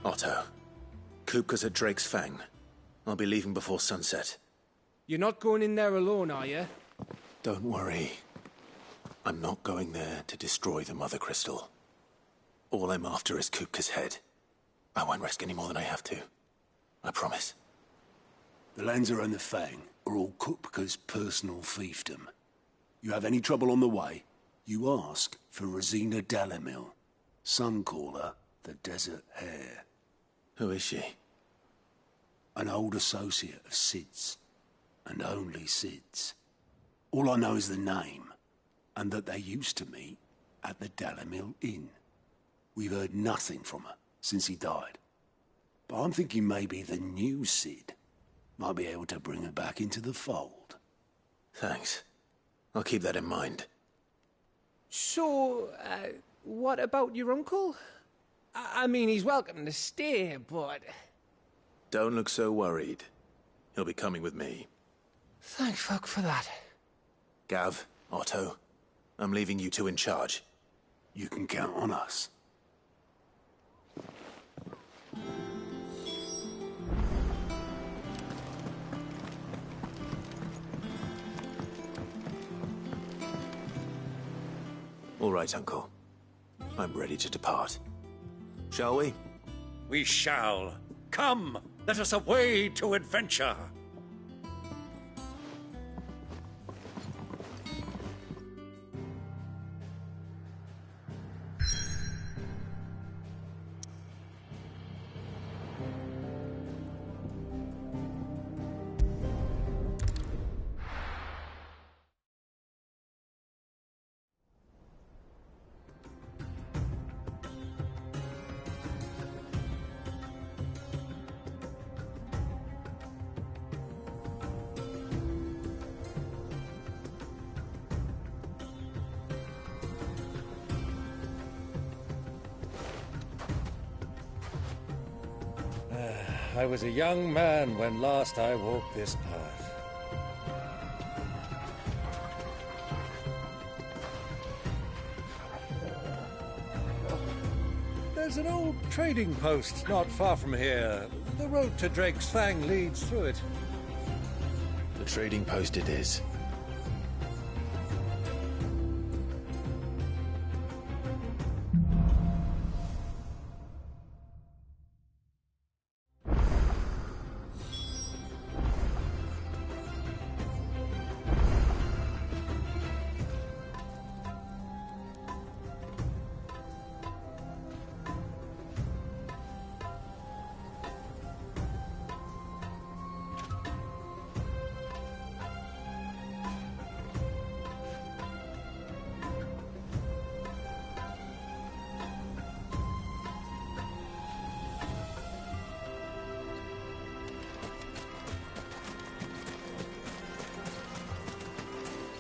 Otto. Kupka's at Drake's Fang. I'll be leaving before sunset. You're not going in there alone, are you? Don't worry. I'm not going there to destroy the Mother Crystal. All I'm after is Kupka's head. I won't risk any more than I have to. I promise. The Lanza and the Fang are all Kupka's personal fiefdom. You have any trouble on the way, you ask for Rosina Dalamil. Some call her the Desert Hare. Who is she? An old associate of Sid's. And only Sid's. All I know is the name, and that they used to meet at the Dalamil Inn. We've heard nothing from her since he died. But I'm thinking maybe the new Sid might be able to bring her back into the fold. Thanks. I'll keep that in mind. So, what about your uncle? I mean, he's welcome to stay, but... Don't look so worried. He'll be coming with me. Thank fuck for that. Gav, Otto, I'm leaving you two in charge. You can count on us. All right, Uncle. I'm ready to depart. Shall we? We shall. Come, let us away to adventure. I was a young man when last I walked this path. There's an old trading post not far from here. The road to Drake's Fang leads through it. The trading post it is.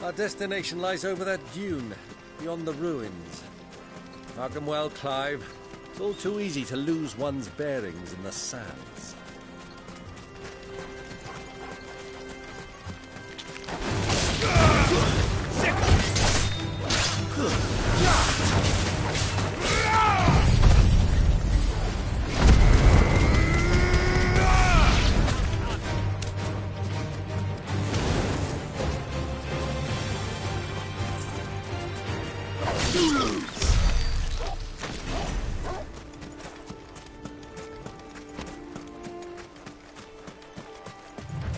Our destination lies over that dune, beyond the ruins. Mark 'em well, Clive. It's all too easy to lose one's bearings in the sands.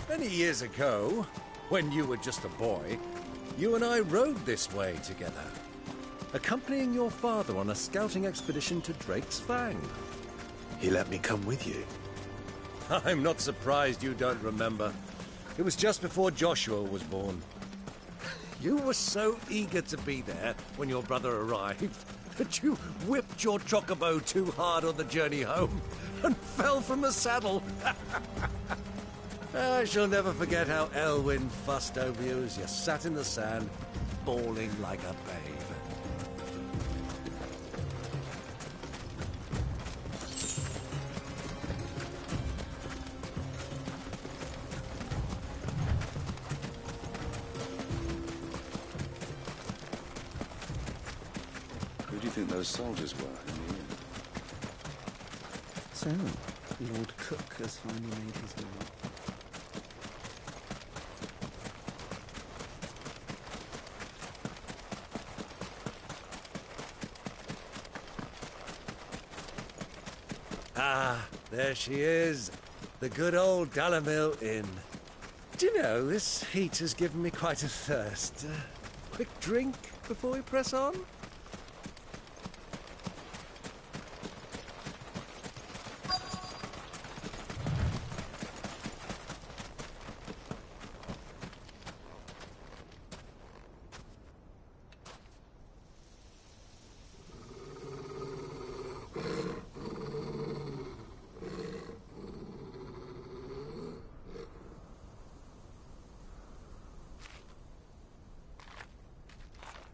Many years ago, when you were just a boy, you and I rode this way together, accompanying your father on a scouting expedition to Drake's Fang. He let me come with you. I'm not surprised you don't remember. It was just before Joshua was born. You were so eager to be there when your brother arrived that you whipped your chocobo too hard on the journey home and fell from the saddle. I shall never forget how Elwyn fussed over you as you sat in the sand, bawling like a babe. Who do you think those soldiers were in the end? So, Lord Cook has finally made his will. Ah, there she is. The good old Dalamil Inn. Do you know, this heat has given me quite a thirst. Quick drink before we press on?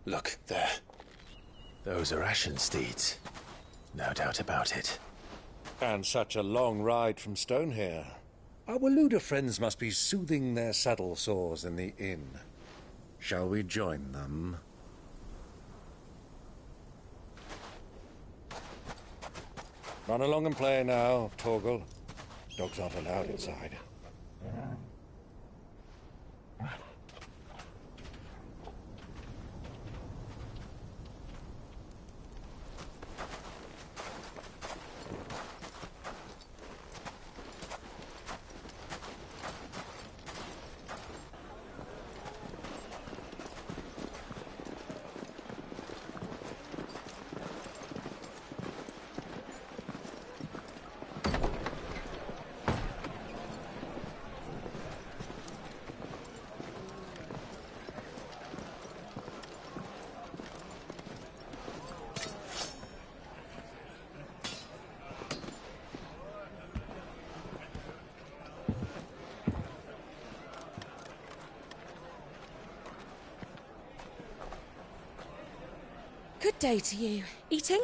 Look, there. Those are Ashen steeds. No doubt about it. And such a long ride from Stonehere. Our Waluda friends must be soothing their saddle sores in the inn. Shall we join them? Run along and play now, Torgal. Dogs aren't allowed inside. Good day to you. Eating?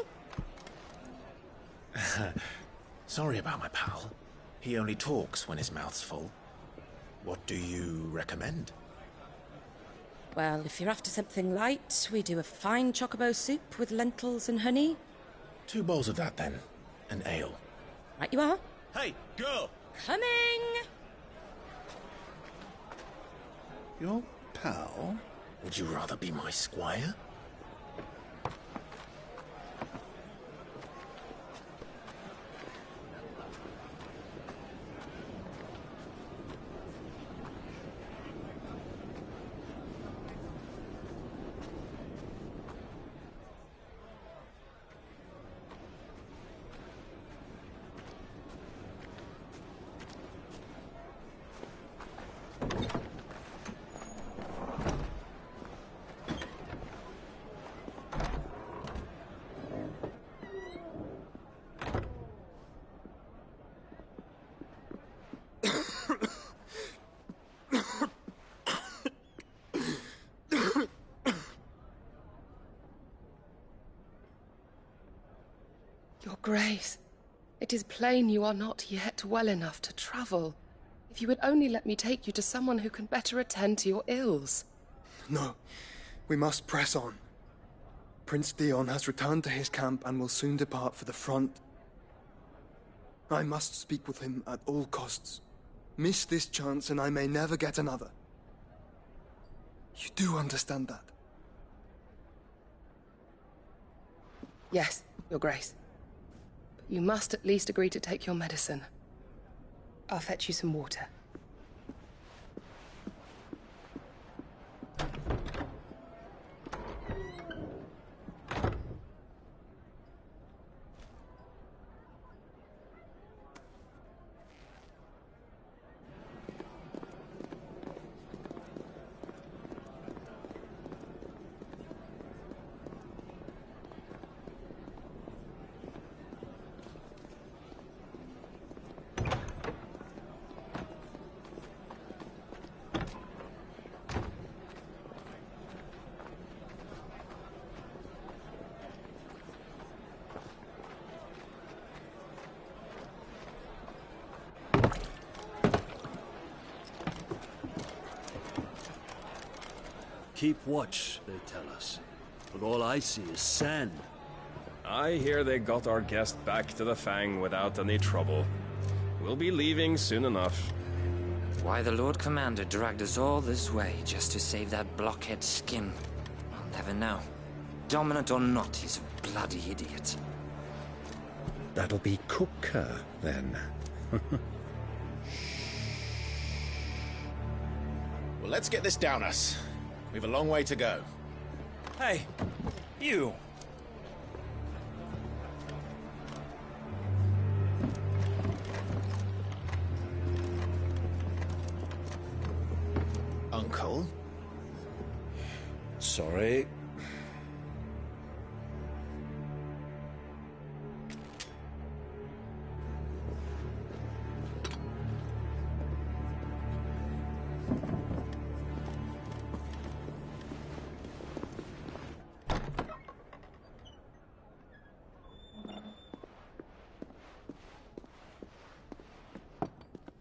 Sorry about my pal. He only talks when his mouth's full. What do you recommend? Well, if you're after something light, we do a fine chocobo soup with lentils and honey. 2 bowls of that, then. An ale. Right you are. Hey, girl! Coming! Your pal? Would you rather be my squire? Your Grace, it is plain you are not yet well enough to travel. If you would only let me take you to someone who can better attend to your ills. No, we must press on. Prince Theon has returned to his camp and will soon depart for the front. I must speak with him at all costs. Miss this chance and I may never get another. You do understand that? Yes, Your Grace. But you must at least agree to take your medicine. I'll fetch you some water. Keep watch, they tell us. But all I see is sand. I hear they got our guest back to the Fang without any trouble. We'll be leaving soon enough. Why the Lord Commander dragged us all this way just to save that blockhead skin, I'll never know. Dominant or not, he's a bloody idiot. That'll be Cooker, then. Well, let's get this down us. We've a long way to go. Hey, you! Uncle? Sorry.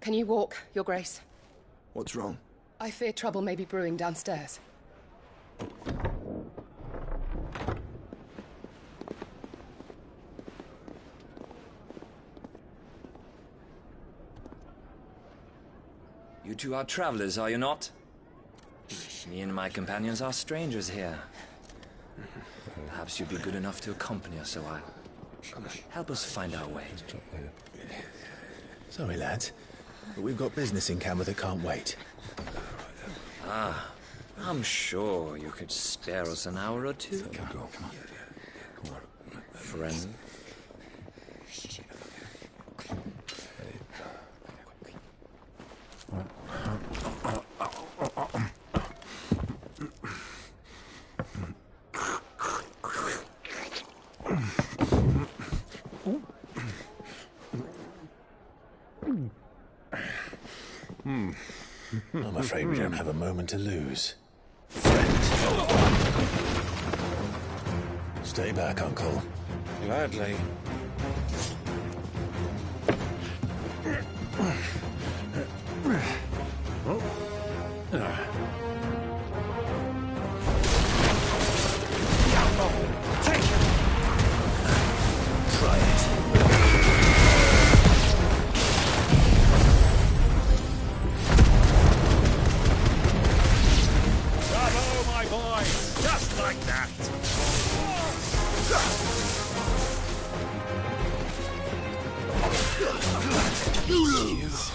Can you walk, Your Grace? What's wrong? I fear trouble may be brewing downstairs. You two are travelers, are you not? Me and my companions are strangers here. Perhaps you'd be good enough to accompany us a while. Help us find our way. Sorry, lads, but we've got business in camera that can't wait. Ah, I'm sure you could spare us an hour or two. Come on. Friend. I'm afraid we don't have a moment to lose. Stay back, Uncle. Gladly. Try it. Bravo, my boy! Just like that! You lose.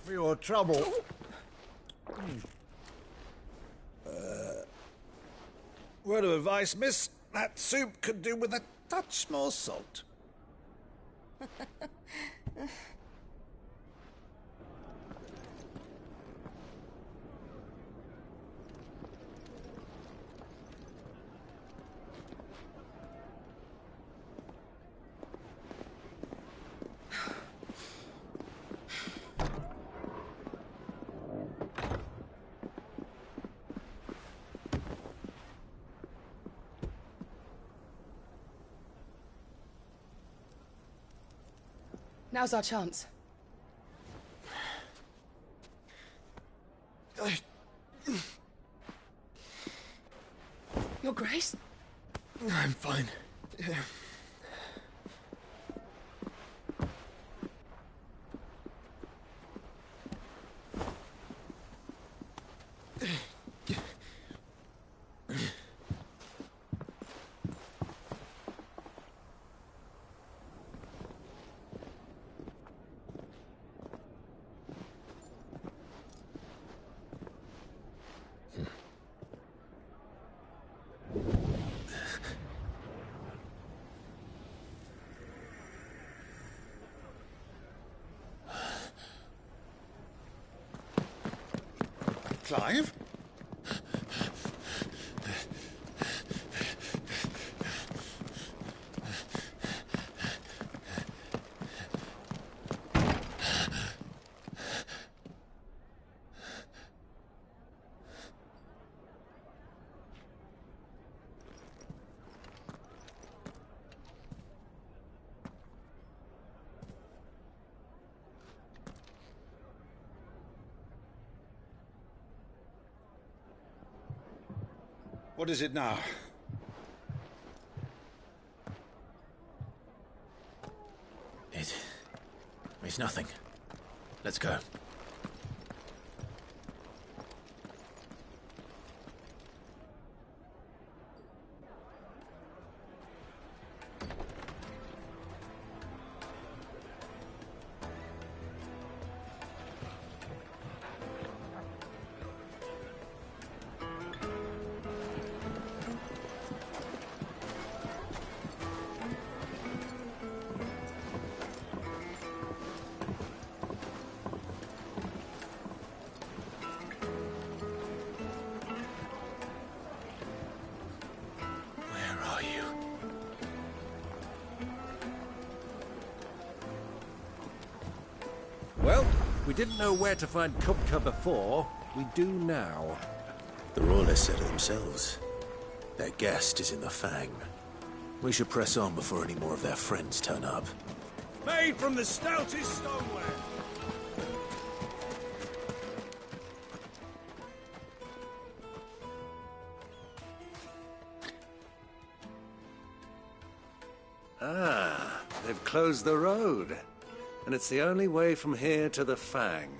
For your trouble. Word of advice, miss. That soup could do with a touch more salt. Now's our chance. Your Grace? I'm fine. Clive? What is it now? It's nothing. Let's go. Well, we didn't know where to find Kupka before. We do now. The Royalists said it themselves. Their guest is in the Fang. We should press on before any more of their friends turn up. Made from the stoutest stoneware. Ah, they've closed the road. And it's the only way from here to the Fang.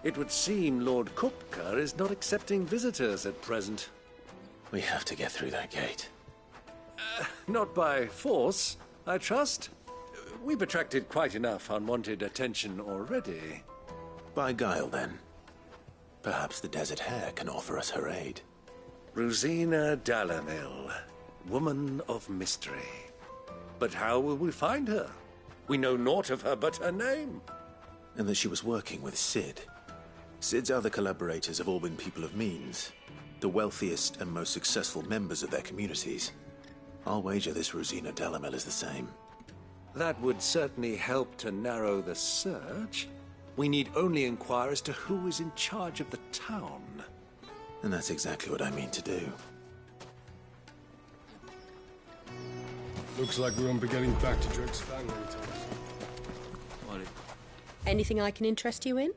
It would seem Lord Kupka is not accepting visitors at present. We have to get through that gate. Not by force, I trust. We've attracted quite enough unwanted attention already. By guile, then. Perhaps the Desert Hare can offer us her aid. Rosina Dalamil, woman of mystery. But how will we find her? We know naught of her but her name. And that she was working with Sid. Sid's other collaborators have all been people of means, the wealthiest and most successful members of their communities. I'll wager this Rosina Dalamil is the same. That would certainly help to narrow the search. We need only inquire as to who is in charge of the town. And that's exactly what I mean to do. Looks like we won't be getting back to Drake's Fang anytime soon. Anything I can interest you in?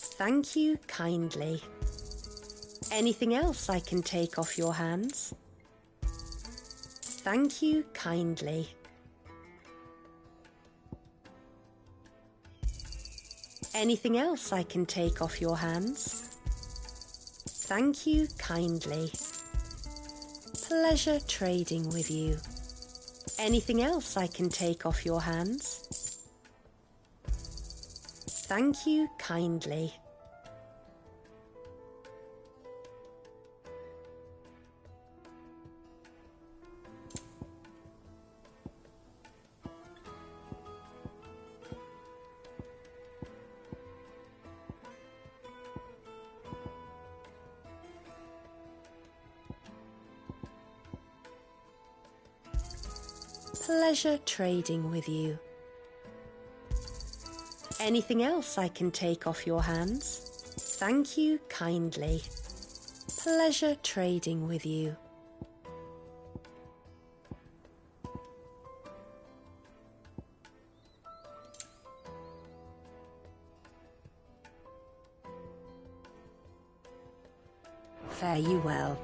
Thank you kindly. Anything else I can take off your hands? Thank you kindly. Anything else I can take off your hands? Thank you kindly. Pleasure trading with you. Anything else I can take off your hands? Thank you kindly. Pleasure trading with you. Anything else I can take off your hands? Thank you kindly. Pleasure trading with you. Fare you well.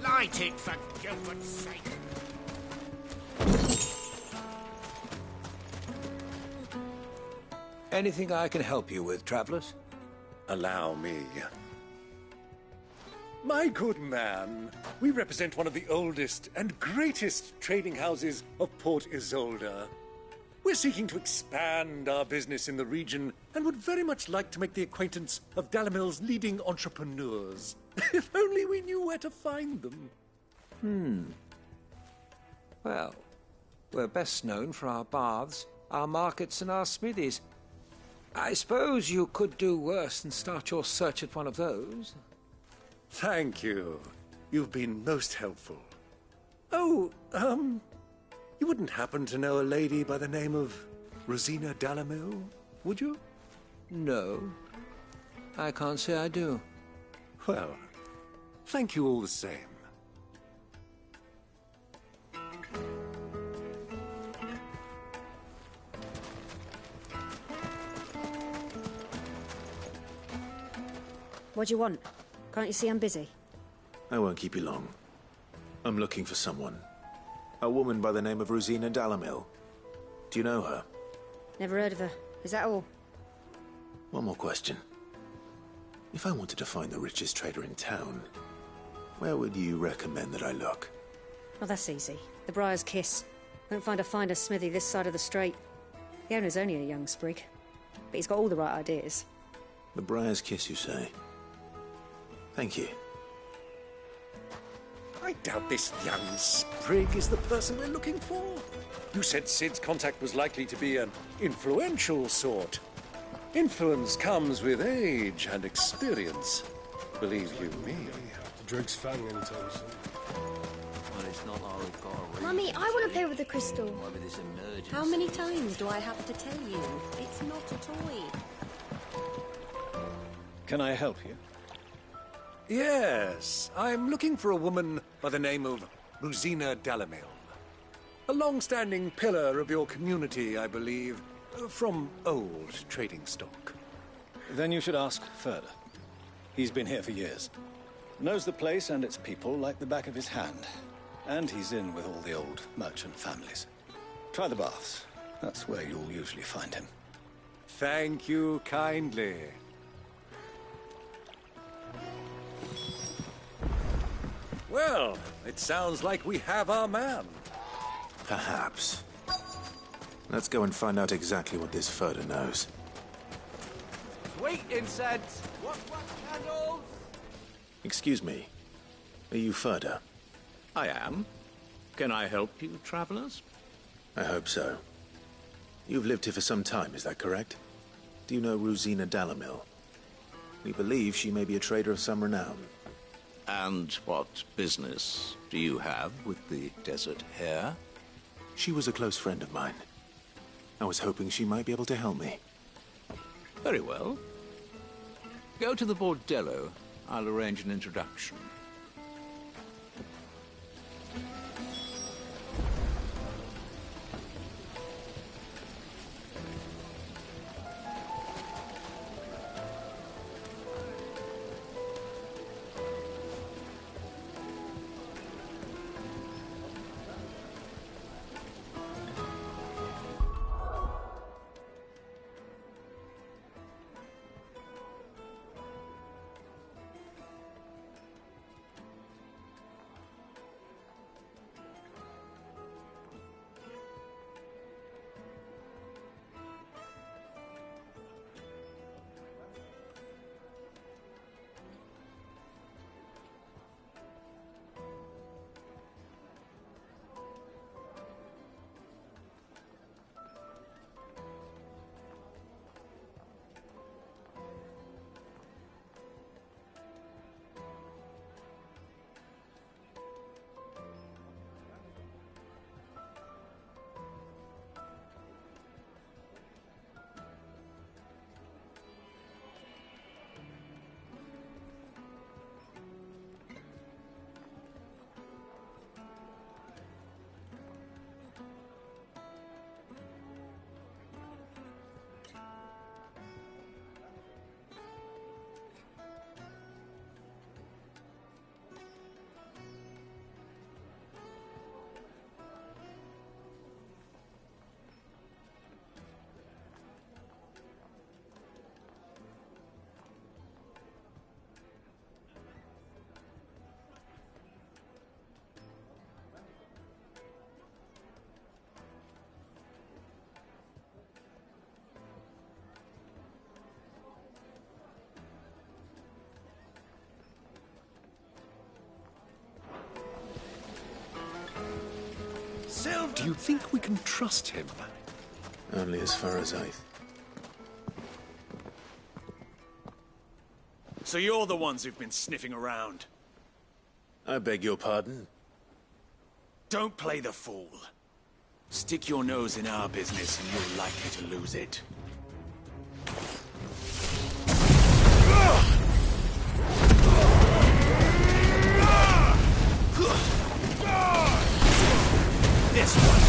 Light it, for Gilbert's sake. Anything I can help you with, travelers? Allow me. My good man, we represent one of the oldest and greatest trading houses of Port Isolde. We're seeking to expand our business in the region and would very much like to make the acquaintance of Dalamil's leading entrepreneurs. If only we knew where to find them. Well, we're best known for our baths, our markets and our smithies. I suppose you could do worse than start your search at one of those. Thank you. You've been most helpful. Oh, you wouldn't happen to know a lady by the name of Rosina Dalamil, would you? No. I can't say I do. Well, thank you all the same. What do you want? Can't you see I'm busy? I won't keep you long. I'm looking for someone. A woman by the name of Rosina Dalamil. Do you know her? Never heard of her. Is that all? One more question. If I wanted to find the richest trader in town, where would you recommend that I look? Oh, that's easy. The Briar's Kiss. Won't find a finer smithy this side of the strait. The owner's only a young sprig, but he's got all the right ideas. The Briar's Kiss, you say? Thank you. I doubt this young sprig is the person we're looking for. You said Sid's contact was likely to be an influential sort. Influence comes with age and experience. Believe you me. Drake's Fang in Thompson. Well, it's not our car. Mummy, I want to play with the crystal. How many times do I have to tell you? It's not a toy. Can I help you? Yes, I'm looking for a woman by the name of Rosina Dalamil. A long-standing pillar of your community, I believe, from old trading stock. Then you should ask further. He's been here for years. Knows the place and its people like the back of his hand. And he's in with all the old merchant families. Try the baths. That's where you'll usually find him. Thank you kindly. Well, it sounds like we have our man. Perhaps. Let's go and find out exactly what this Furder knows. Sweet incense! What candles? Excuse me. Are you Furder? I am. Can I help you, travelers? I hope so. You've lived here for some time, is that correct? Do you know Rosina Dalamil? We believe she may be a trader of some renown. And what business do you have with the desert hare? She was a close friend of mine. I was hoping she might be able to help me. Very well. Go to the bordello. I'll arrange an introduction. Do you think we can trust him? Only as far as I... So you're the ones who've been sniffing around. I beg your pardon? Don't play the fool. Stick your nose in our business and you're likely to lose it. This one.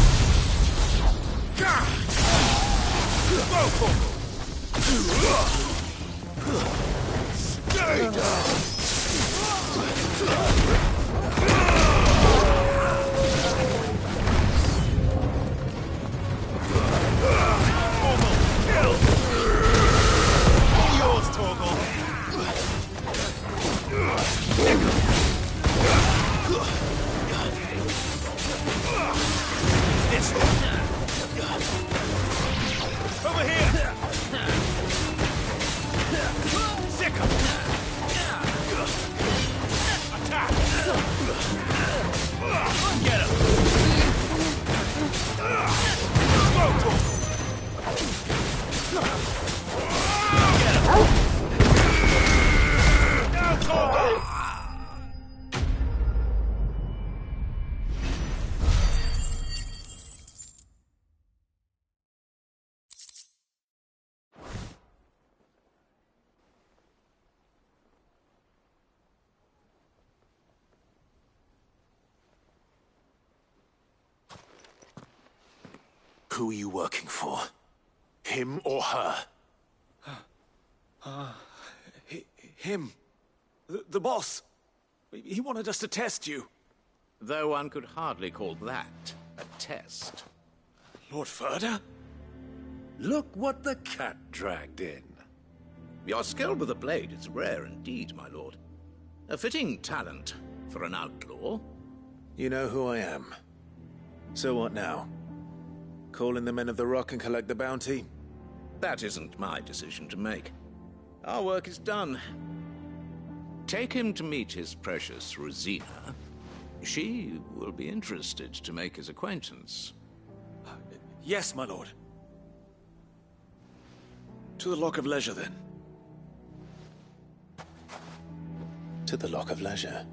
Stay down. Over here! Sick him! Attack! Get him! Smoke him! Get him! Now, Torgal! Who are you working for? Him or her? Him. The boss. He wanted us to test you. Though one could hardly call that a test. Lord Ferda? Look what the cat dragged in. Your skill with the blade is rare indeed, my lord. A fitting talent for an outlaw. You know who I am. So what now? Call in the Men of the Rock and collect the bounty? That isn't my decision to make. Our work is done. Take him to meet his precious Rosina. She will be interested to make his acquaintance. Yes, my lord. To the Lock of Leisure, then. To the Lock of Leisure.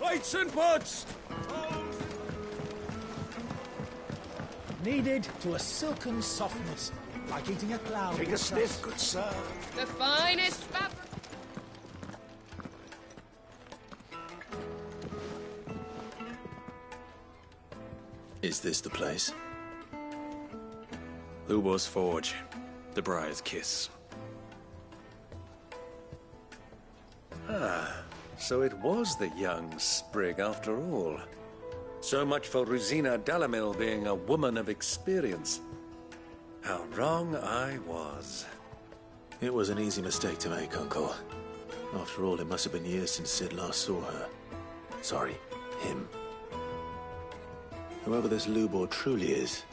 Lights and buds! Kneaded to a silken softness, like eating a cloud. Take a sniff, good sir. The finest fabric. Is this the place? Lubor's Forge. The Briar's Kiss. Ah, so it was the young sprig after all. So much for Rosina Dalamil being a woman of experience. How wrong I was. It was an easy mistake to make, Uncle. After all, it must have been years since Sid last saw her. Sorry, him. Whoever this Lubor truly is,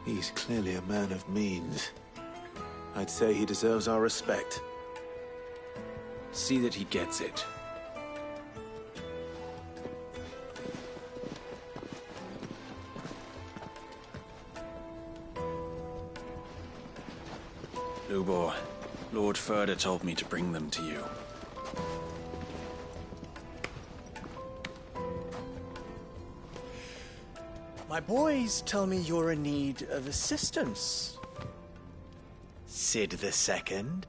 he's clearly a man of means. I'd say he deserves our respect. See that he gets it. Lubor, Lord Ferda told me to bring them to you. My boys tell me you're in need of assistance. Sid the Second?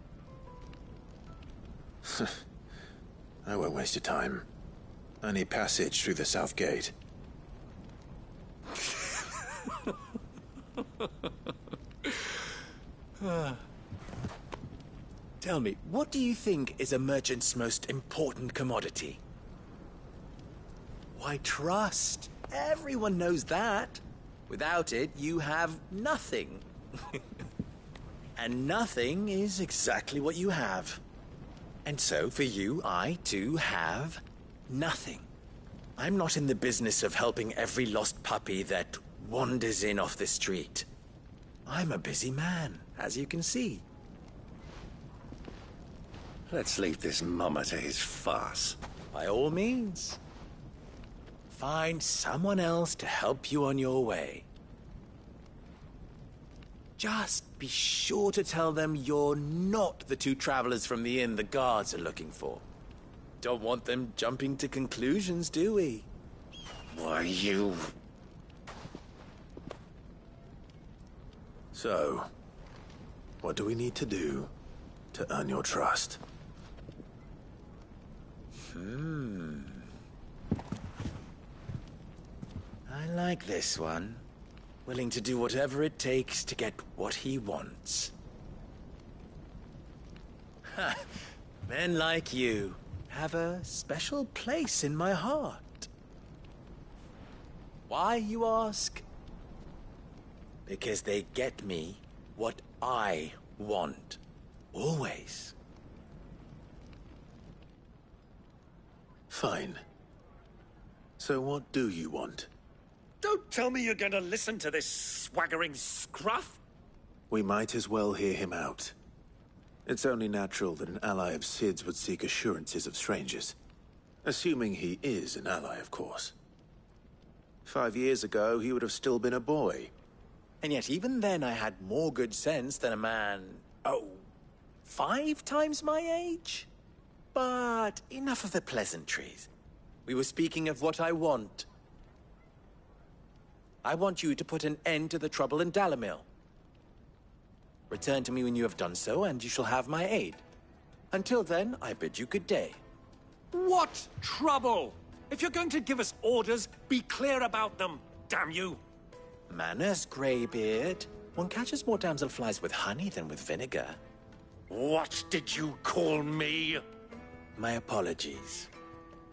I won't waste your time. I need passage through the south gate. Tell me, what do you think is a merchant's most important commodity? Why, trust. Everyone knows that. Without it, you have nothing. And nothing is exactly what you have. And so, for you, I, too, have nothing. I'm not in the business of helping every lost puppy that wanders in off the street. I'm a busy man, as you can see. Let's leave this mummer to his farce. By all means. Find someone else to help you on your way. Just be sure to tell them you're not the two travelers from the inn the guards are looking for. Don't want them jumping to conclusions, do we? Why, you... So, what do we need to do to earn your trust? I like this one. Willing to do whatever it takes to get what he wants. Ha! Men like you have a special place in my heart. Why, you ask? Because they get me what I want. Always. Fine. So what do you want? Don't tell me you're going to listen to this swaggering scruff! We might as well hear him out. It's only natural that an ally of Sid's would seek assurances of strangers. Assuming he is an ally, of course. 5 years ago, he would have still been a boy. And yet even then I had more good sense than a man, 5 times my age? But enough of the pleasantries. We were speaking of what I want. I want you to put an end to the trouble in Dalamil. Return to me when you have done so, and you shall have my aid. Until then, I bid you good day. What trouble? If you're going to give us orders, be clear about them, damn you! Manners, Greybeard. One catches more damselflies with honey than with vinegar. What did you call me? My apologies.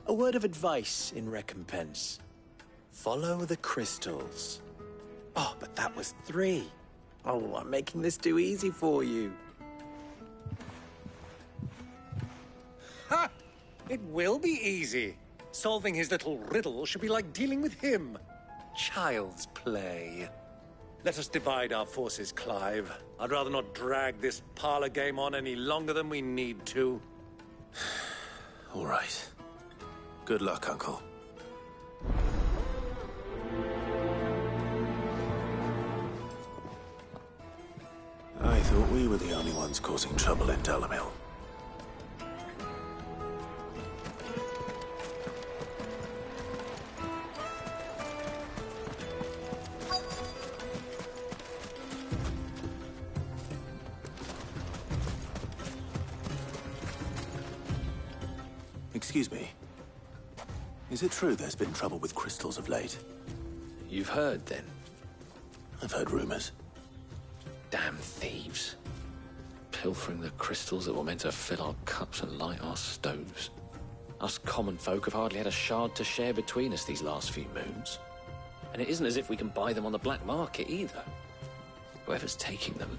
A word of advice in recompense. Follow the crystals. Oh, but that was 3. Oh, I'm making this too easy for you. Ha! It will be easy. Solving his little riddle should be like dealing with him. Child's play. Let us divide our forces, Clive. I'd rather not drag this parlor game on any longer than we need to. All right. Good luck, Uncle. I thought we were the only ones causing trouble in Dalamil. Excuse me. Is it true there's been trouble with crystals of late? You've heard, then? I've heard rumors. Damn thieves. Pilfering the crystals that were meant to fill our cups and light our stoves. Us common folk have hardly had a shard to share between us these last few moons. And it isn't as if we can buy them on the black market, either. Whoever's taking them,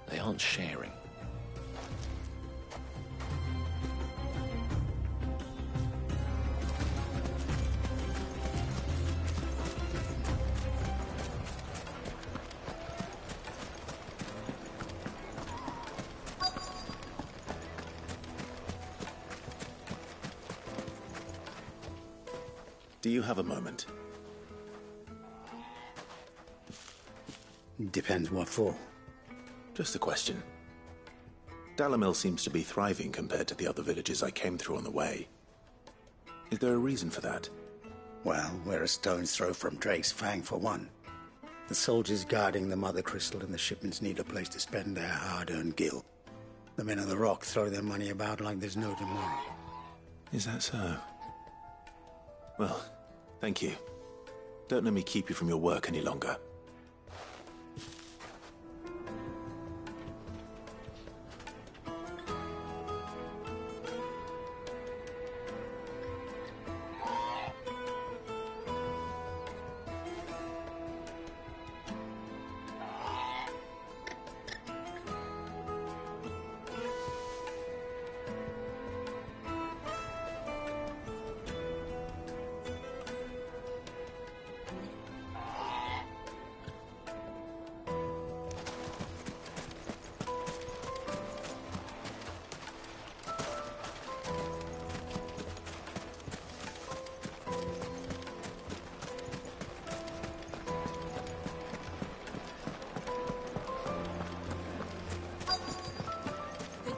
they aren't sharing. Do you have a moment? Depends what for. Just a question. Dalamil seems to be thriving compared to the other villages I came through on the way. Is there a reason for that? Well, we're a stone's throw from Drake's Fang, for one. The soldiers guarding the Mother Crystal and the shipments need a place to spend their hard-earned gil. The men of the Rock throw their money about like there's no tomorrow. Is that so? Well, thank you. Don't let me keep you from your work any longer.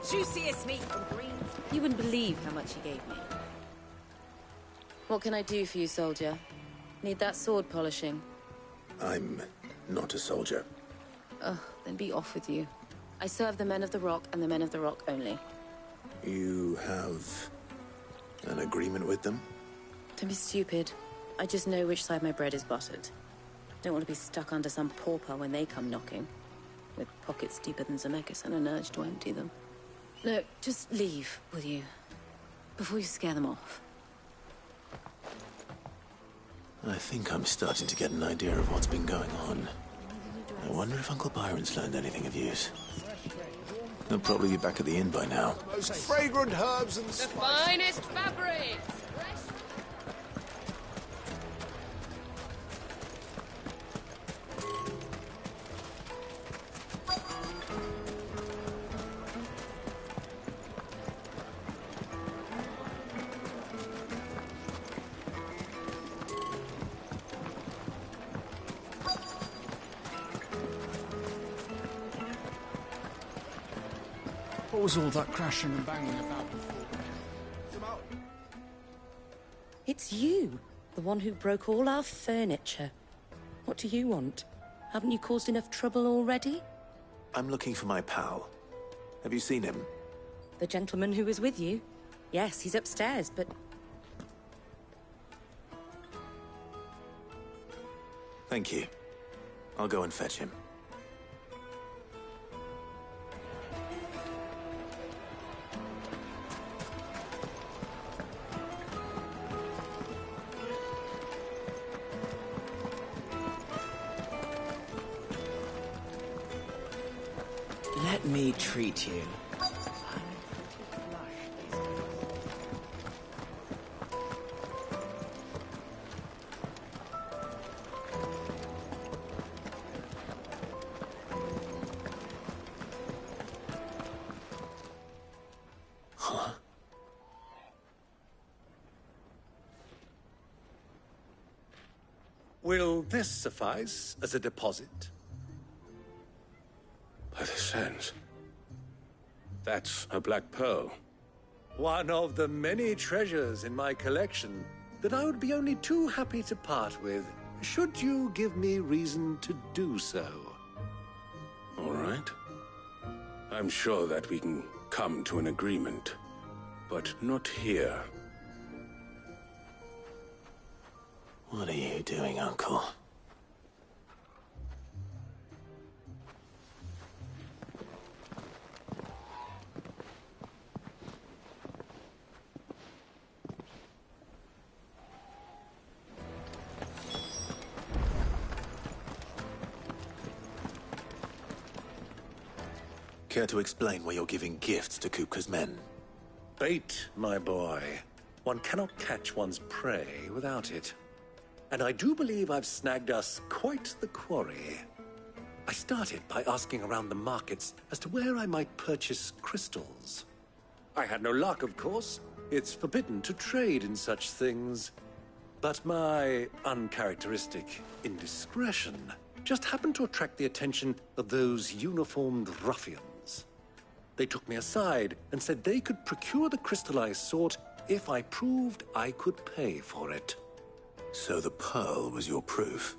juiciest meat from greens. You wouldn't believe how much he gave me. What can I do for you, soldier? Need that sword polishing? I'm not a soldier. Ugh, then be off with you. I serve the men of the Rock and the men of the Rock only. You have an agreement with them? Don't be stupid. I just know which side my bread is buttered. Don't want to be stuck under some pauper when they come knocking. With pockets deeper than Zemeckis and an urge to empty them. No, just leave, will you? Before you scare them off. I think I'm starting to get an idea of what's been going on. I wonder if Uncle Byron's learned anything of use. They'll probably be back at the inn by now. Most fragrant herbs and The spices. finest fabrics! What was all that crashing and banging about before? It's you, the one who broke all our furniture. What do you want? Haven't you caused enough trouble already? I'm looking for my pal. Have you seen him? The gentleman who was with you? Yes, he's upstairs, but... Thank you. I'll go and fetch him. Let me treat you. Huh? Will this suffice as a deposit? By the sands. That's a black pearl. One of the many treasures in my collection that I would be only too happy to part with, should you give me reason to do so. All right. I'm sure that we can come to an agreement, but not here. What are you doing, Uncle? Care to explain why you're giving gifts to Kupka's men? Bait, my boy. One cannot catch one's prey without it. And I do believe I've snagged us quite the quarry. I started by asking around the markets as to where I might purchase crystals. I had no luck, of course. It's forbidden to trade in such things. But my uncharacteristic indiscretion just happened to attract the attention of those uniformed ruffians. They took me aside and said they could procure the crystal I sought if I proved I could pay for it. So the pearl was your proof?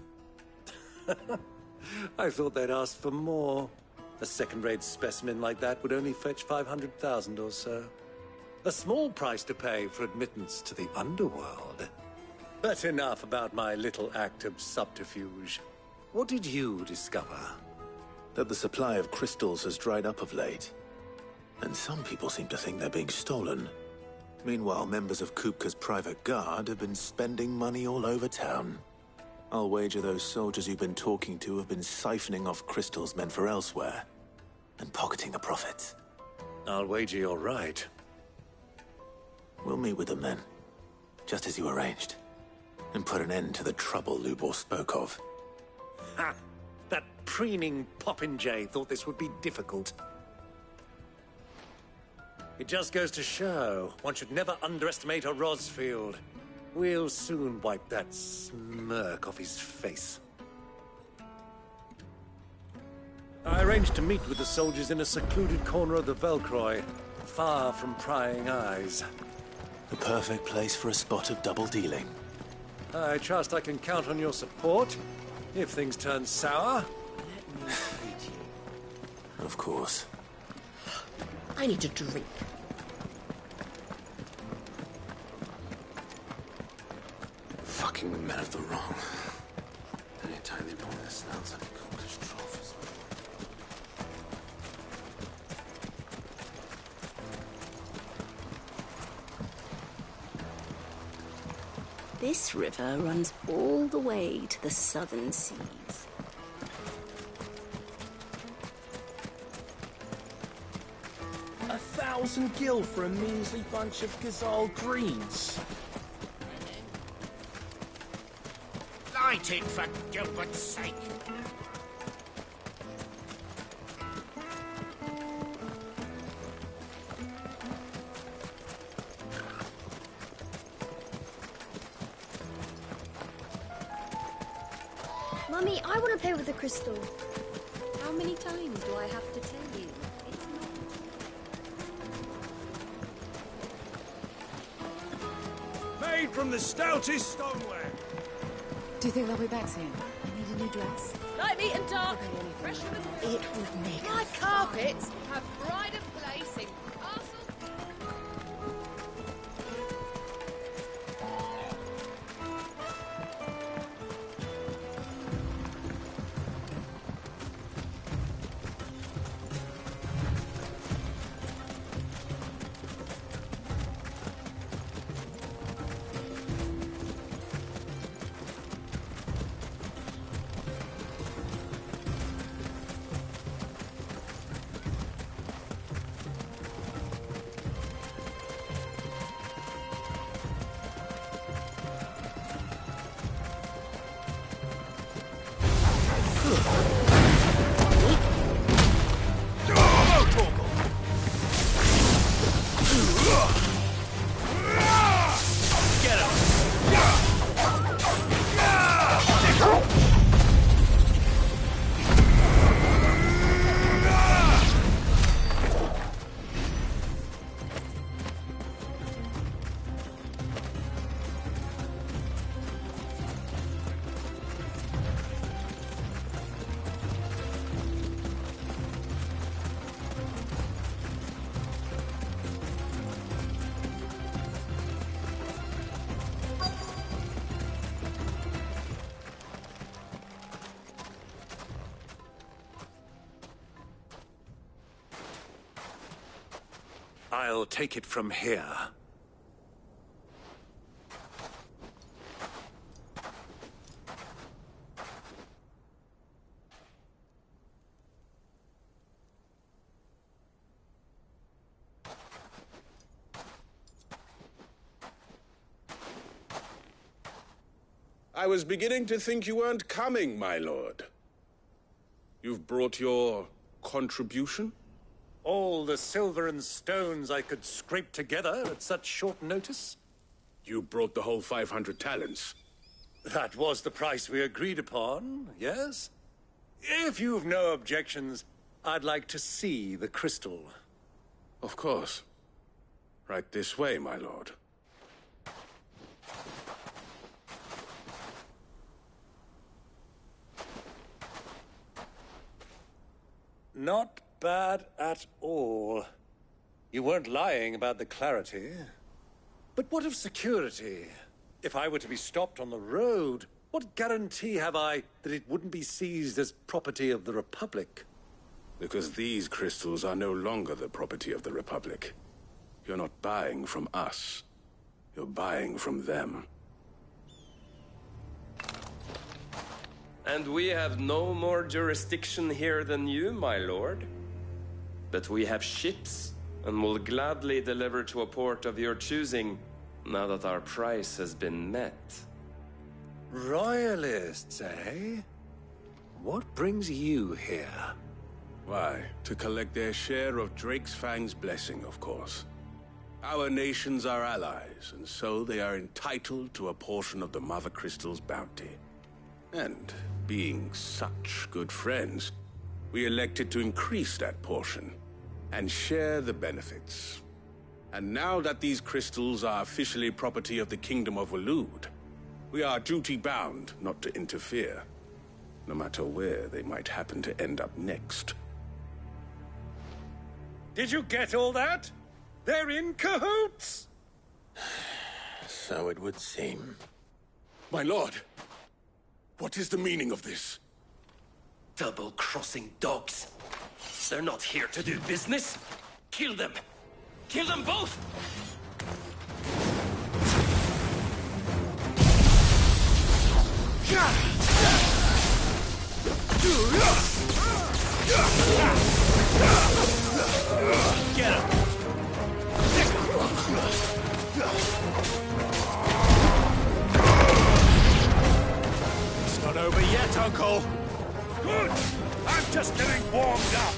I thought they'd ask for more. A second-rate specimen like that would only fetch 500,000 or so. A small price to pay for admittance to the underworld. But enough about my little act of subterfuge. What did you discover? That the supply of crystals has dried up of late. And some people seem to think they're being stolen. Meanwhile, members of Kupka's private guard have been spending money all over town. I'll wager those soldiers you've been talking to have been siphoning off crystals meant for elsewhere, and pocketing the profits. I'll wager you're right. We'll meet with them then, just as you arranged, and put an end to the trouble Lubor spoke of. Ha! That preening popinjay thought this would be difficult. It just goes to show one should never underestimate a Rosfield. We'll soon wipe that smirk off his face. I arranged to meet with the soldiers in a secluded corner of the Velcroy, far from prying eyes. The perfect place for a spot of double dealing. I trust I can count on your support if things turn sour. Let me treat you. Of course. I need a drink. Fucking men of the wrong. Anytime they pull their snouts out of Cook's trophies. This river runs all the way to the southern seas. 1,000 gil for a measly bunch of Gazal greens. Light it, for Gilbert's sake. Mummy, I want to play with the crystal. How many times do I have to tell you? It's not. Made from the stoutest stoneware. Do you think they'll be back soon? I need a new dress. Light, neat and dark. Fresher than It would make my carpets have pride of place in castle. I'll take it from here. I was beginning to think you weren't coming, my lord. You've brought your contribution? All the silver and stones I could scrape together at such short notice? You brought the whole 500 talents. That was the price we agreed upon, yes? If you've no objections, I'd like to see the crystal. Of course. Right this way, my lord. Not bad at all. You weren't lying about the clarity. But what of security? If I were to be stopped on the road, what guarantee have I that it wouldn't be seized as property of the Republic? Because these crystals are no longer the property of the Republic. You're not buying from us. You're buying from them. And we have no more jurisdiction here than you, my lord. But we have ships, and will gladly deliver to a port of your choosing, now that our price has been met. Royalists, eh? What brings you here? Why, to collect their share of Drake's Fang's blessing, of course. Our nations are allies, and so they are entitled to a portion of the Mother Crystal's bounty. And being such good friends, we elected to increase that portion and share the benefits. And now that these crystals are officially property of the Kingdom of Waloed, we are duty-bound not to interfere, no matter where they might happen to end up next. Did you get all that? They're in cahoots! So it would seem. My lord, what is the meaning of this? Double-crossing dogs. They're not here to do business. Kill them. Kill them both! Get him! It's not over yet, Uncle. Good! I'm just getting warmed up.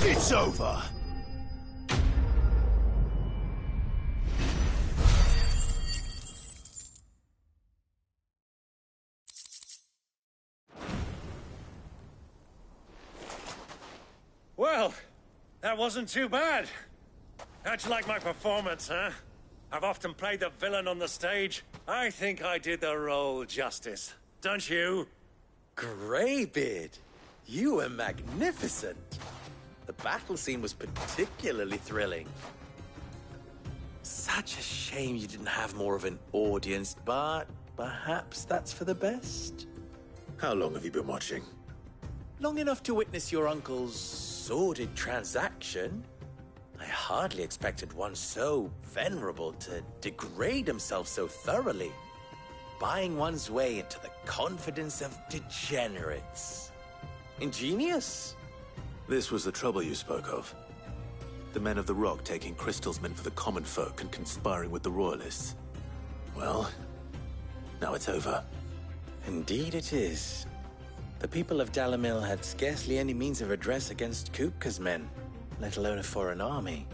It's over. Well, that wasn't too bad. How'd you like my performance, huh? I've often played the villain on the stage. I think I did the role justice. Don't you? Greybeard, you were magnificent. The battle scene was particularly thrilling. Such a shame you didn't have more of an audience, but perhaps that's for the best. How long have you been watching? Long enough to witness your uncle's sordid transaction. I hardly expected one so venerable to degrade himself so thoroughly. Buying one's way into the confidence of degenerates. Ingenious. This was the trouble you spoke of. The men of the Rock taking crystals meant for the common folk and conspiring with the Royalists. Well, now it's over. Indeed it is. The people of Dalamil had scarcely any means of redress against Kupka's men, let alone a foreign army.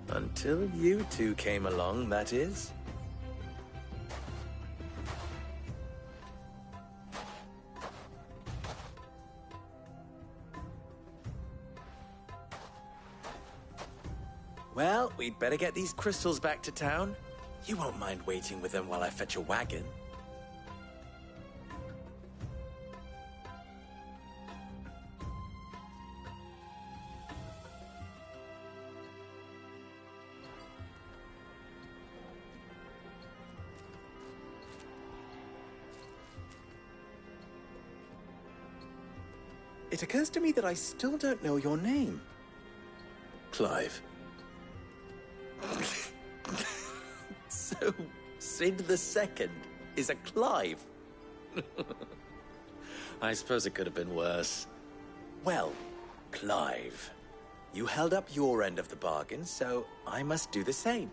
Until you two came along, that is. Well, we'd better get these crystals back to town. You won't mind waiting with them while I fetch a wagon. It occurs to me that I still don't know your name. Clive. So, Sid the Second is a Clive? I suppose it could have been worse. Well, Clive, you held up your end of the bargain, so I must do the same.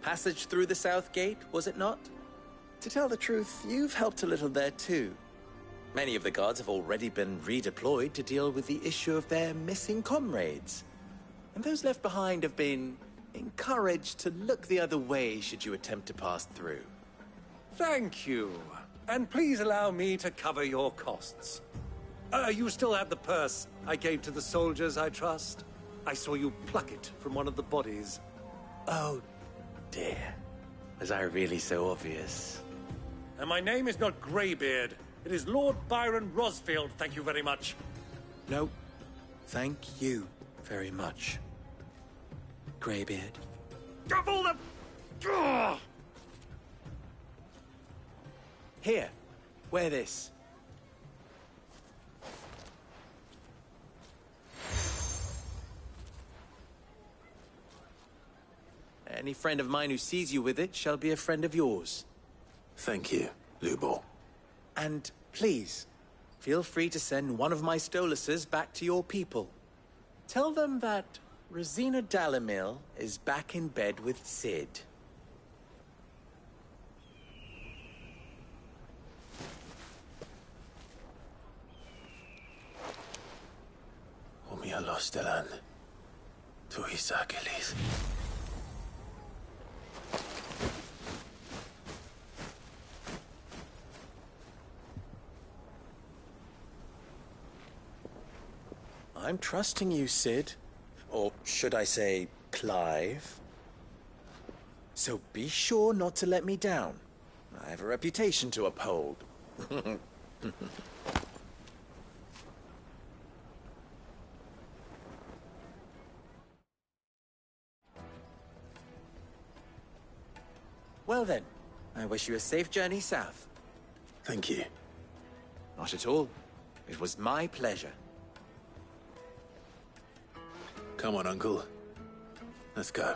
Passage through the South Gate, was it not? To tell the truth, you've helped a little there too. Many of the guards have already been redeployed to deal with the issue of their missing comrades. And those left behind have been encouraged to look the other way should you attempt to pass through. Thank you. And please allow me to cover your costs. You still have the purse I gave to the soldiers, I trust? I saw you pluck it from one of the bodies. Oh, dear. Was I really so obvious? And my name is not Greybeard. It is Lord Byron Rosfield, thank you very much. No, thank you very much, Greybeard. Of all the... Ugh! Here, wear this. Any friend of mine who sees you with it shall be a friend of yours. Thank you, Lubor. And please, feel free to send one of my Stoluses back to your people. Tell them that Rosina Dalamil is back in bed with Sid. Umia los delan. Tu isakelis. I'm trusting you, Sid. Or should I say, Clive? So be sure not to let me down. I have a reputation to uphold. Well then, I wish you a safe journey south. Thank you. Not at all. It was my pleasure. Come on, Uncle. Let's go.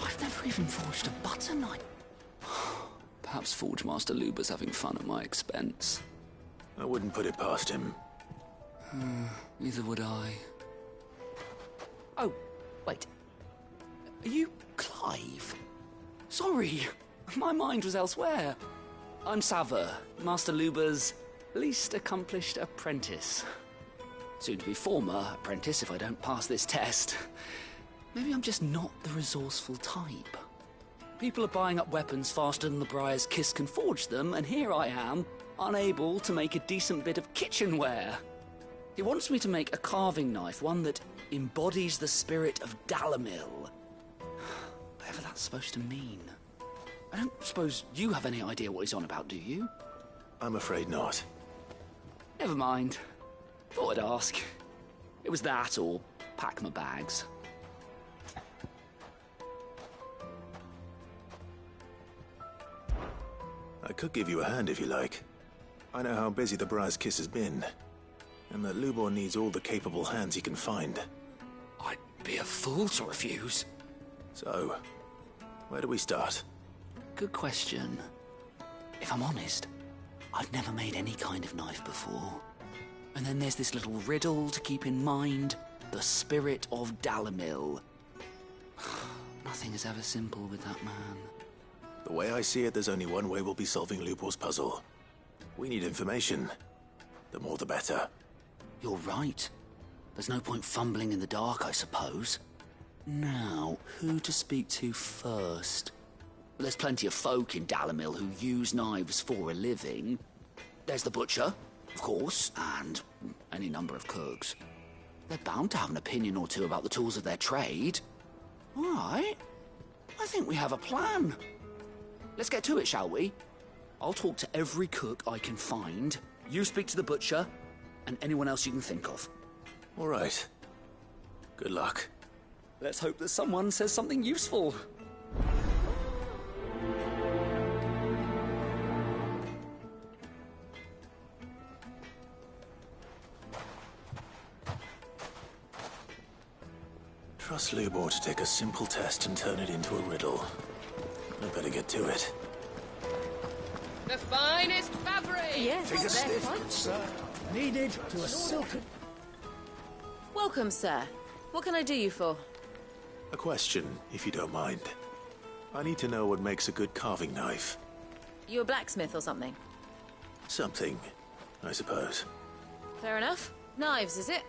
I've never even forged a butter knife. Perhaps Forge Master Luber's having fun at my expense. I wouldn't put it past him. Neither would I. Oh, wait. Are you Clive? Sorry, my mind was elsewhere. I'm Sava, Master Luber's least accomplished apprentice. Soon to be former apprentice if I don't pass this test. Maybe I'm just not the resourceful type. People are buying up weapons faster than the Briar's Kiss can forge them, and here I am, unable to make a decent bit of kitchenware. He wants me to make a carving knife, one that embodies the spirit of Dalamil. Whatever that's supposed to mean. I don't suppose you have any idea what he's on about, do you? I'm afraid not. Never mind. Thought I'd ask. It was that or pack my bags. I could give you a hand if you like. I know how busy the Briar's Kiss has been, and that Lubor needs all the capable hands he can find. I'd be a fool to refuse. So, where do we start? Good question. If I'm honest, I've never made any kind of knife before. And then there's this little riddle to keep in mind. The spirit of Dalamil. Nothing is ever simple with that man. The way I see it, there's only one way we'll be solving Lubor's puzzle. We need information. The more the better. You're right. There's no point fumbling in the dark, I suppose. Now, who to speak to first? Well, there's plenty of folk in Dalamil who use knives for a living. There's the butcher, of course, and any number of cooks. They're bound to have an opinion or two about the tools of their trade. All right. I think we have a plan. Let's get to it, shall we? I'll talk to every cook I can find. You speak to the butcher, and anyone else you can think of. All right. Good luck. Let's hope that someone says something useful. Trust Lubor to take a simple test and turn it into a riddle. I better get to it. The finest fabric! Yes, Take a they're sniff, quite- good sir. Needed to a silken... Welcome, sir. What can I do you for? A question, if you don't mind. I need to know what makes a good carving knife. You a blacksmith or something? Something, I suppose. Fair enough. Knives, is it?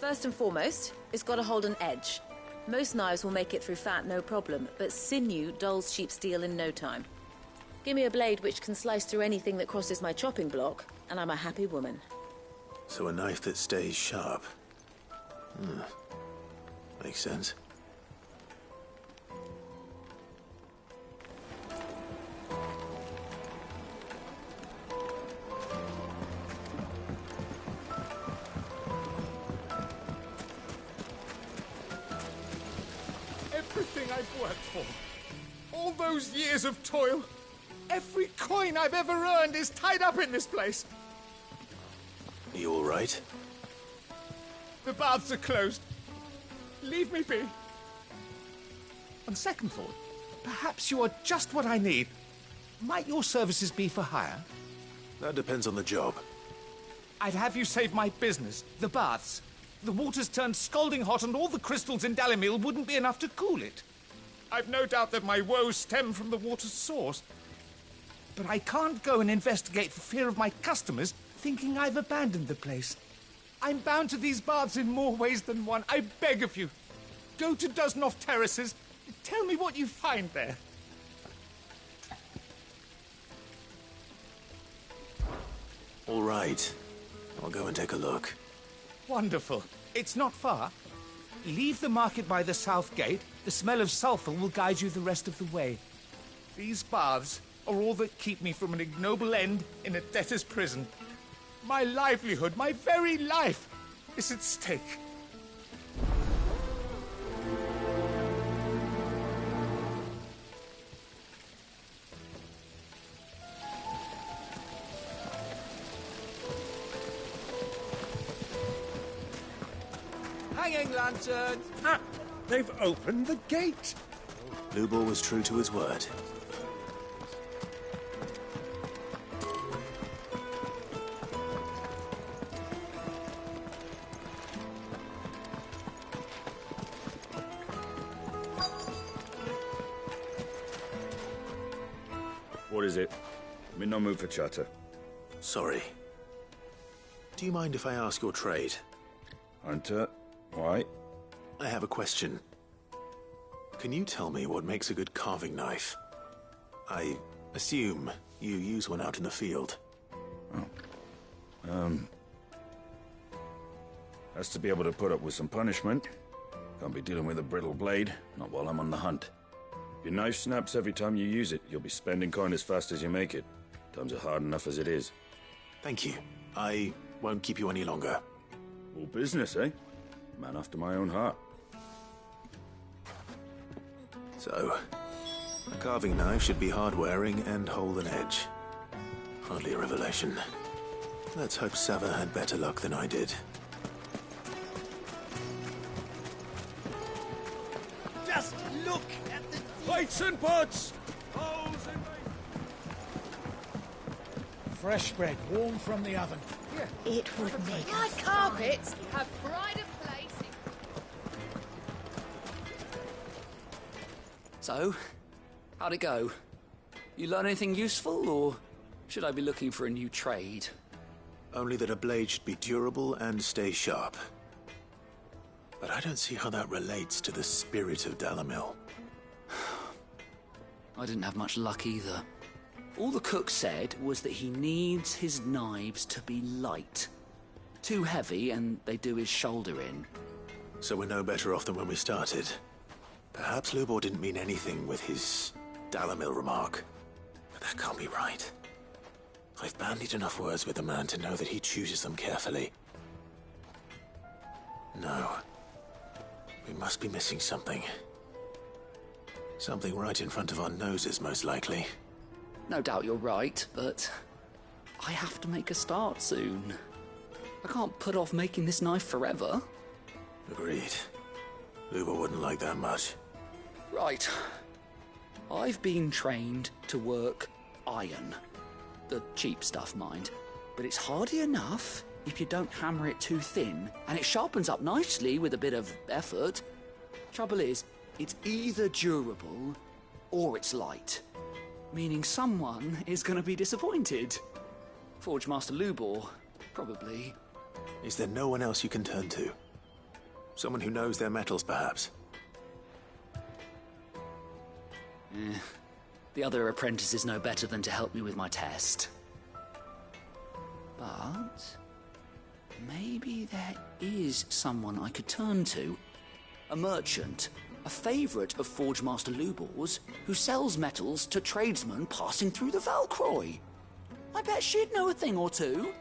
First and foremost, it's got to hold an edge. Most knives will make it through fat, no problem, but sinew dulls cheap steel in no time. Give me a blade which can slice through anything that crosses my chopping block, and I'm a happy woman. So a knife that stays sharp. Makes sense. Everything I've worked for, all those years of toil, every coin I've ever earned is tied up in this place. You all right? The baths are closed. Leave me be. On second thought, perhaps you are just what I need. Might your services be for hire? That depends on the job. I'd have you save my business, the baths. The water's turned scalding hot and all the crystals in Dalimil wouldn't be enough to cool it. I've no doubt that my woes stem from the water's source. But I can't go and investigate for fear of my customers thinking I've abandoned the place. I'm bound to these baths in more ways than one. I beg of you. Go to Dusnoff Terraces. Tell me what you find there. All right. I'll go and take a look. Wonderful. It's not far. Leave the market by the south gate. The smell of sulphur will guide you the rest of the way. These baths are all that keep me from an ignoble end in a debtor's prison. My livelihood, my very life, is at stake. Hanging lanterns! Ah! They've opened the gate! Lubor was true to his word. What is it? I'm in no mood for chatter. Sorry. Do you mind if I ask your trade? Hunter, why? I have a question. Can you tell me what makes a good carving knife? I assume you use one out in the field. Has to be able to put up with some punishment. Can't be dealing with a brittle blade, not while I'm on the hunt. If your knife snaps every time you use it, you'll be spending coin as fast as you make it. Times are hard enough as it is. Thank you. I won't keep you any longer. All business, eh? Man after my own heart. So, a carving knife should be hard-wearing and hold an edge. Hardly a revelation. Let's hope Sava had better luck than I did. Just look at the... Plates and pots! Fresh bread, warm from the oven. It would make Like carpets, have pride of place. So, how'd it go? You learn anything useful, or should I be looking for a new trade? Only that a blade should be durable and stay sharp. But I don't see how that relates to the spirit of Dalimil. I didn't have much luck either. All the cook said was that he needs his knives to be light. Too heavy and they do his shoulder in. So we're no better off than when we started. Perhaps Lubor didn't mean anything with his Dalimil remark. But that can't be right. I've bandied enough words with the man to know that he chooses them carefully. No. We must be missing something. Something right in front of our noses, most likely. No doubt you're right, but I have to make a start soon. I can't put off making this knife forever. Agreed. Lubor wouldn't like that much. Right. I've been trained to work iron. The cheap stuff, mind. But it's hardy enough if you don't hammer it too thin, and it sharpens up nicely with a bit of effort. Trouble is, it's either durable or it's light. Meaning someone is going to be disappointed. Forge Master Lubor, probably. Is there no one else you can turn to? Someone who knows their metals, perhaps? The other apprentices know better than to help me with my test. But maybe there is someone I could turn to. A merchant, a favourite of Forge Master Lubor's, who sells metals to tradesmen passing through the Valcroy. I bet she'd know a thing or two.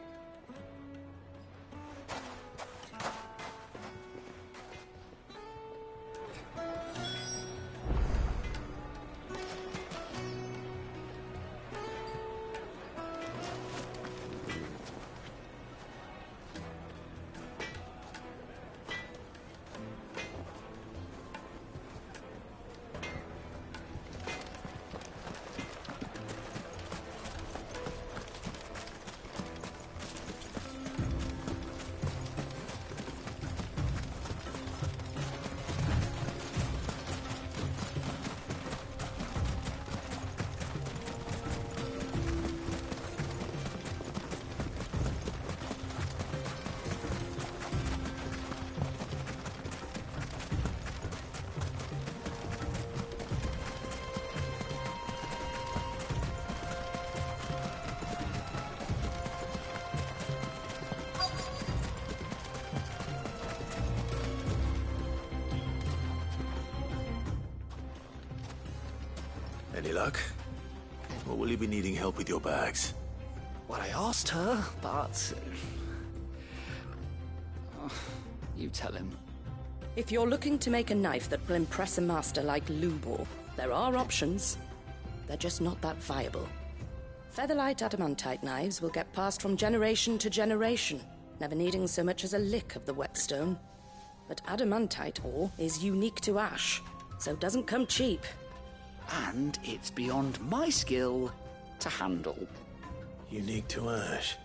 Any luck? Or will you be needing help with your bags? Well, I asked her, but... you tell him. If you're looking to make a knife that will impress a master like Lubor, there are options. They're just not that viable. Featherlight adamantite knives will get passed from generation to generation, never needing so much as a lick of the whetstone. But adamantite ore is unique to ash, so it doesn't come cheap. And it's beyond my skill to handle. Unique to ash.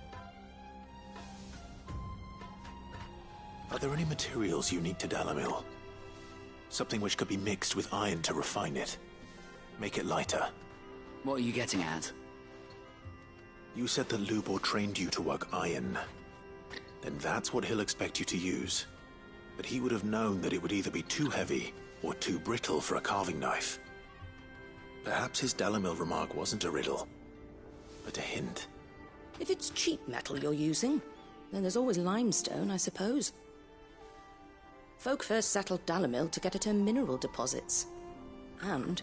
Are there any materials unique to Dalamil? Something which could be mixed with iron to refine it. Make it lighter. What are you getting at? You said that Lubor trained you to work iron. Then that's what he'll expect you to use. But he would have known that it would either be too heavy or too brittle for a carving knife. Perhaps his Dalamil remark wasn't a riddle, but a hint. If it's cheap metal you're using, then there's always limestone, I suppose. Folk first settled Dalamil to get at her mineral deposits. And,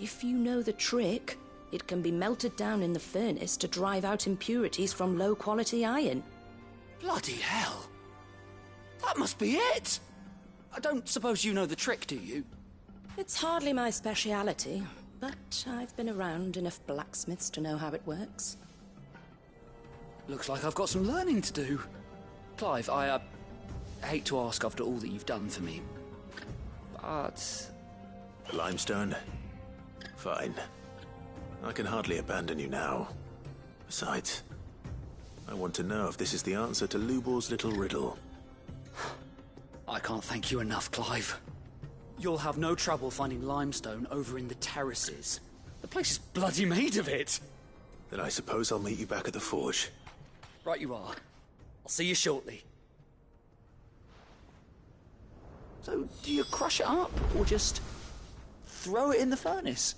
if you know the trick, it can be melted down in the furnace to drive out impurities from low-quality iron. Bloody hell! That must be it! I don't suppose you know the trick, do you? It's hardly my speciality, but I've been around enough blacksmiths to know how it works. Looks like I've got some learning to do. Clive, I hate to ask after all that you've done for me, but... Limestone? Fine. I can hardly abandon you now. Besides, I want to know if this is the answer to Lubor's little riddle. I can't thank you enough, Clive. You'll have no trouble finding limestone over in the terraces. The place is bloody made of it. Then I suppose I'll meet you back at the forge. Right you are. I'll see you shortly. So, do you crush it up, or just throw it in the furnace?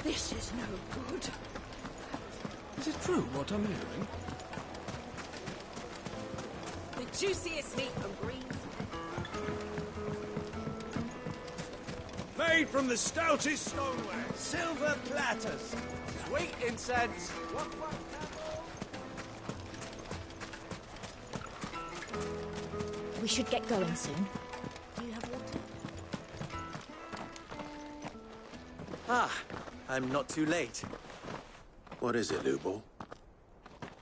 This is no good. Is it true what I'm hearing? The juiciest meat from Greens. Made from the stoutest stoneware. Silver platters. Sweet incense. We should get going soon. Do you have water? Ah, I'm not too late. What is it, Lubor?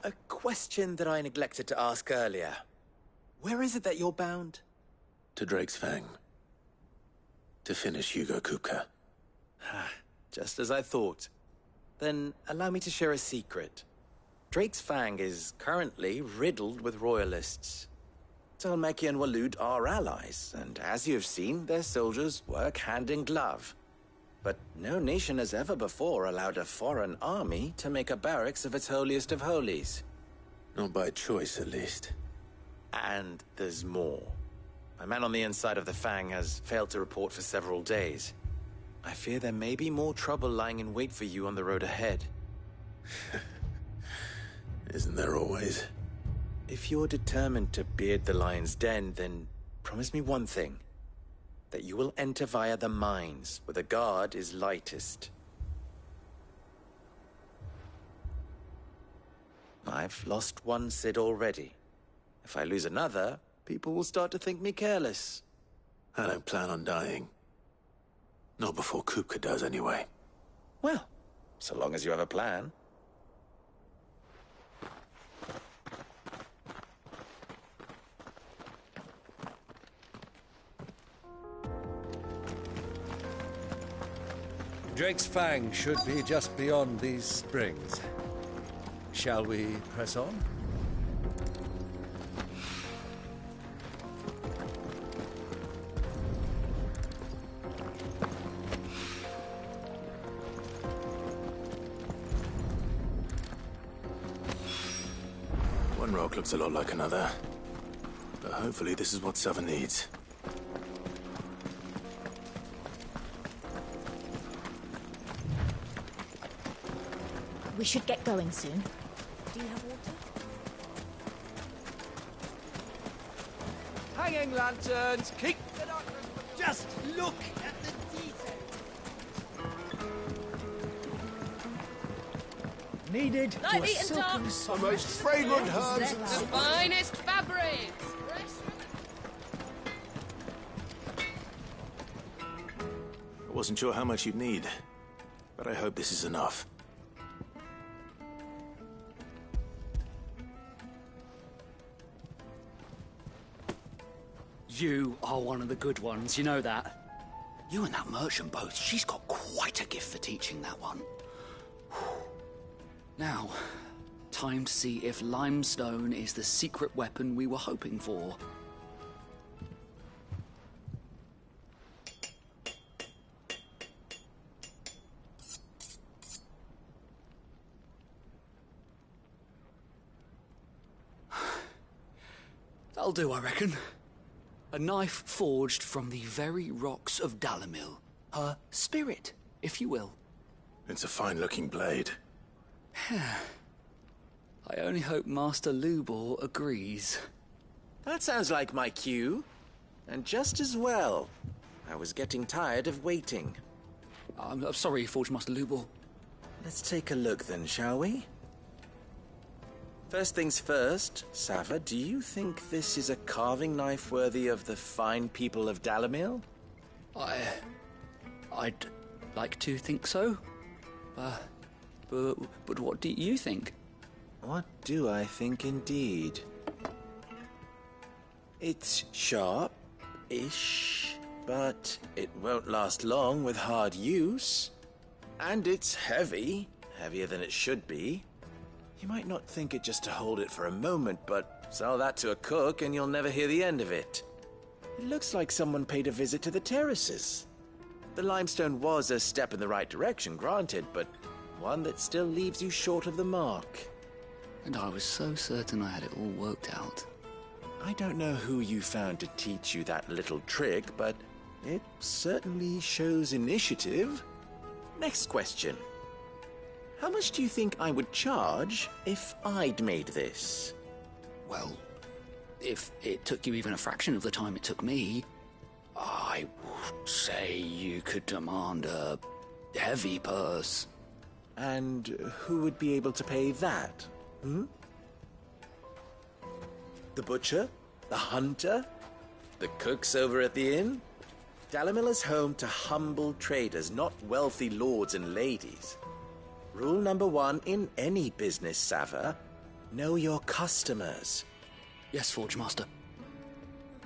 A question that I neglected to ask earlier. Where is it that you're bound? To Drake's Fang. To finish Hugo Kupka. Just as I thought. Then allow me to share a secret. Drake's Fang is currently riddled with royalists. Talmeki and Waloed are allies, and as you have seen, their soldiers work hand in glove. But no nation has ever before allowed a foreign army to make a barracks of its holiest of holies. Not by choice, at least. And there's more. My man on the inside of the Fang has failed to report for several days. I fear there may be more trouble lying in wait for you on the road ahead. Isn't there always? If you're determined to beard the lion's den, then promise me one thing. That you will enter via the mines, where the guard is lightest. I've lost one Cid already. If I lose another, people will start to think me careless. I don't plan on dying. Not before Kupka does, anyway. Well, so long as you have a plan. Drake's Fang should be just beyond these springs. Shall we press on? One rock looks a lot like another. But hopefully this is what Sava needs. We should get going soon. Do you have water? Hanging lanterns, keep the darkness. Just look at the detail. Needed Light to a eat and silken dark. soft. The most fragrant herbs. The finest fabrics. I wasn't sure how much you'd need, but I hope this is enough. You are one of the good ones, you know that. You and that merchant both, she's got quite a gift for teaching that one. Now, time to see if limestone is the secret weapon we were hoping for. That'll do, I reckon. A knife forged from the very rocks of Dalimil. Her spirit, if you will. It's a fine-looking blade. I only hope Master Lubor agrees. That sounds like my cue. And just as well. I was getting tired of waiting. I'm sorry, Forge Master Lubor. Let's take a look then, shall we? First things first, Sava, do you think this is a carving knife worthy of the fine people of Dalimil? I'd like to think so. But what do you think? What do I think indeed? It's sharp-ish, but it won't last long with hard use. And it's heavy, heavier than it should be. You might not think it just to hold it for a moment, but sell that to a cook and you'll never hear the end of it. It looks like someone paid a visit to the terraces. The limestone was a step in the right direction, granted, but one that still leaves you short of the mark. And I was so certain I had it all worked out. I don't know who you found to teach you that little trick, but it certainly shows initiative. Next question. How much do you think I would charge if I'd made this? Well, if it took you even a fraction of the time it took me, I would say you could demand a heavy purse. And who would be able to pay that? The butcher? The hunter? The cooks over at the inn? Dalimil is home to humble traders, not wealthy lords and ladies. Rule number 1 in any business, Sava: know your customers. Yes, Forge Master.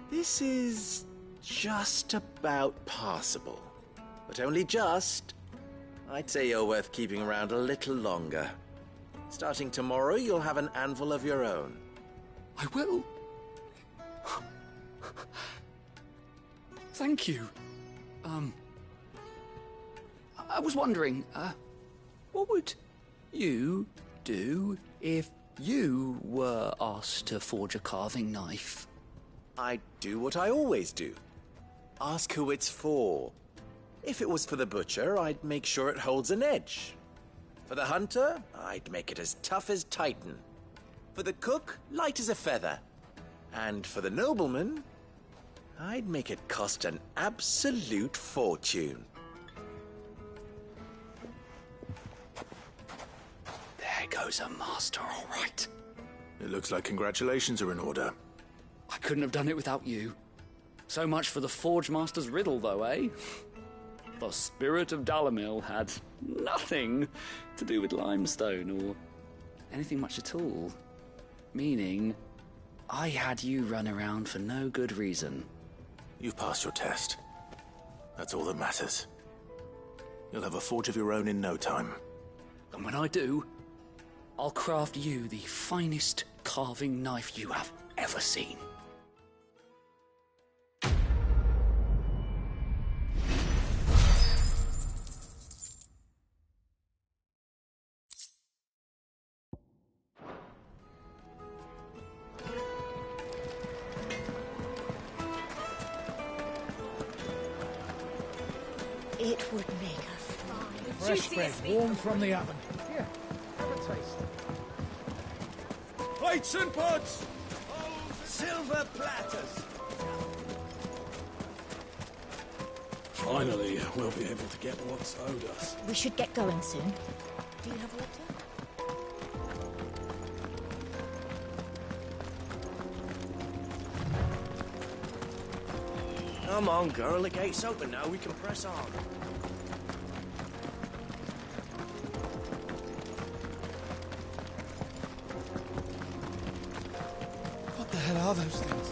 This is just about passable. But only just. I'd say you're worth keeping around a little longer. Starting tomorrow, you'll have an anvil of your own. I will. Thank you. I was wondering, what would you do if you were asked to forge a carving knife? I'd do what I always do. Ask who it's for. If it was for the butcher, I'd make sure it holds an edge. For the hunter, I'd make it as tough as Titan. For the cook, light as a feather. And for the nobleman, I'd make it cost an absolute fortune. There goes a master, all right. It looks like congratulations are in order. I couldn't have done it without you. So much for the Forge Master's riddle, though, eh? The spirit of Dalimil had nothing to do with limestone or anything much at all. Meaning, I had you run around for no good reason. You've passed your test. That's all that matters. You'll have a forge of your own in no time. And when I do, I'll craft you the finest carving knife you have ever seen. It would make a fine. Fresh bread, warm from the oven. Here, have a taste. Plates and pots! Silver platters! Finally, we'll be able to get what's owed us. We should get going soon. Do you have water? Come on, girl, the gate's open now, we can press on. What the hell are those things?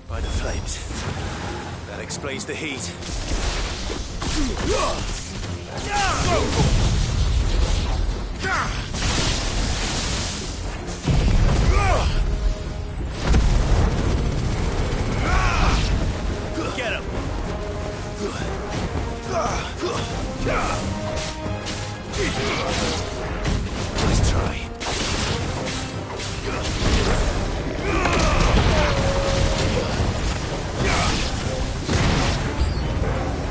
By the flames. That explains the heat. Get him! Nice try.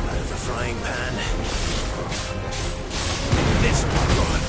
Out of the frying pan. This one.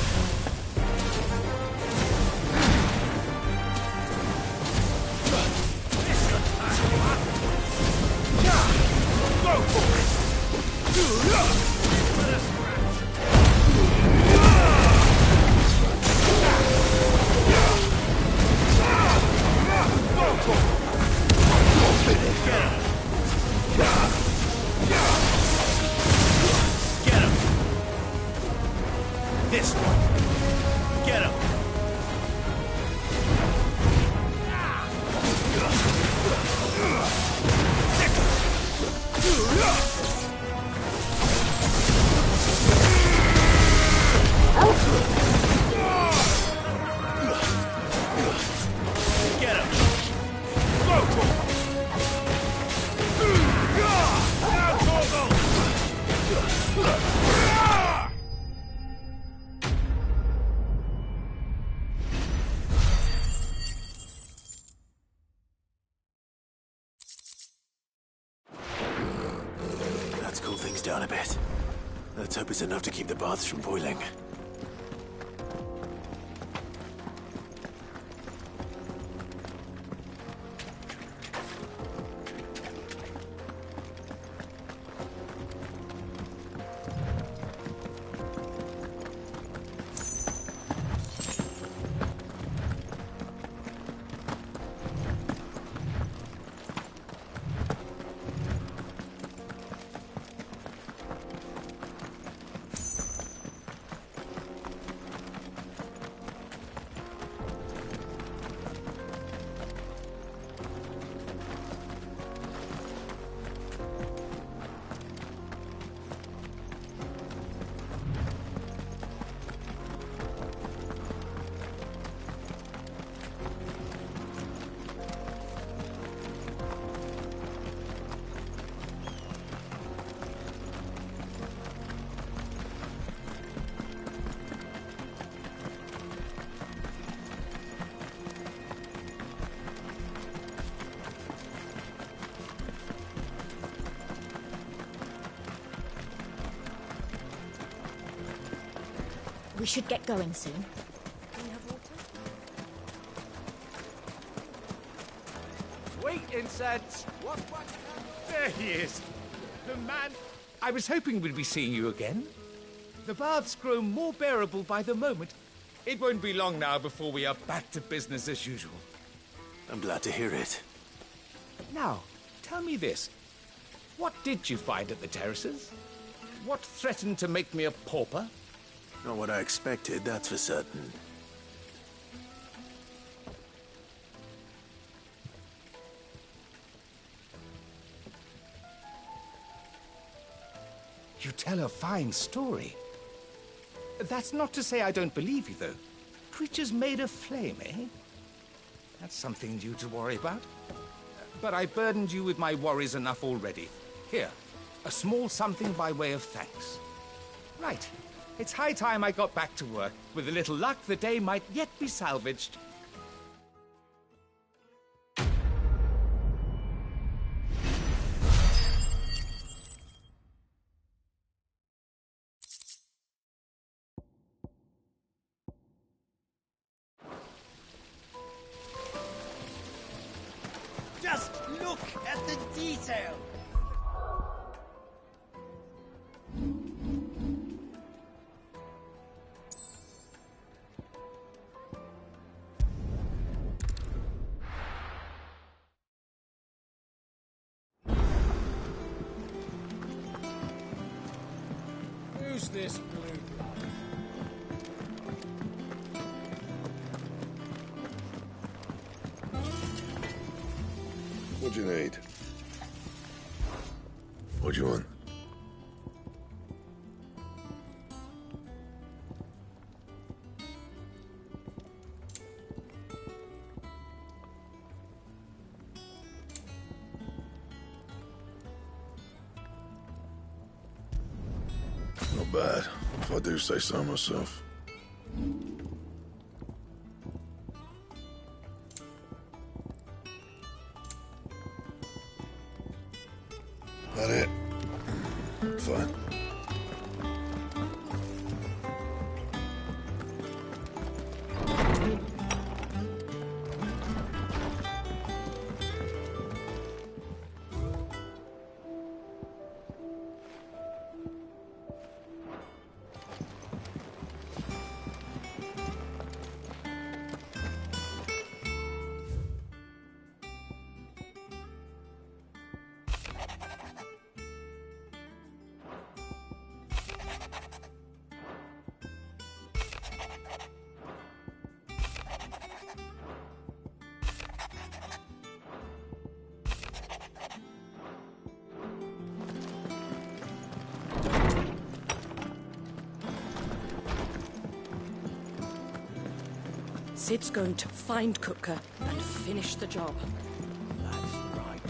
Let's cool things down a bit. Let's hope it's enough to keep the baths from boiling. We should get going soon. Do you have water? Wait, incense! What? There he is! The man... I was hoping we'd be seeing you again. The baths grow more bearable by the moment. It won't be long now before we are back to business as usual. I'm glad to hear it. Now, tell me this. What did you find at the terraces? What threatened to make me a pauper? Not what I expected, that's for certain. You tell a fine story. That's not to say I don't believe you, though. Creatures made of flame, eh? That's something new to worry about. But I burdened you with my worries enough already. Here, a small something by way of thanks. Right. It's high time I got back to work. With a little luck, the day might yet be salvaged. Just look at the detail! Who's this blue blood? What'd you need? What'd you want? Not bad, if I do say so myself. That it? Fine. Sid's going to find Kupka and finish the job. That's right.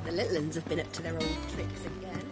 The little uns have been up to their old tricks again.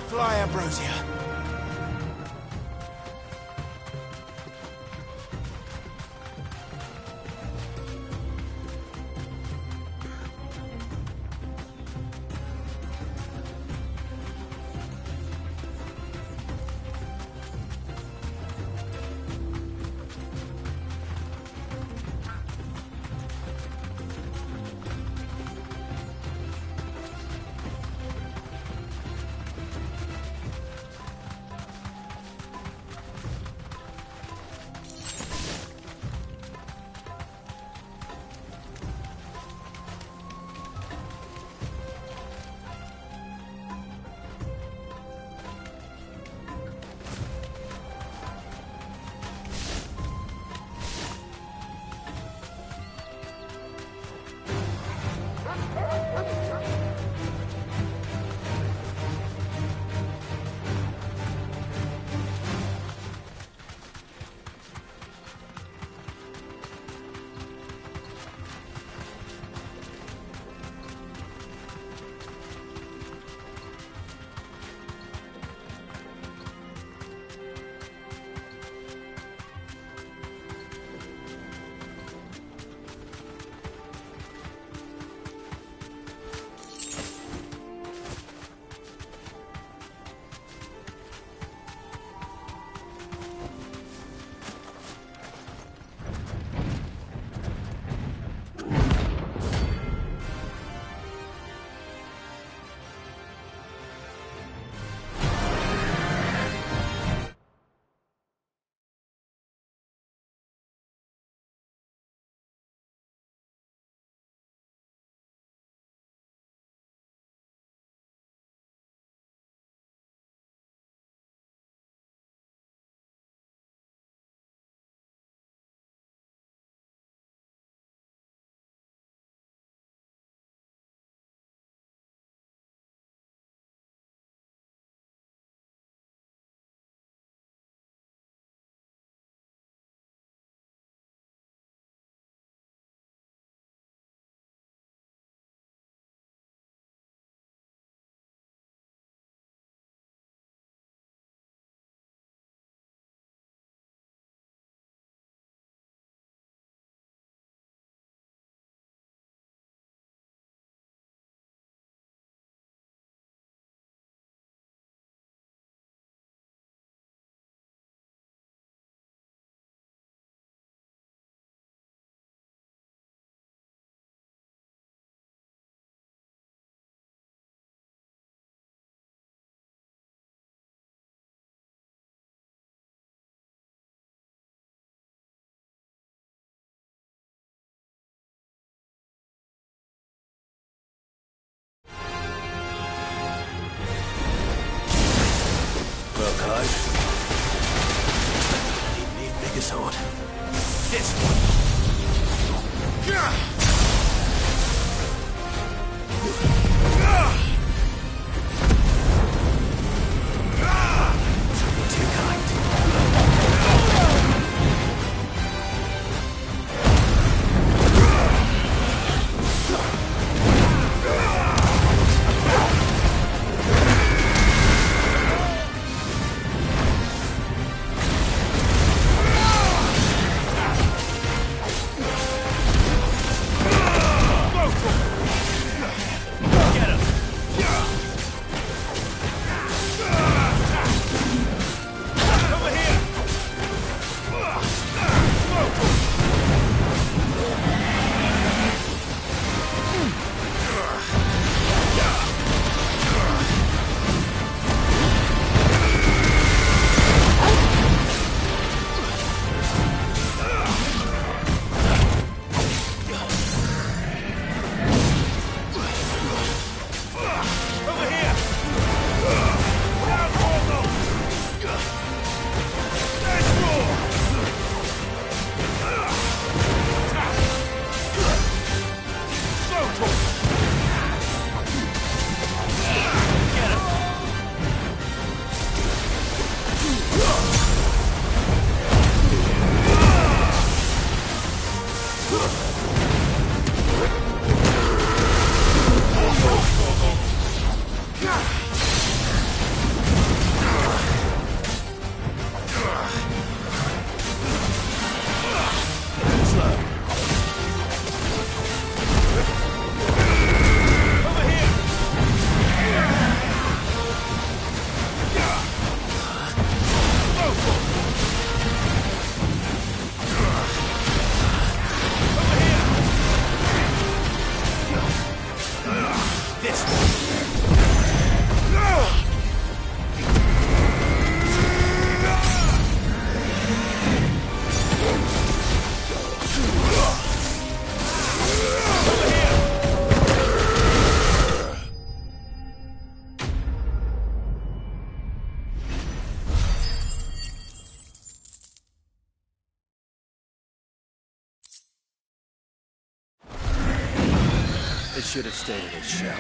Fly, Ambrosia. Sword. This one. Too kind. It should have stayed in its shell.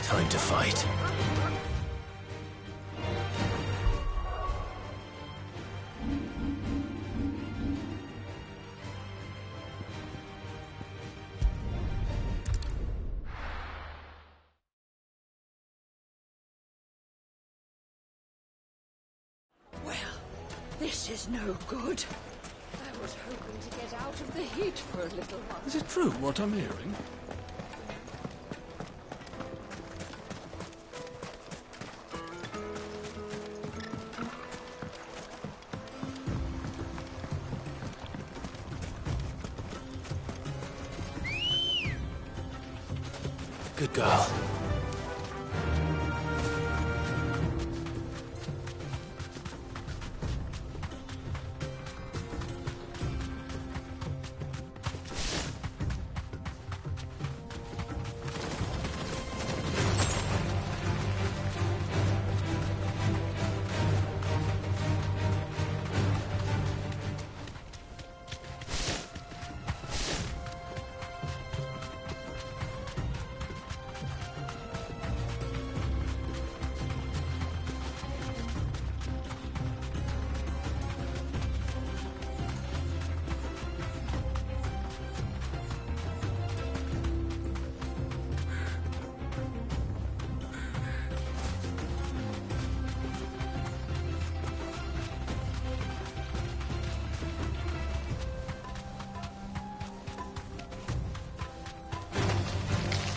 Time to fight. Well, this is no good. I was hoping to get out of the heat for a little while. Is it true what I'm hearing? Good girl.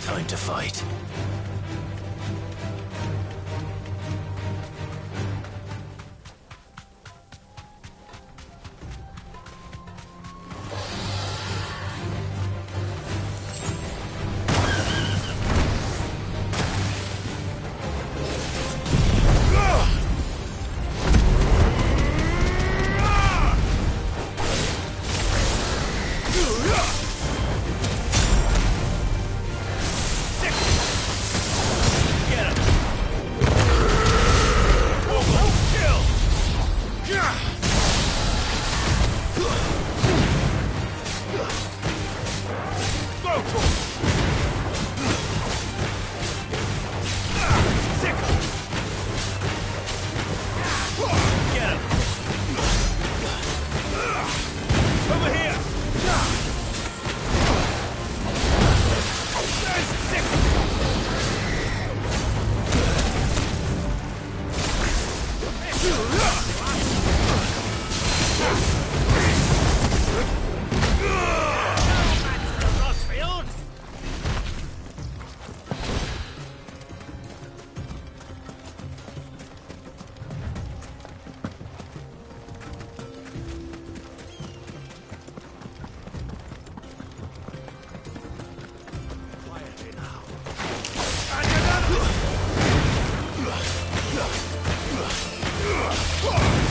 Time to fight. Over here!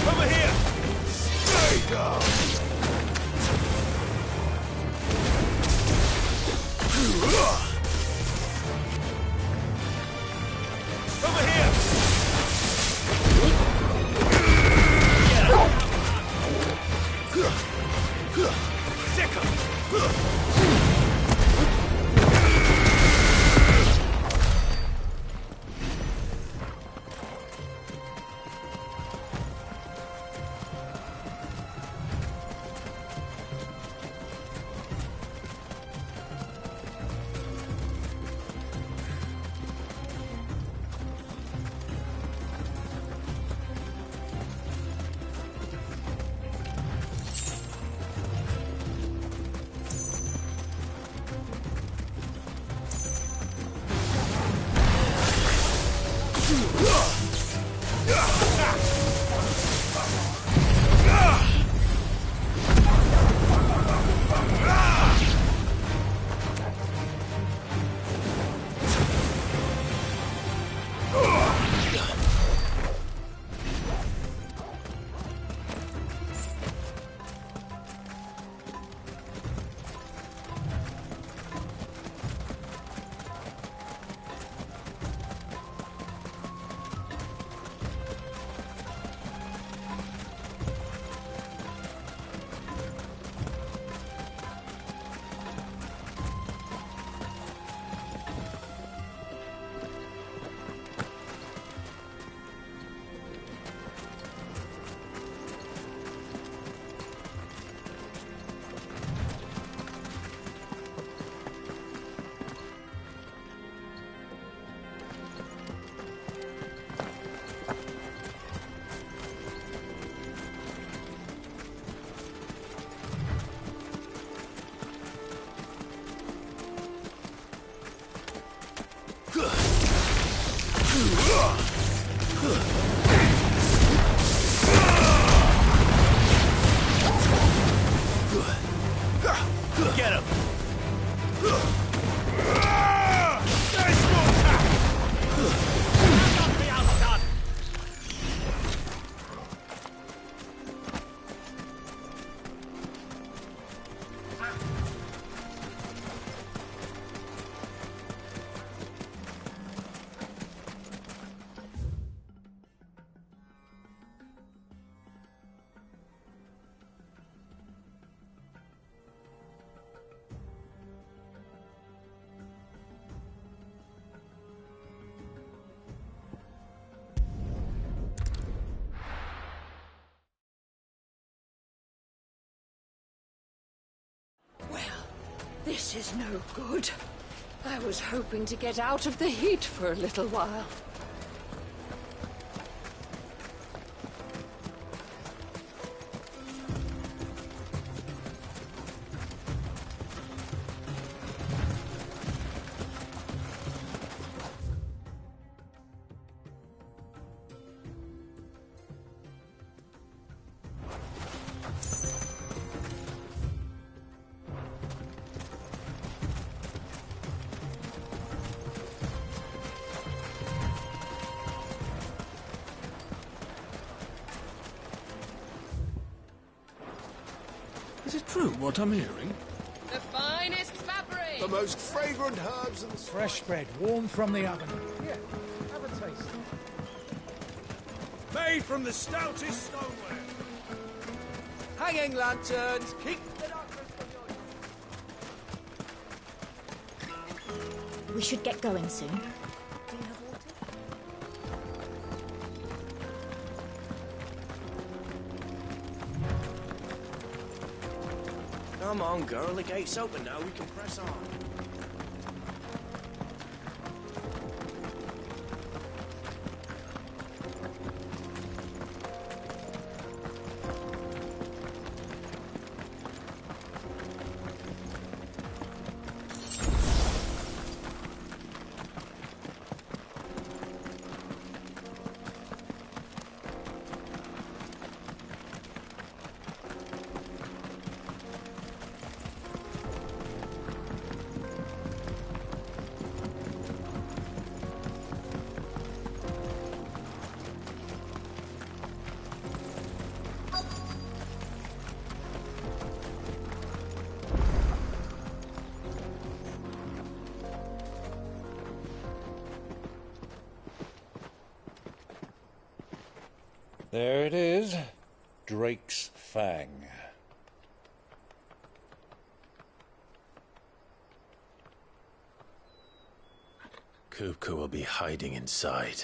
Over here! Stay down! Over here! Get him! This is no good. I was hoping to get out of the heat for a little while. Is it true what I'm hearing? The finest fabric! The most fragrant herbs and... Fresh bread, warm from the oven. Here, have a taste. Made from the stoutest stoneware. Hanging lanterns, keep the darkness from your... We should get going soon. Do you have water? Come on, girl, the gate's open now, we can press on. There it is. Drake's Fang. Kupka will be hiding inside.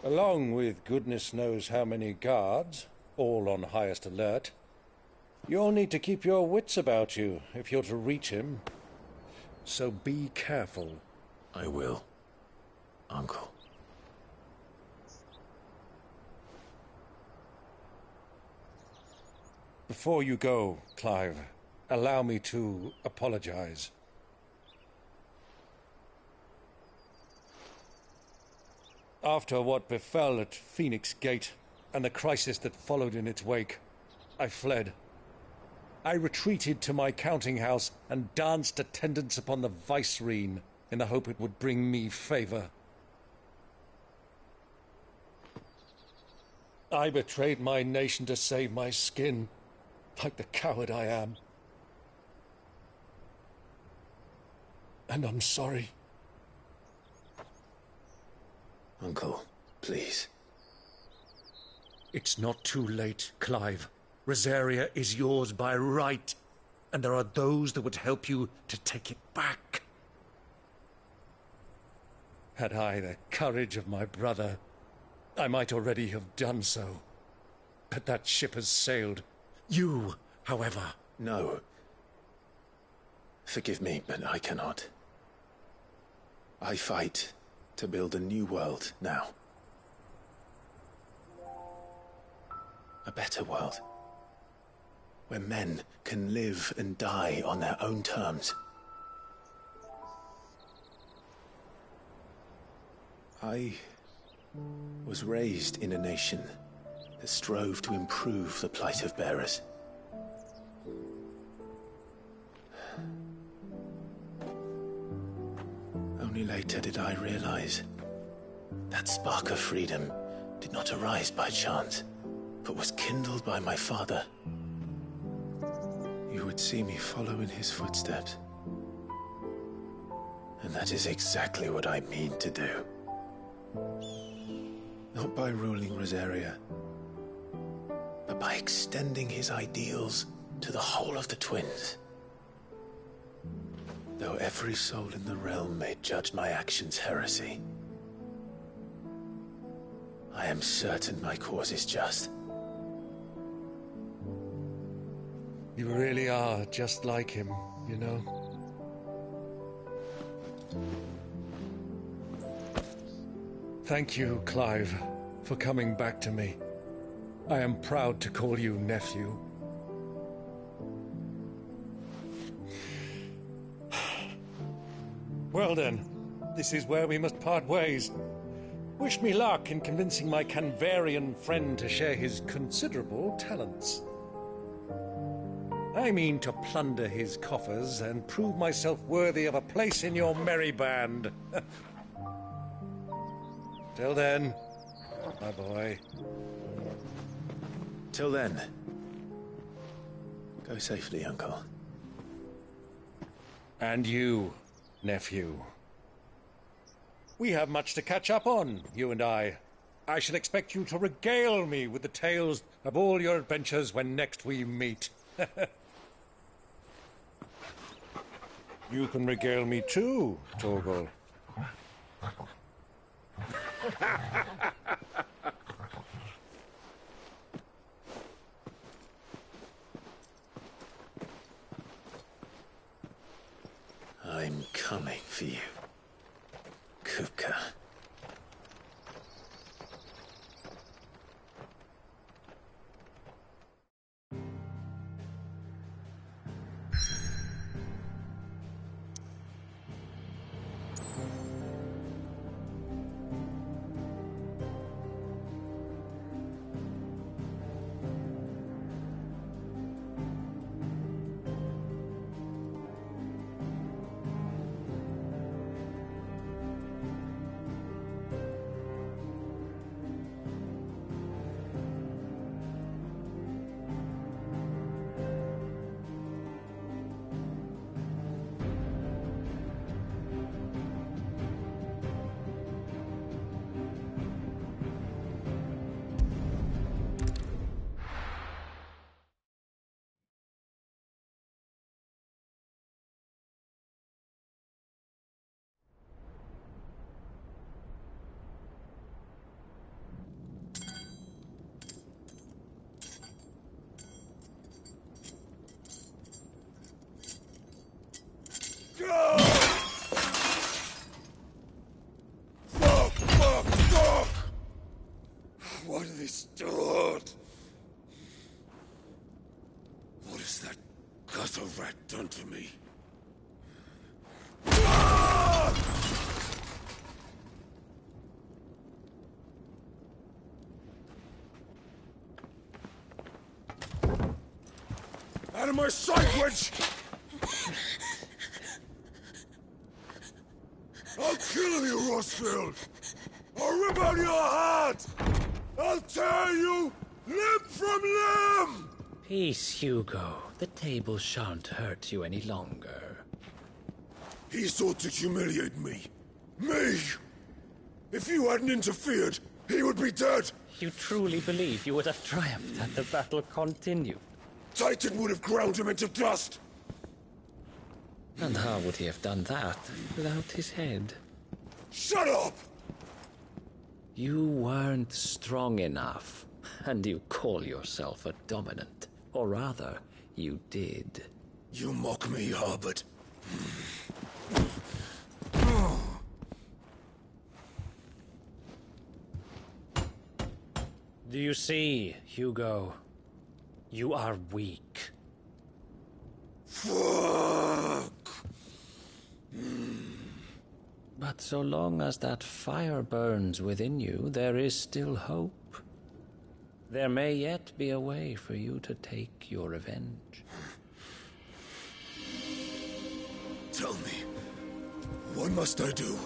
Along with goodness knows how many guards, all on highest alert. You'll need to keep your wits about you if you're to reach him. So be careful. I will, Uncle. Before you go, Clive, allow me to apologize. After what befell at Phoenix Gate and the crisis that followed in its wake, I fled. I retreated to my counting house and danced attendance upon the vicereine in the hope it would bring me favor. I betrayed my nation to save my skin, like the coward I am. And I'm sorry. Uncle, please. It's not too late, Clive. Rosaria is yours by right, and there are those that would help you to take it back. Had I the courage of my brother, I might already have done so. But that ship has sailed. You, however... No. Forgive me, but I cannot. I fight to build a new world now. A better world. Where men can live and die on their own terms. I was raised in a nation that strove to improve the plight of bearers. Only later did I realize that spark of freedom did not arise by chance, but was kindled by my father. You would see me follow in his footsteps. And that is exactly what I mean to do. Not by ruling Rosaria, but by extending his ideals to the whole of the twins. Though every soul in the realm may judge my actions heresy, I am certain my cause is just. You really are just like him, you know? Thank you, Clive, for coming back to me. I am proud to call you nephew. Well then, this is where we must part ways. Wish me luck in convincing my Canvarian friend to share his considerable talents. I mean to plunder his coffers and prove myself worthy of a place in your merry band. Till then, my boy. Till then, go safely, Uncle. And you, nephew. We have much to catch up on, you and I. I shall expect you to regale me with the tales of all your adventures when next we meet. You can regale me too, Torgal. I'm coming for you, Kupka. Fuck! Why do they start? What has that gutter rat done to me? Out of my sight, witch! I'll kill you, Rossfield! I'll rip out your heart! I'll tear you limb from limb! Peace, Hugo. The table shan't hurt you any longer. He sought to humiliate me. Me! If you hadn't interfered, he would be dead! You truly believe you would have triumphed had the battle continued? Titan would have ground him into dust! And how would he have done that without his head? Shut up! You weren't strong enough, and you call yourself a dominant. Or rather, you did. You mock me, Harbert. Do you see, Hugo? You are weak. Fuck! But so long as that fire burns within you, there is still hope. There may yet be a way for you to take your revenge. Tell me, what must I do?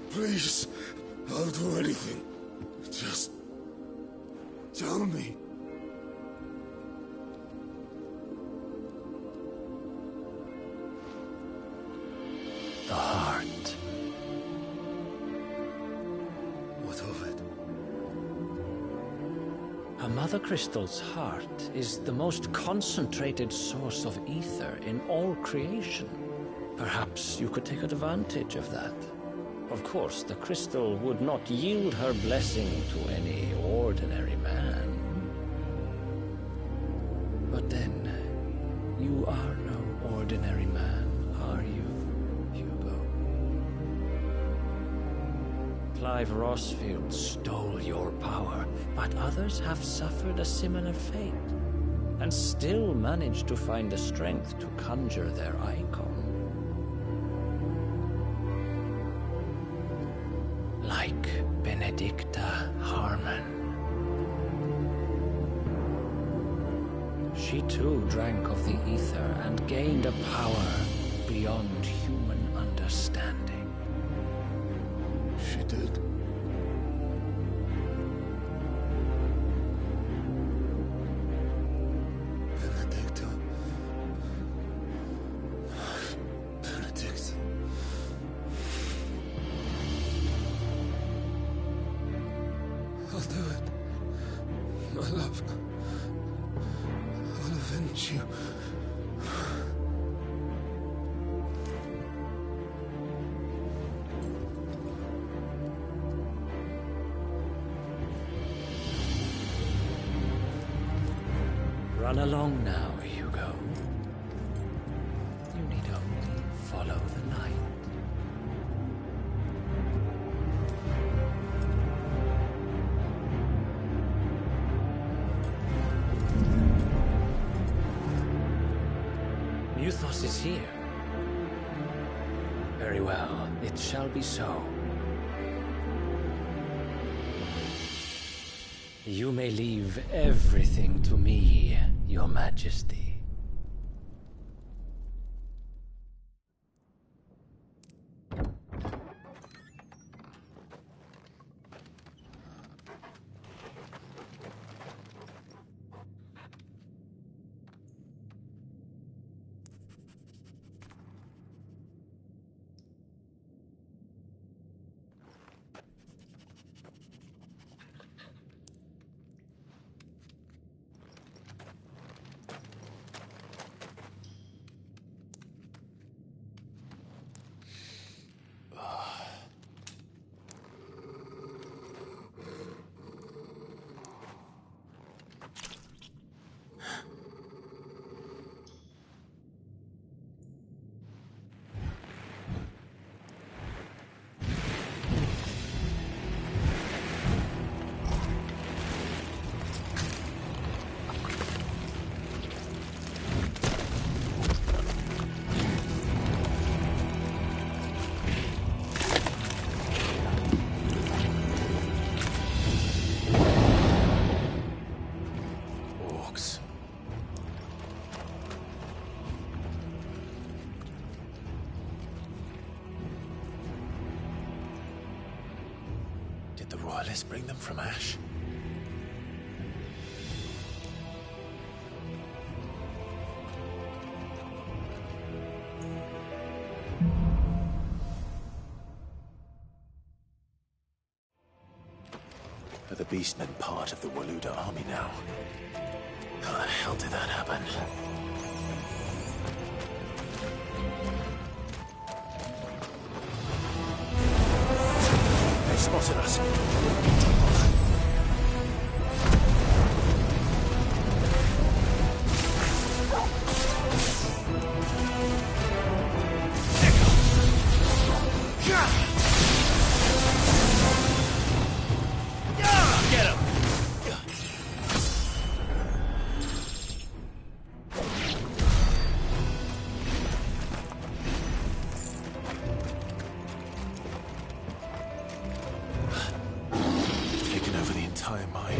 Please, I'll do anything. Just tell me. The heart. What of it? A Mother Crystal's heart is the most concentrated source of ether in all creation. Perhaps you could take advantage of that. Of course, the crystal would not yield her blessing to any ordinary man. But then, you are no ordinary man, are you, Hugo? Clive Rossfield stole your power, but others have suffered a similar fate, and still managed to find the strength to conjure their icon. Like Benedicta Harmon. She too drank of the ether and gained a power beyond human understanding. She did. Benedicta. Benedict. I'll do it. My love. I'll avenge you. Run along now, Hugo. You need follow the night. Muthos is here. Very well, it shall be so. You may leave everything to me, Your Majesty. Did the Royalists bring them from Ash? Are the Beastmen part of the Waluda army now? How the hell did that happen? They spotted us. Get him! Taken over the entire mine.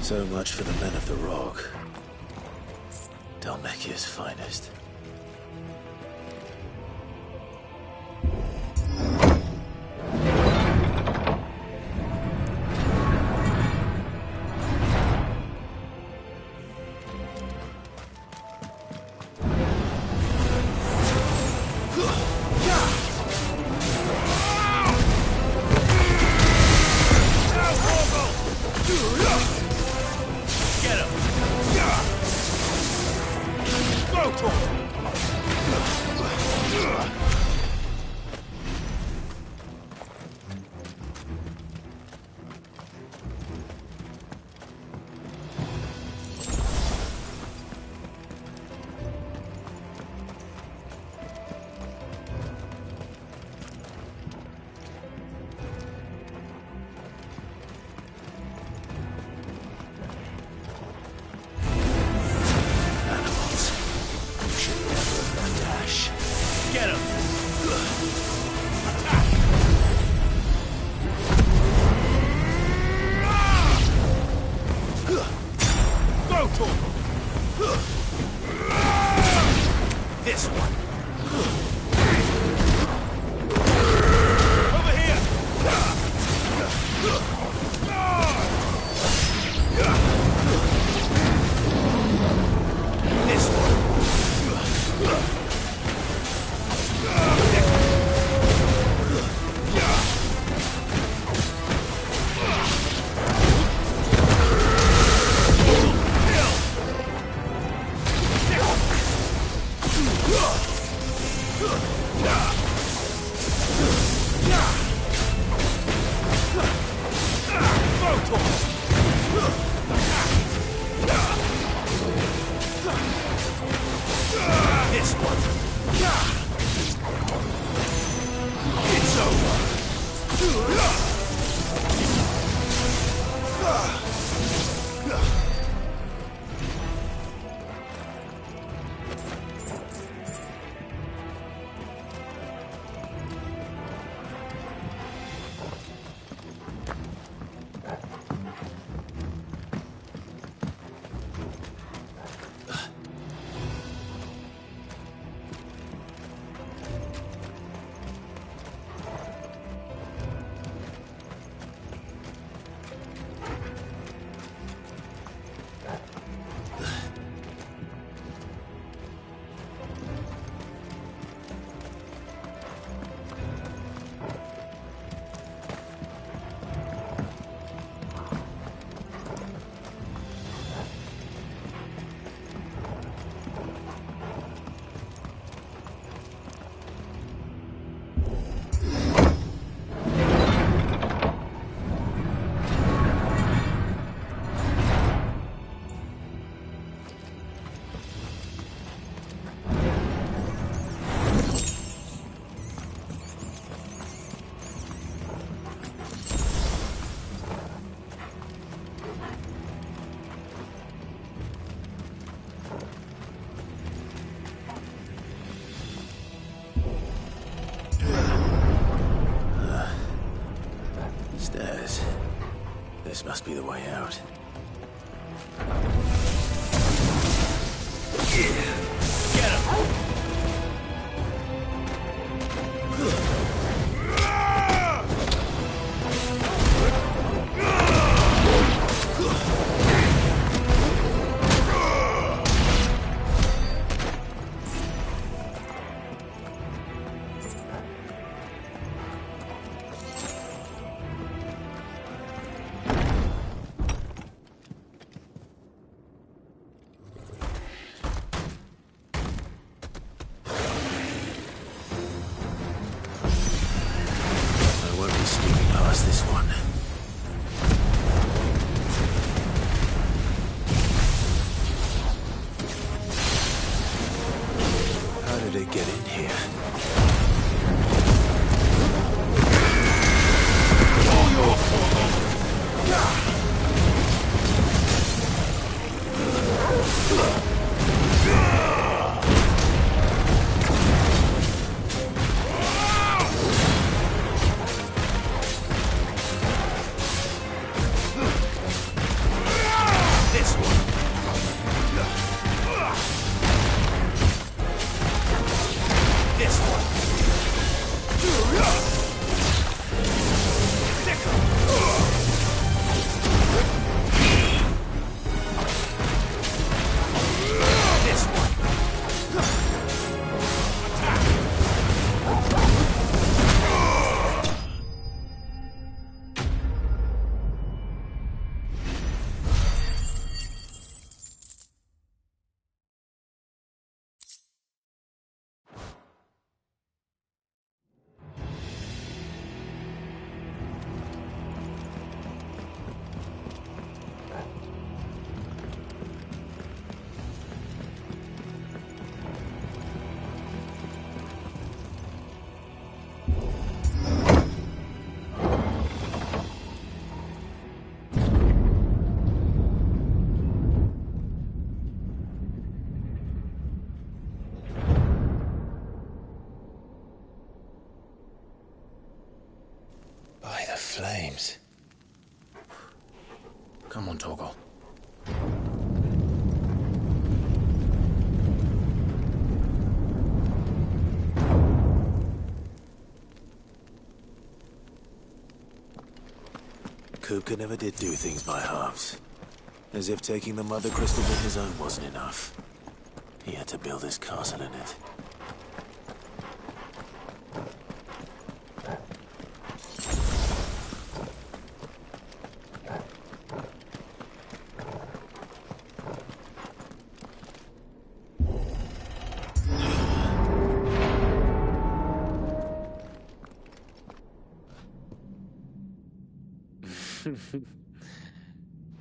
So much for the men of the Rock. Dalmekia's finest. Get him! Go to him! Stairs. This must be the way out. Get him! This one. How did it get in here? By the flames. Come on, Togo. Kupka never did do things by halves. As if taking the Mother Crystal on his own wasn't enough. He had to build his castle in it.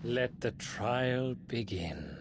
Let the trial begin.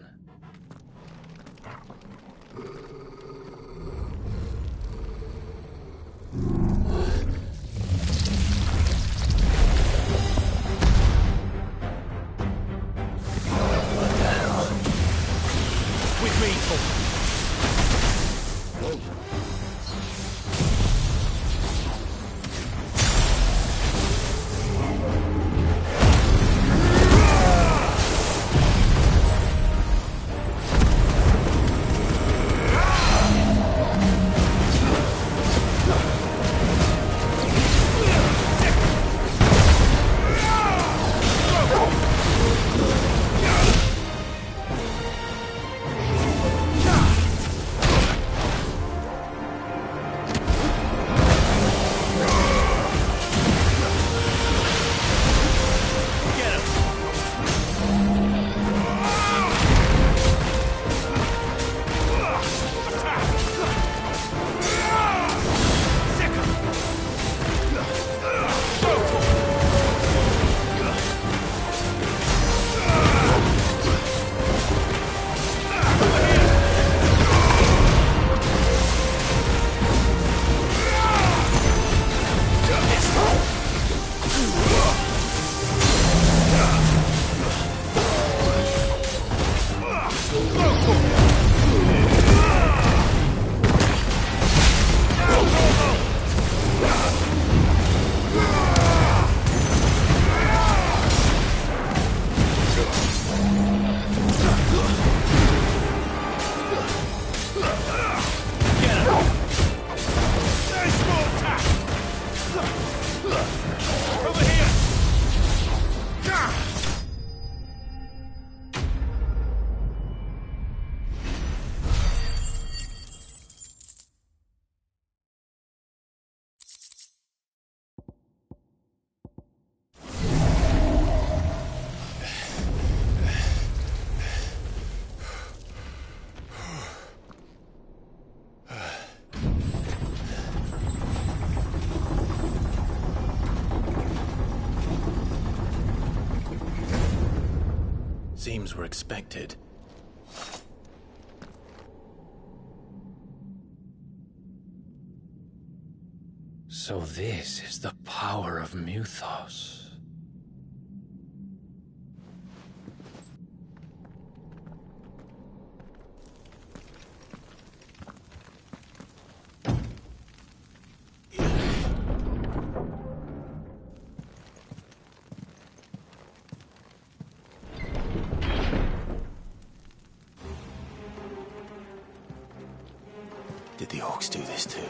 Over here! Seems we're expected. So this is the power of Muthos. Did the orcs do this too?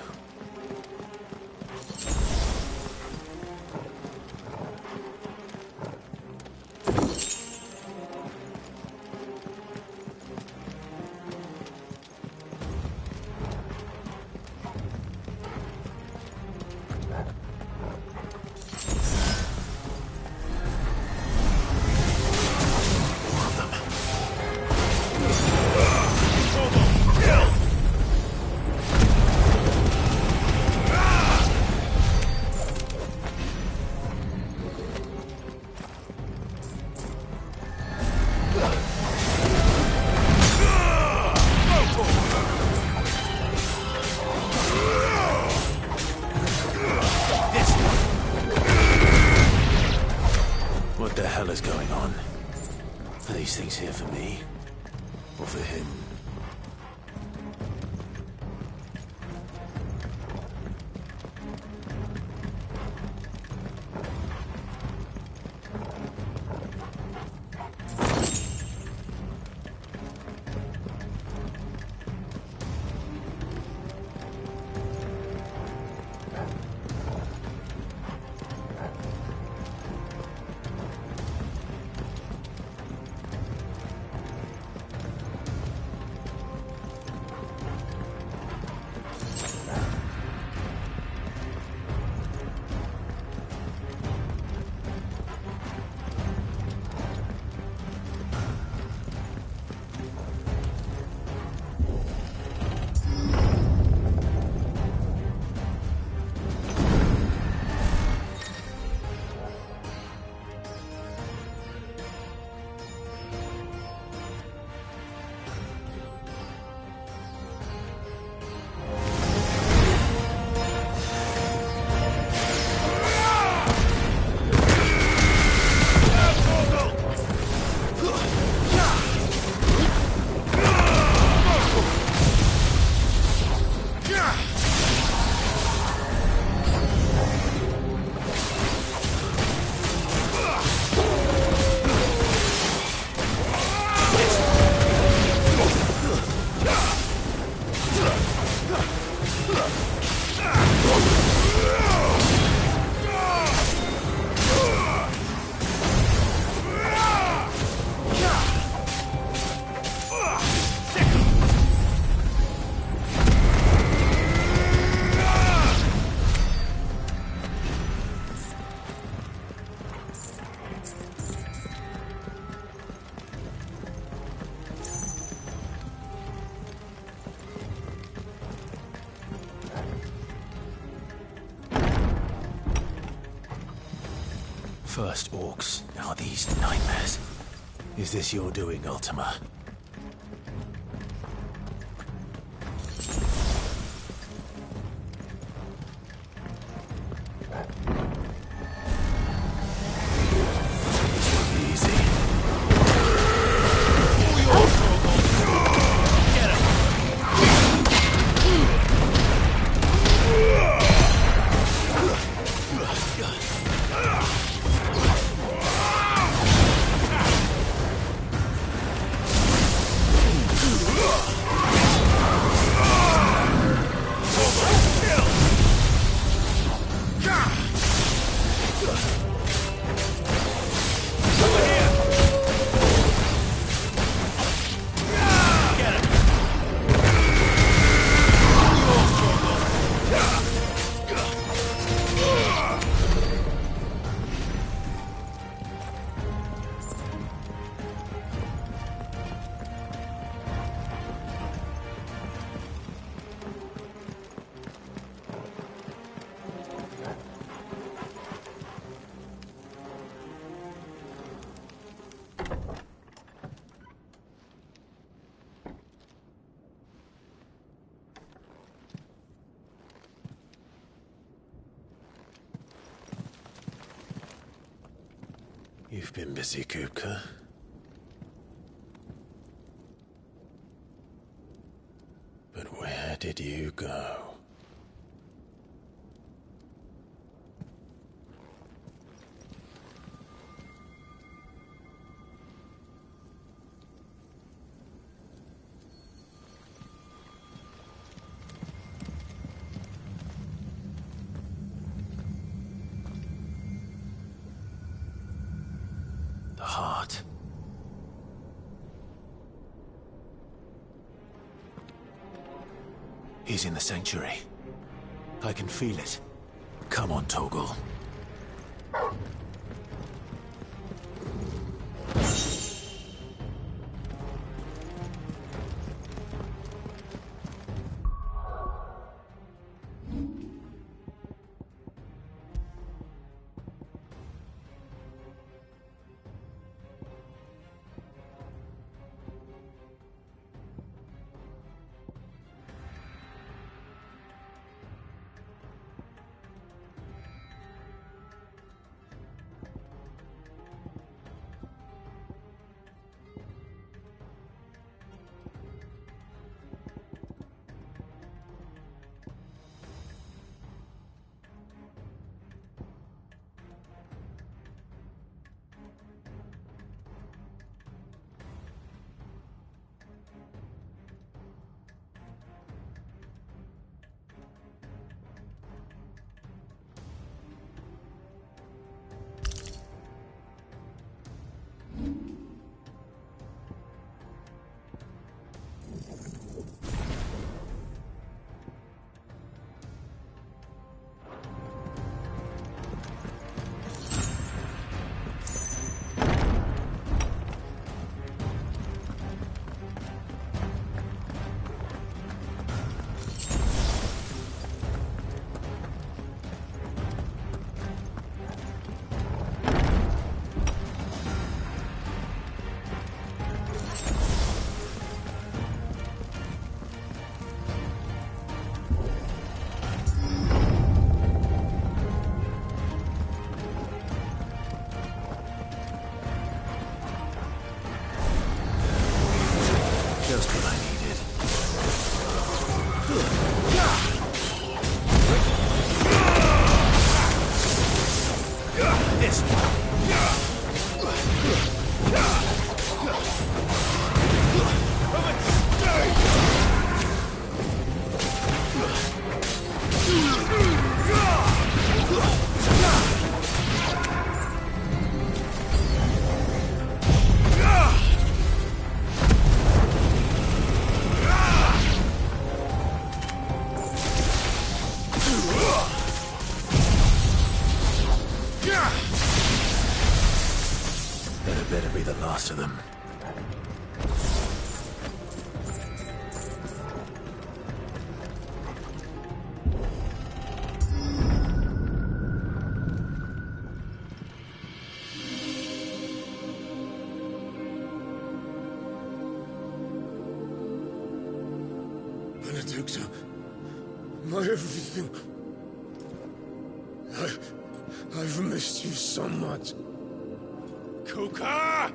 What the hell is going on? Are these things here for me? Or for him? First orcs, now these nightmares. Is this your doing, Ultima? You've been busy, Kupka. But where did you go? The heart. He's in the sanctuary. I can feel it. Come on, Torgal. Just what I needed. This That better be the last of them. Benedicta, my everything. I've missed you so much. Kuka!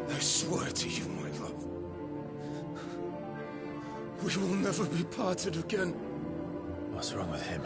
I swear to you, my love, we will never be parted again. What's wrong with him?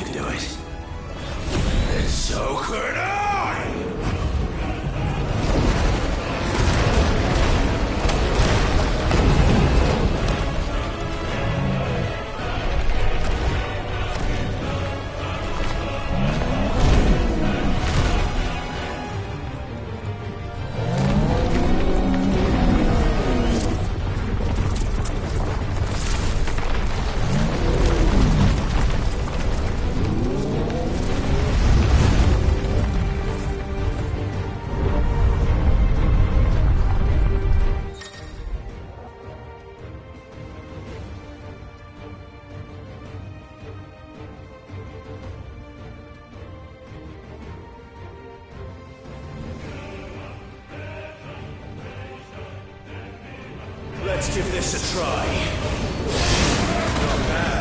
can do it. And so could I! Let's give this a try. Not bad.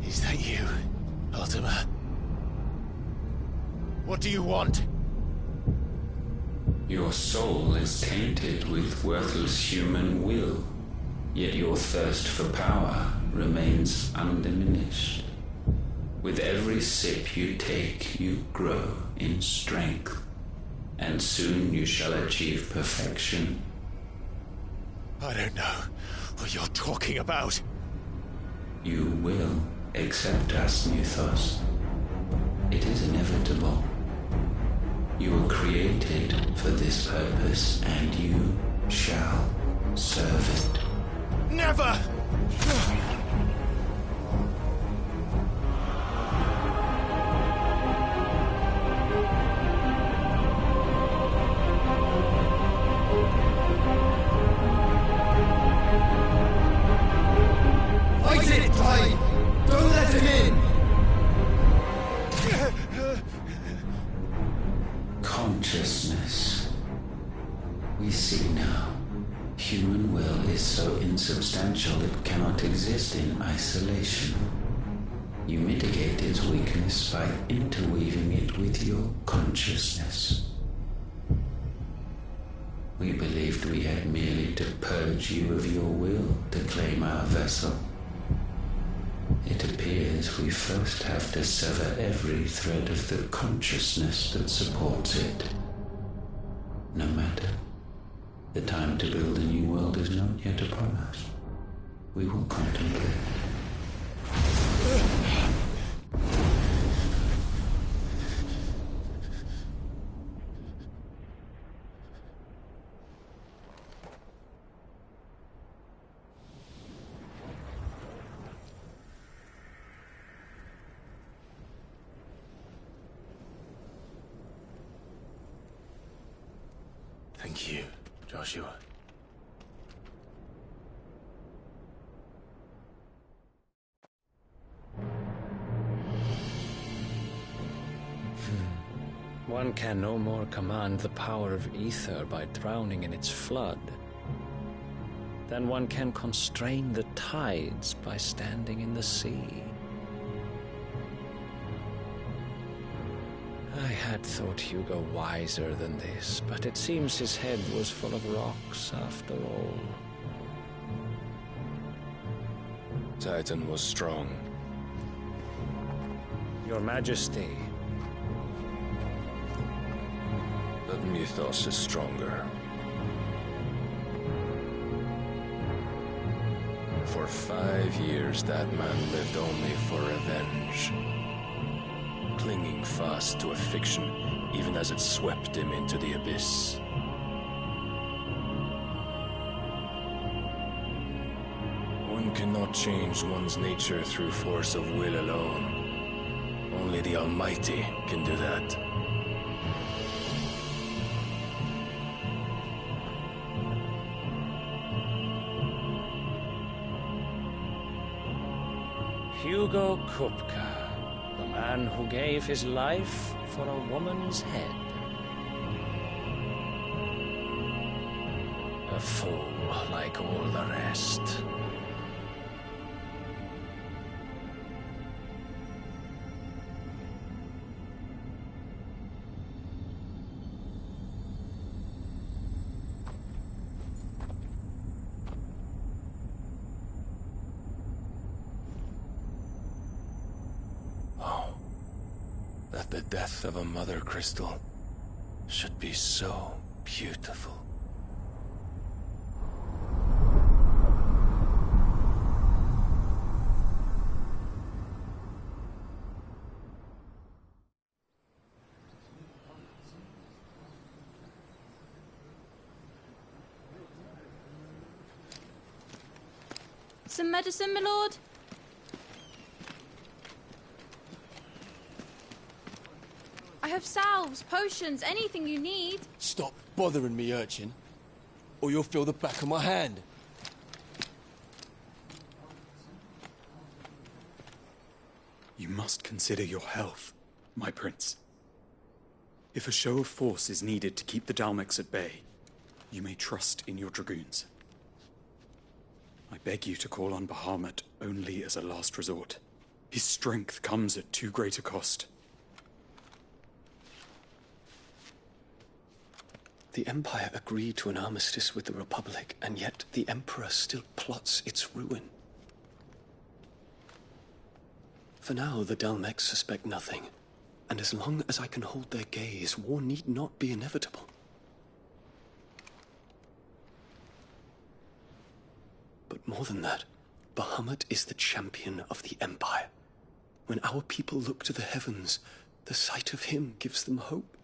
Is that you, Ultima? What do you want? Your soul is tainted with worthless human will, yet your thirst for power remains undiminished. With every sip you take, you grow in strength, and soon you shall achieve perfection. I don't know what you're talking about. You will accept us, Mythos. It is inevitable. You were created for this purpose, and you shall serve it. Never! Fight it, Clyde! Don't let him in! Consciousness. We see now. Human will is so insubstantial it cannot exist in isolation. You mitigate its weakness by interweaving it with your consciousness. We believed we had merely to purge you of your will to claim our vessel. It appears we first have to sever every thread of the consciousness that supports it. No matter. The time to build a new world is not yet upon us. We will contemplate. Thank you, Joshua. One can no more command the power of ether by drowning in its flood than one can constrain the tides by standing in the sea. I had thought Hugo wiser than this, but it seems his head was full of rocks after all. Titan was strong. Your Majesty. But Mythos is stronger. For 5 years, that man lived only for revenge. Clinging fast to a fiction, even as it swept him into the abyss. One cannot change one's nature through force of will alone. Only the Almighty can do that. Hugo Kupka. The man who gave his life for a woman's head. A fool like all the rest. That the death of a mother crystal should be so beautiful. Some medicine, my lord? I have salves, potions, anything you need. Stop bothering me, urchin, or you'll feel the back of my hand. You must consider your health, my prince. If a show of force is needed to keep the Dalmex at bay, you may trust in your dragoons. I beg you to call on Bahamut only as a last resort. His strength comes at too great a cost. The Empire agreed to an armistice with the Republic, and yet the Emperor still plots its ruin. For now, the Dalmex suspect nothing, and as long as I can hold their gaze, war need not be inevitable. But more than that, Bahamut is the champion of the Empire. When our people look to the heavens, the sight of him gives them hope.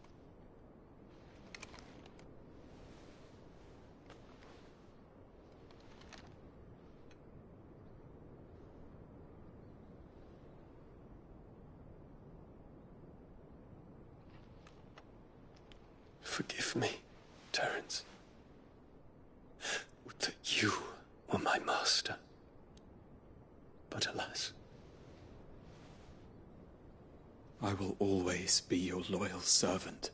Forgive me, Terence. Would that you were my master. But alas. I will always be your loyal servant.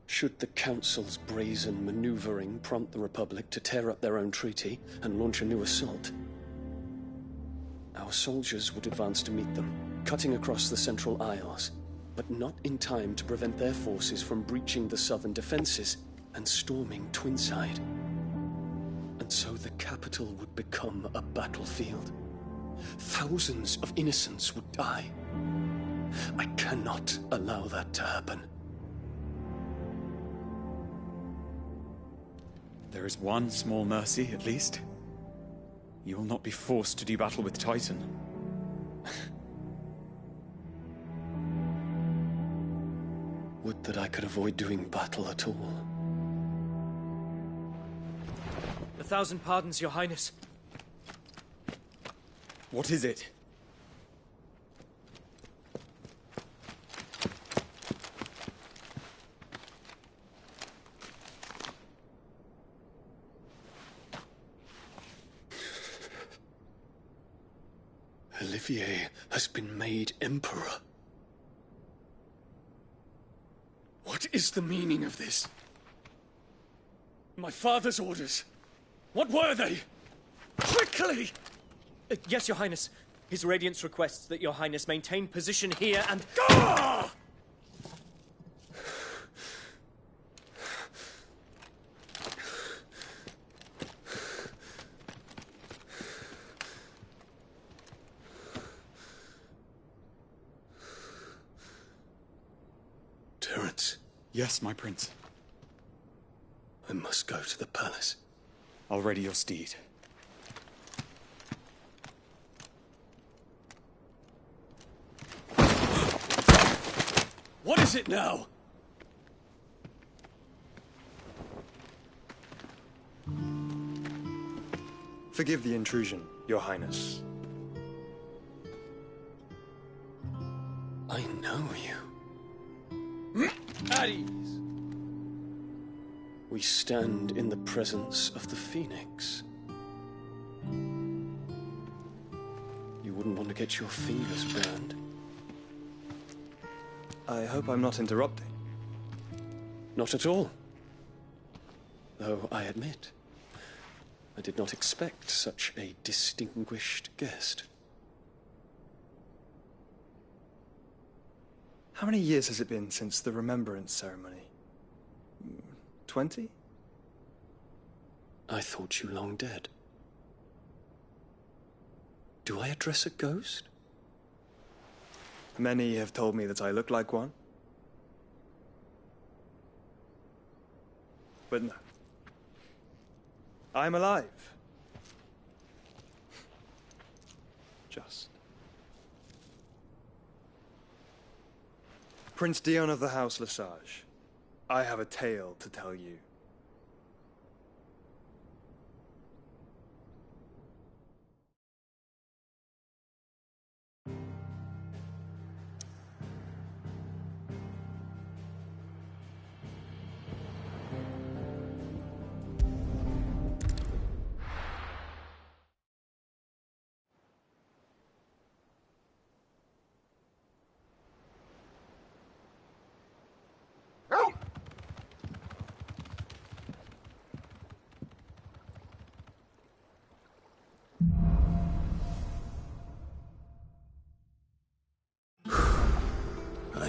Should the Council's brazen maneuvering prompt the Republic to tear up their own treaty and launch a new assault, our soldiers would advance to meet them, cutting across the Central Isles, but not in time to prevent their forces from breaching the southern defenses and storming Twinside. And so the capital would become a battlefield. Thousands of innocents would die. I cannot allow that to happen. There is one small mercy, at least. You will not be forced to do battle with Titan. Would that I could avoid doing battle at all. 1,000 pardons, Your Highness. What is it? Olivier has been made Emperor. What is the meaning of this? My father's orders. What were they? Quickly! Yes, Your Highness. His Radiance requests that Your Highness maintain position here and... Ah! Terence. Yes, my prince. I must go to the palace. I'll ready your steed. What is it now? Forgive the intrusion, Your Highness. I know you. At ease. We stand in the presence of the Phoenix. You wouldn't want to get your fingers burned. I hope I'm not interrupting. Not at all. Though I admit, I did not expect such a distinguished guest. How many years has it been since the Remembrance ceremony? 20? I thought you long dead. Do I address a ghost? Many have told me that I look like one. But no. I'm alive. Just. Prince Dion of the House Lesage, I have a tale to tell you.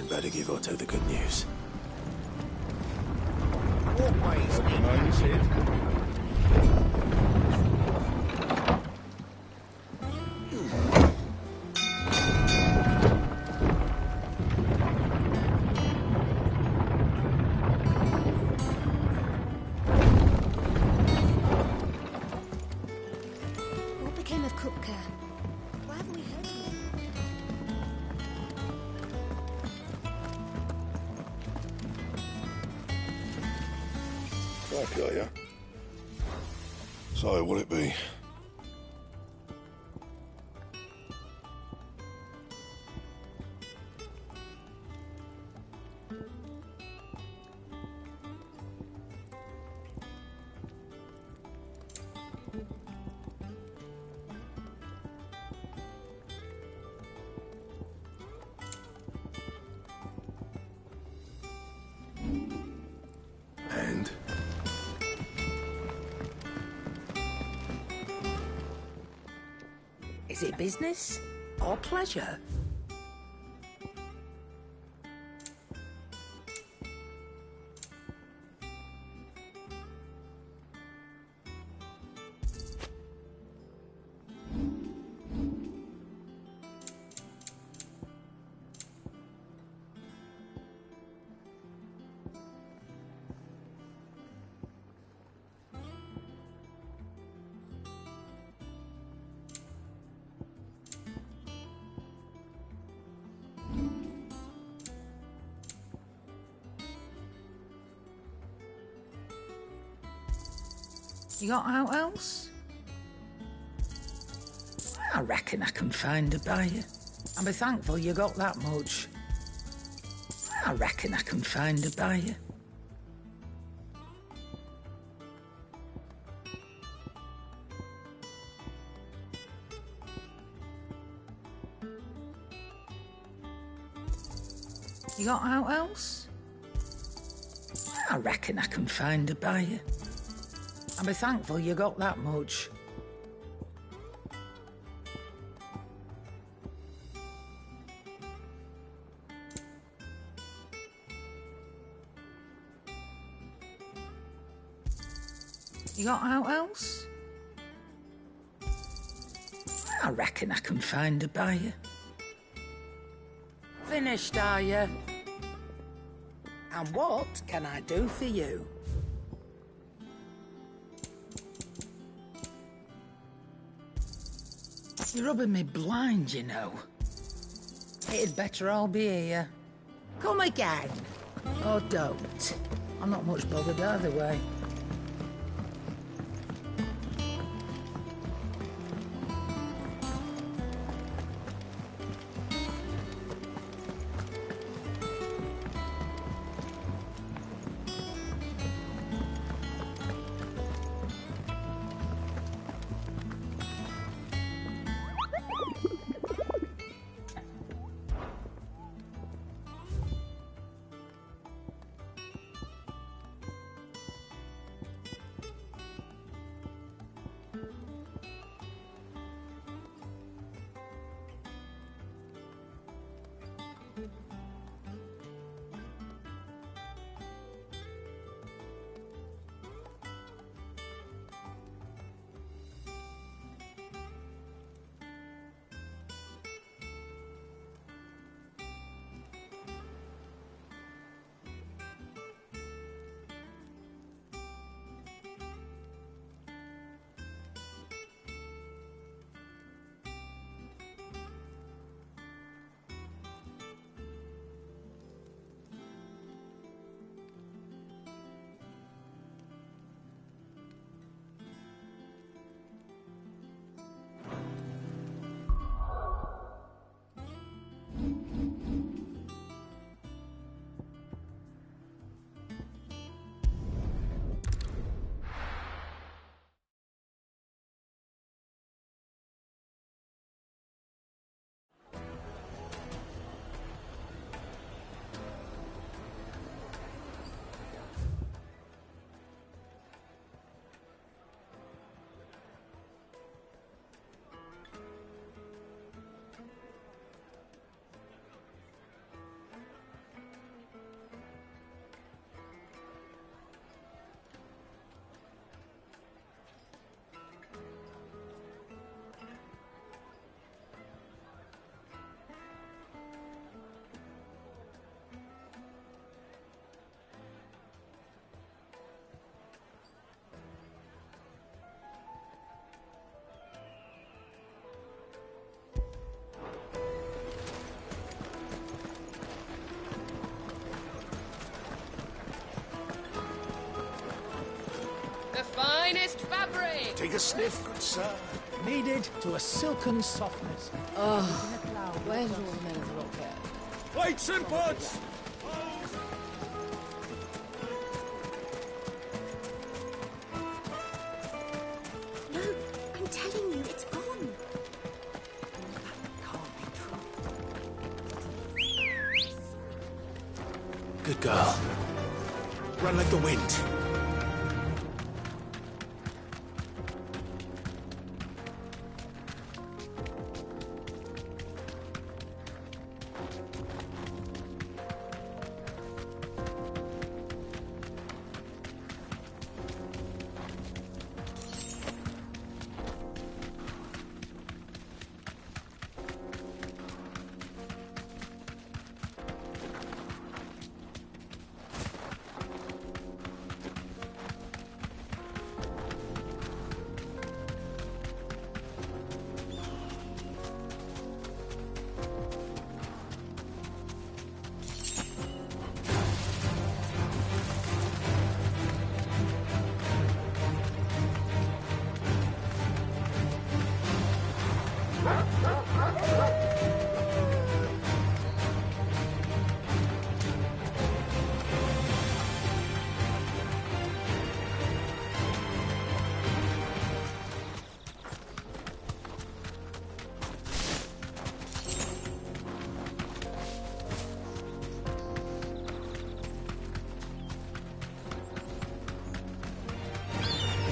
I'd better give Otto the good news. What way is it, Sid? What became of Kupka? Why haven't we heard from him? Back, are you? So, what'll it be? And? Is it business or pleasure? You got out else? I reckon I can find a buyer. I'll be thankful you got that much. I reckon I can find a buyer. You got out else? I reckon I can find a buyer. I'll be thankful you got that much. You got out else? I reckon I can find a buyer. Finished, are you? And what can I do for you? You're rubbing me blind, you know. It'd better all be here. Come again. Or don't. I'm not much bothered either way. Take a sniff, good sir. Kneaded to a silken softness. Oh, where's all the men of the rocket? Plates and pots! No, I'm telling you, it's gone. Good girl. Run like the wind.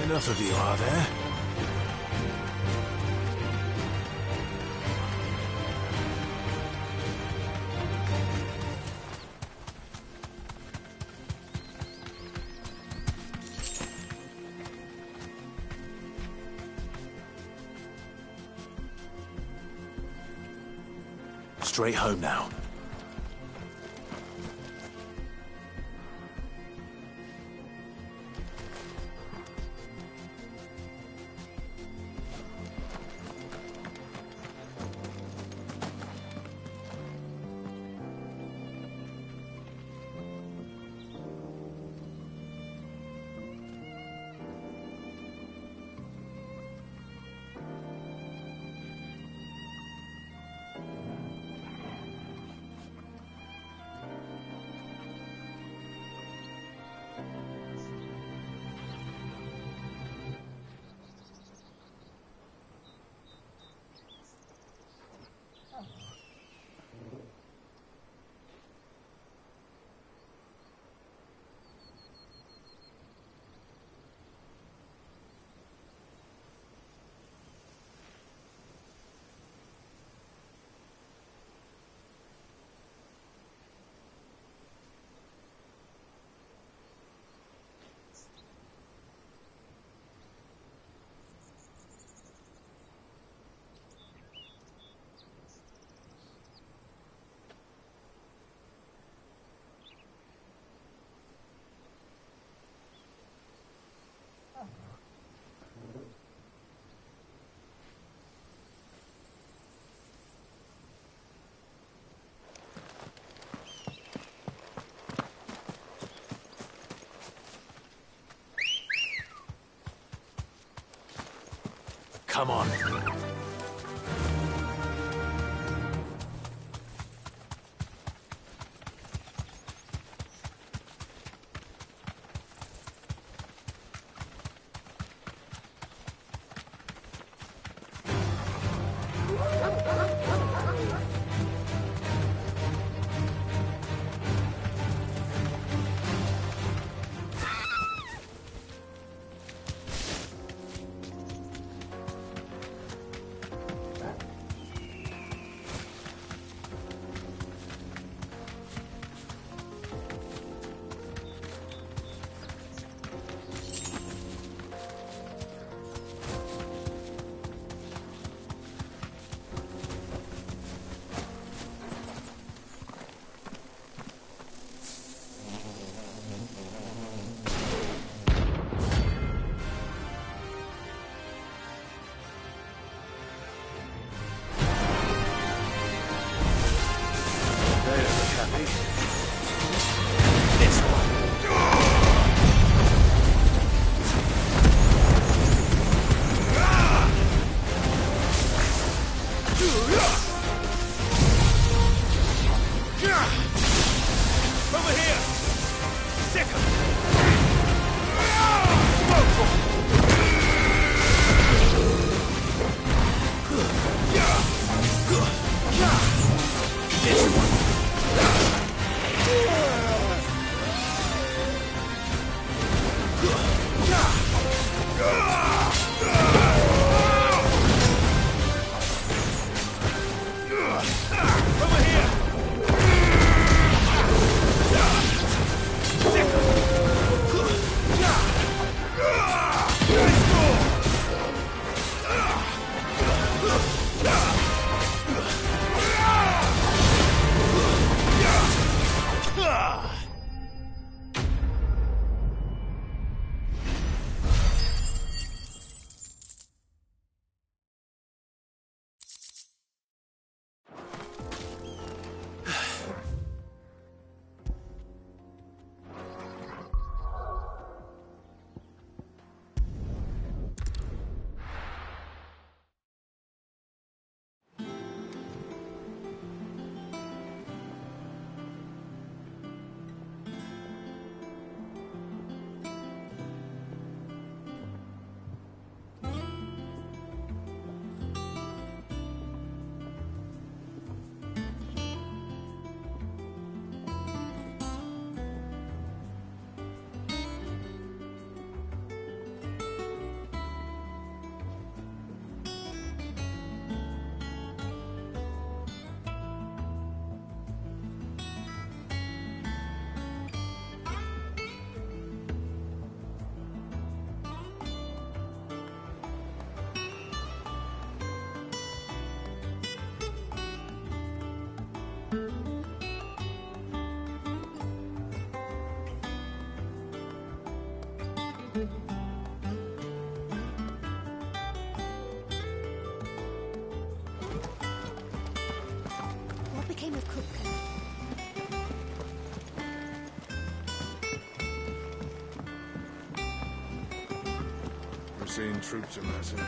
Enough of you, are there? Straight home now. Come on. seen troops amassing.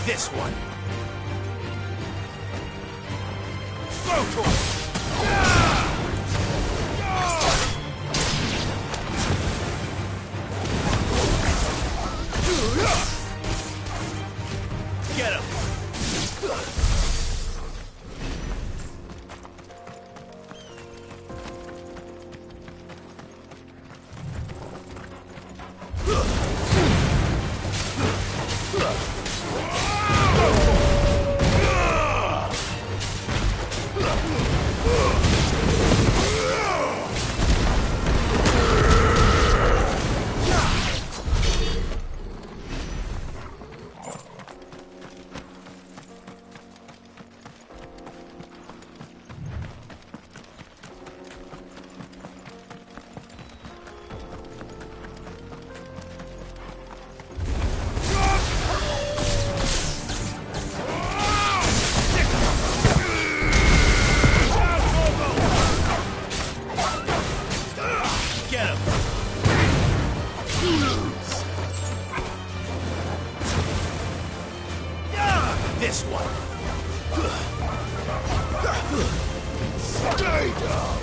This one. Get him. This one. Stay down!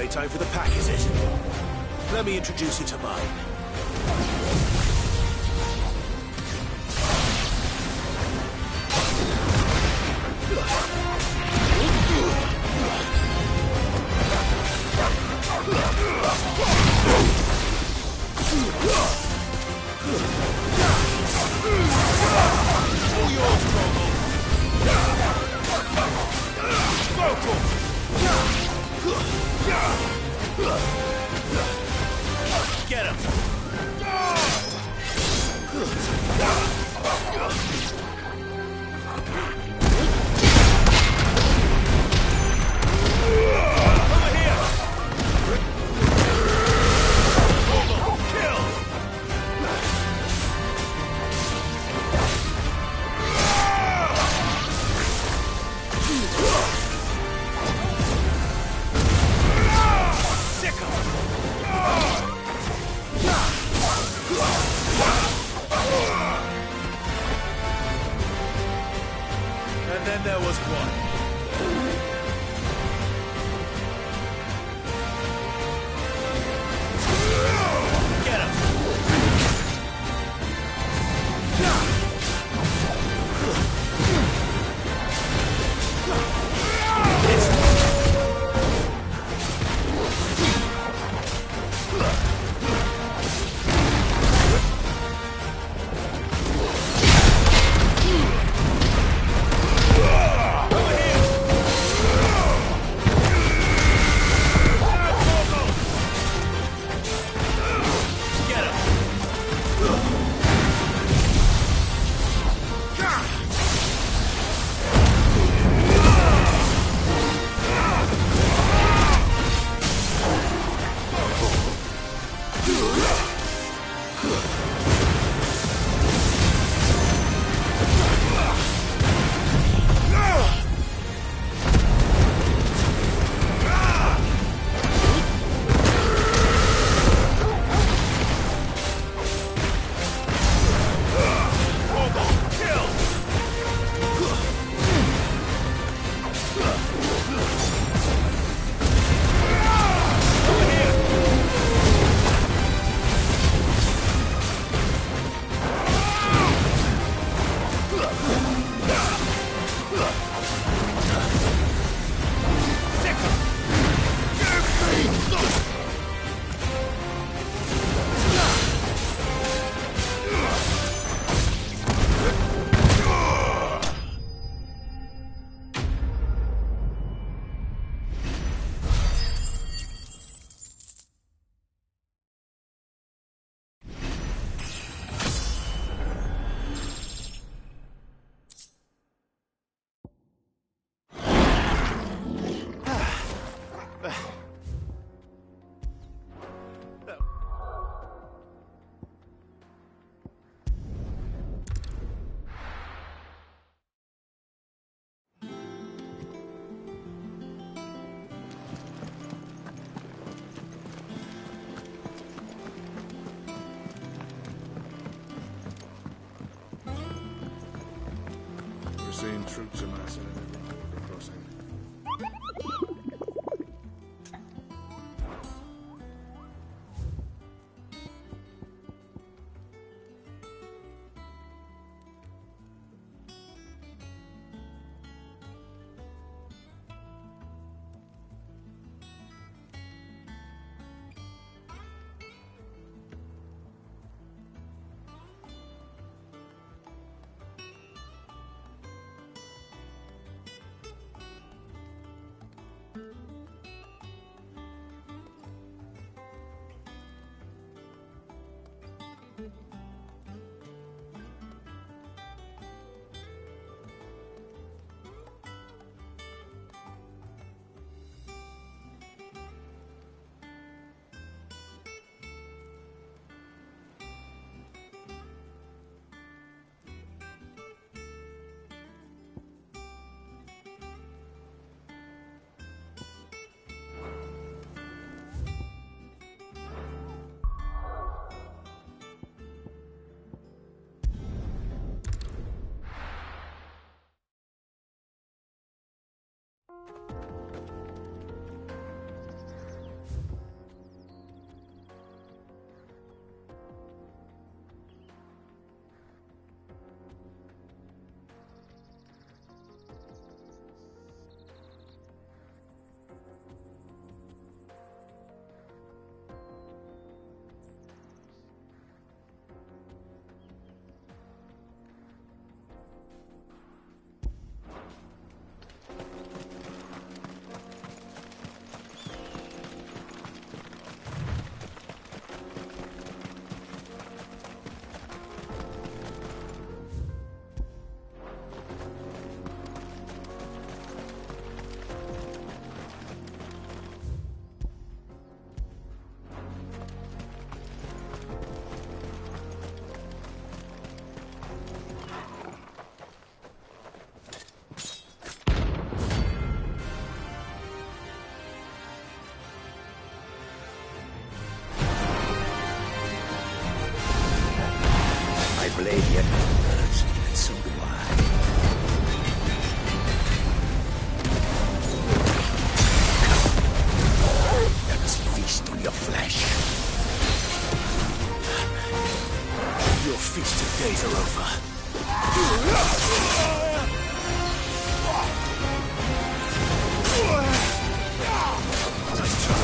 Time for the pack, is it? Let me introduce you to mine. All yours, Vocal! Get him! Over here! Kill! And then there was one. Get him! Seeing troops amassing in every border crossing. feasting days are over. Nice try.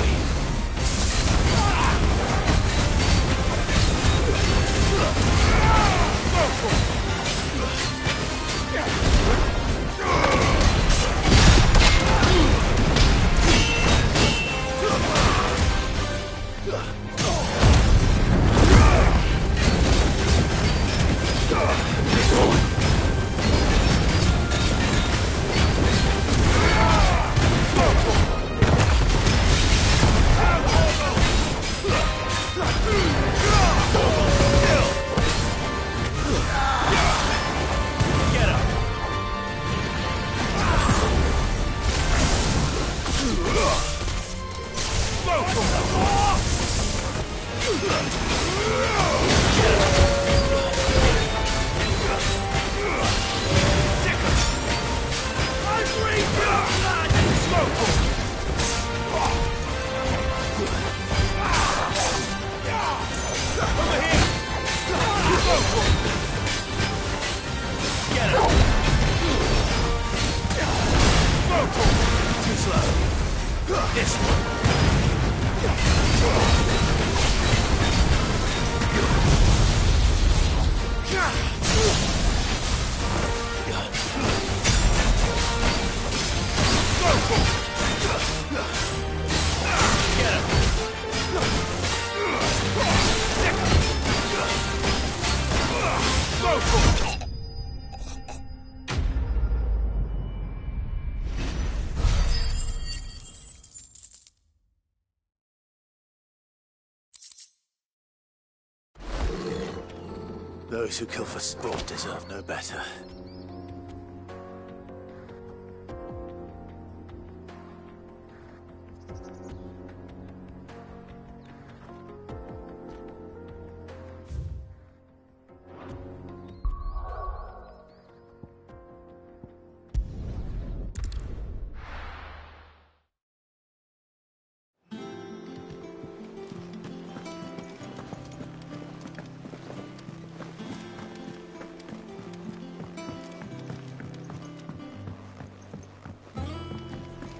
Those who kill for sport deserve no better.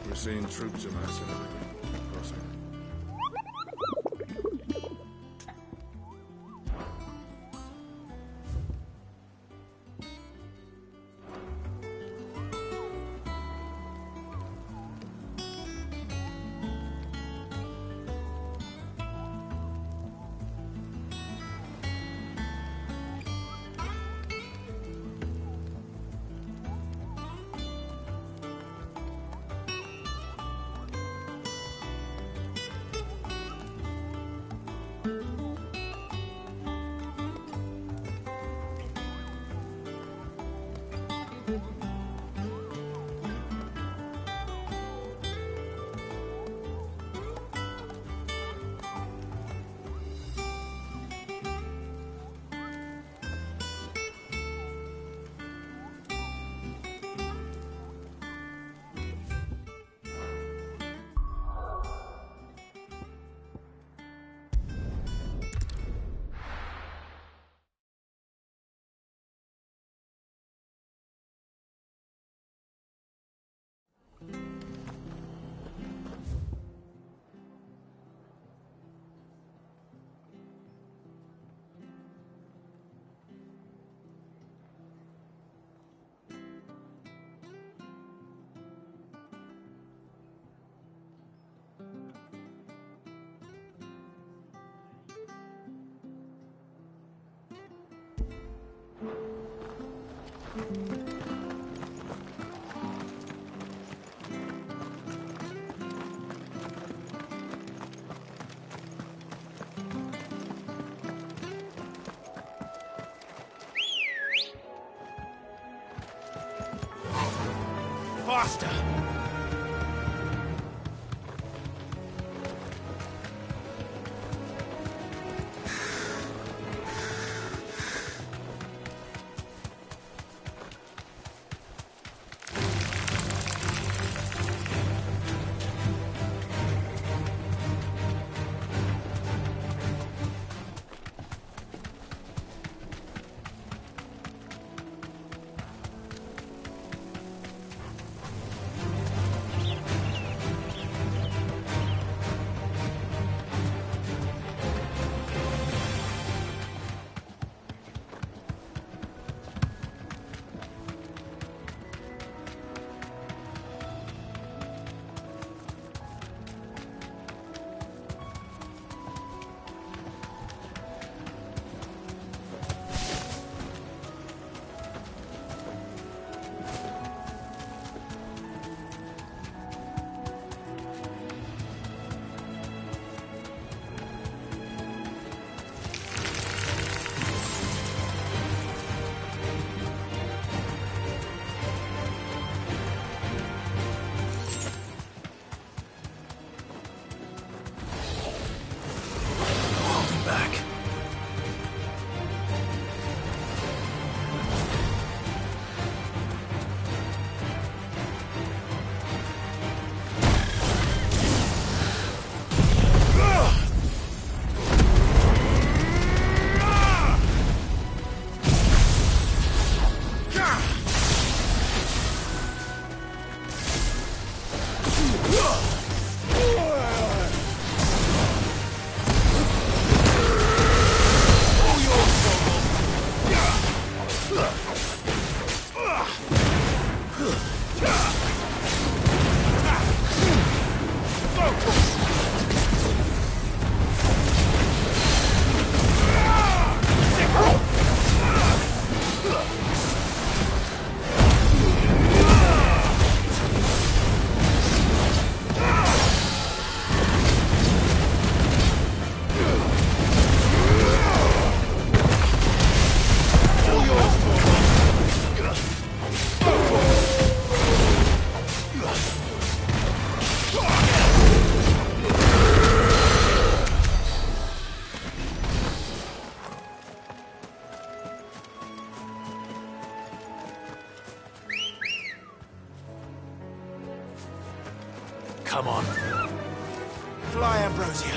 We're seeing troops amassing at the crossing. Faster! Come on. Fly, Ambrosia.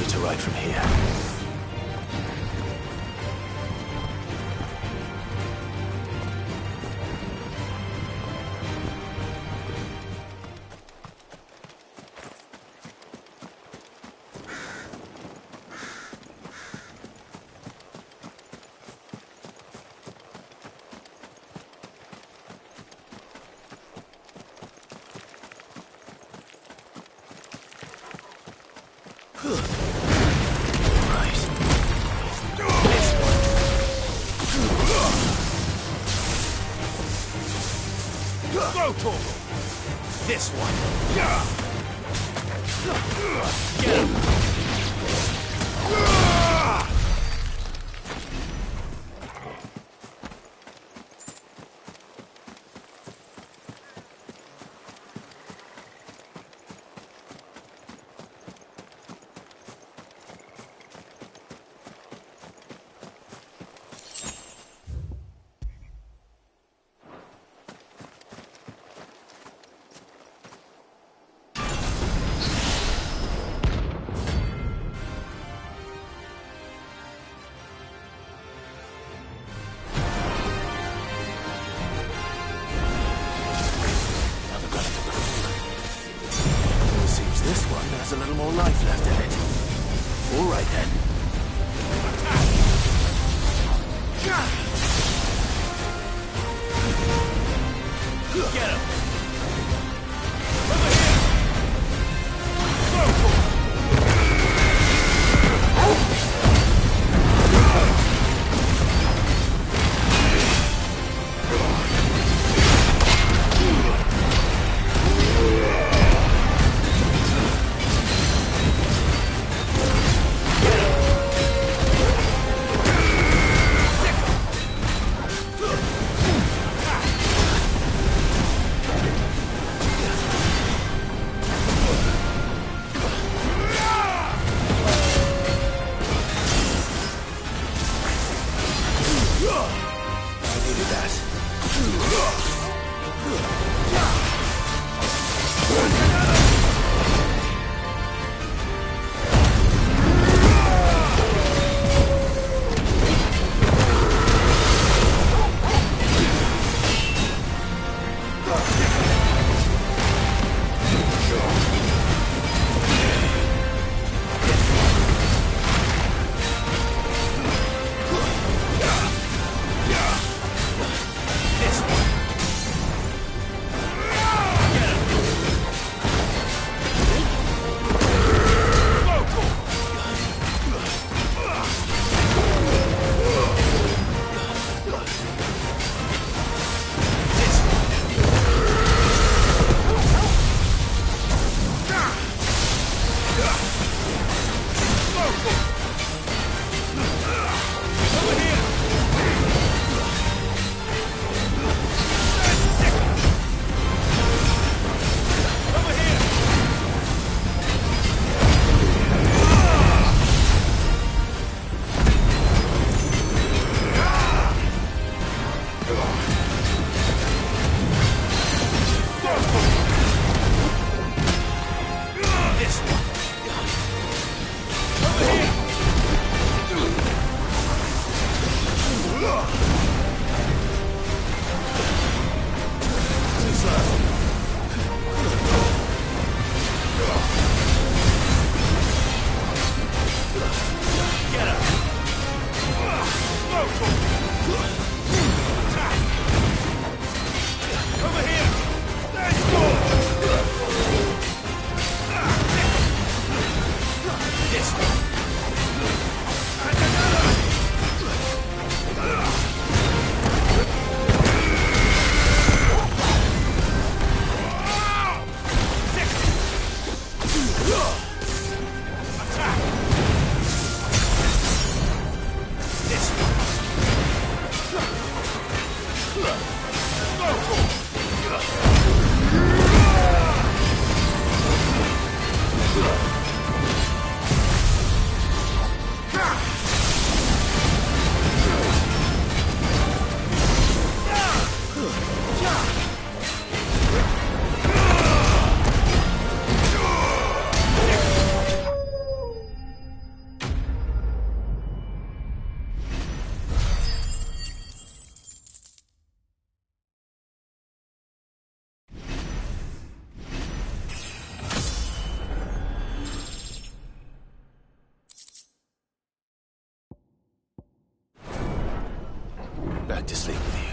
To ride from here. Go, Torval! This one! Get him! There's a little more life left in it. All right, then. Get him! Over here! Go for it! Back to sleep with you.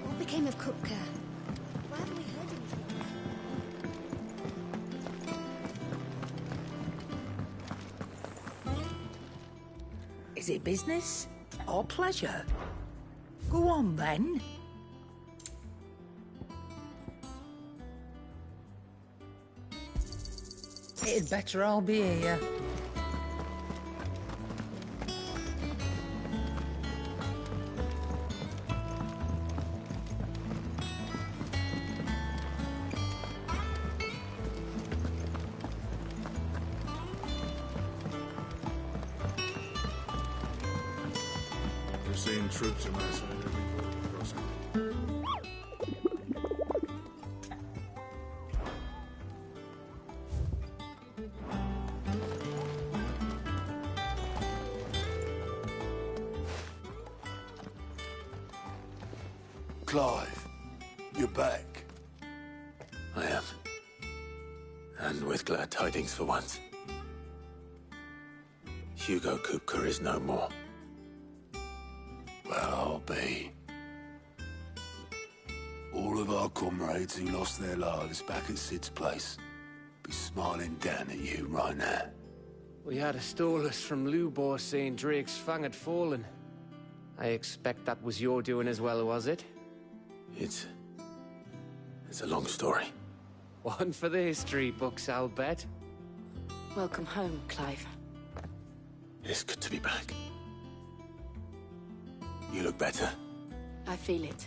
What became of Kupka? Why haven't we heard anything? Is it business or pleasure? Go on, then. It'd better all be here. We're seeing troops on our side every border crossing. Clive, you're back. I am. And with glad tidings for once. Hugo Kupka is no more. Well, I'll be. All of our comrades who lost their lives back at Sid's place be smiling down at you right now. We had a stolus from Lubor saying Drake's fang had fallen. I expect that was your doing as well, was it? It's a long story. One for the history books, I'll bet. Welcome home, Clive. It's good to be back. You look better. I feel it.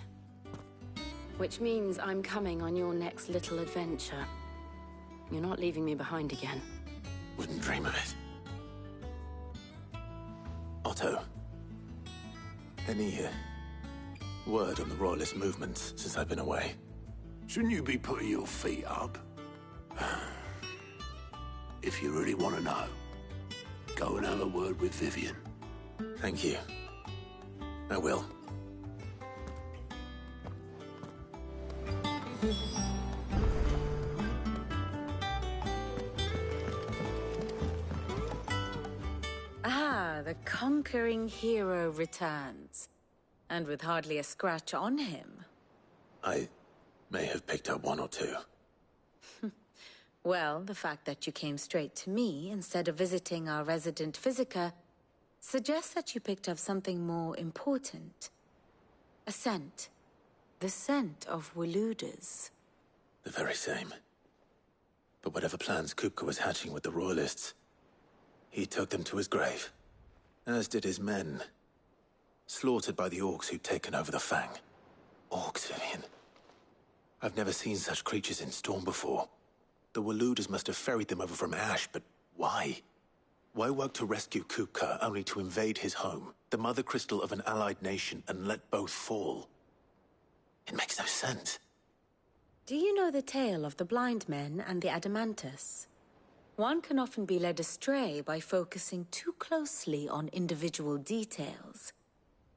Which means I'm coming on your next little adventure. You're not leaving me behind again. Wouldn't dream of it. Otto, any word on the Royalist movements since I've been away? Shouldn't you be putting your feet up? If you really want to know, go and have a word with Vivian. Thank you. I will. Ah, the conquering hero returns. And with hardly a scratch on him. I may have picked up one or two. Well, the fact that you came straight to me instead of visiting our resident physiker suggests that you picked up something more important. A scent. The scent of Waludas. The very same. But whatever plans Kupka was hatching with the Royalists, he took them to his grave. As did his men. Slaughtered by the orcs who'd taken over the Fang. Orcs, Vivian. I've never seen such creatures in Storm before. The Waludas must have ferried them over from Ash, but why? Why work to rescue Kupka only to invade his home, the mother crystal of an allied nation, and let both fall? It makes no sense. Do you know the tale of the blind men and the Adamantus? One can often be led astray by focusing too closely on individual details.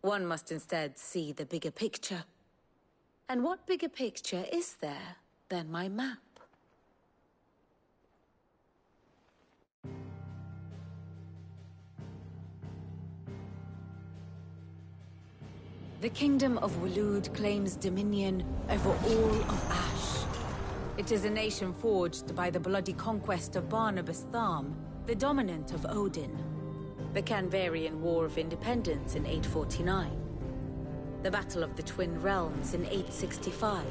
One must instead see the bigger picture. And what bigger picture is there than my map? The Kingdom of Waloed claims dominion over all of Ash. It is a nation forged by the bloody conquest of Barnabas Tharm, the dominant of Odin. the Canvarian War of Independence in 849, the Battle of the Twin Realms in 865,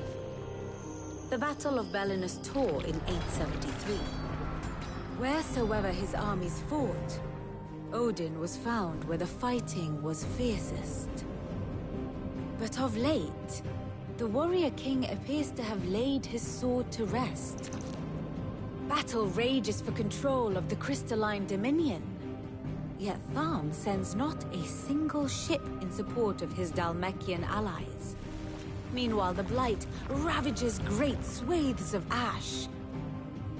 the Battle of Belinus Tor in 873. Wheresoever his armies fought, Odin was found where the fighting was fiercest. But of late, the warrior king appears to have laid his sword to rest. Battle rages for control of the crystalline dominion. Yet Tharm sends not a single ship in support of his Dhalmekian allies. Meanwhile, the Blight ravages great swathes of ash.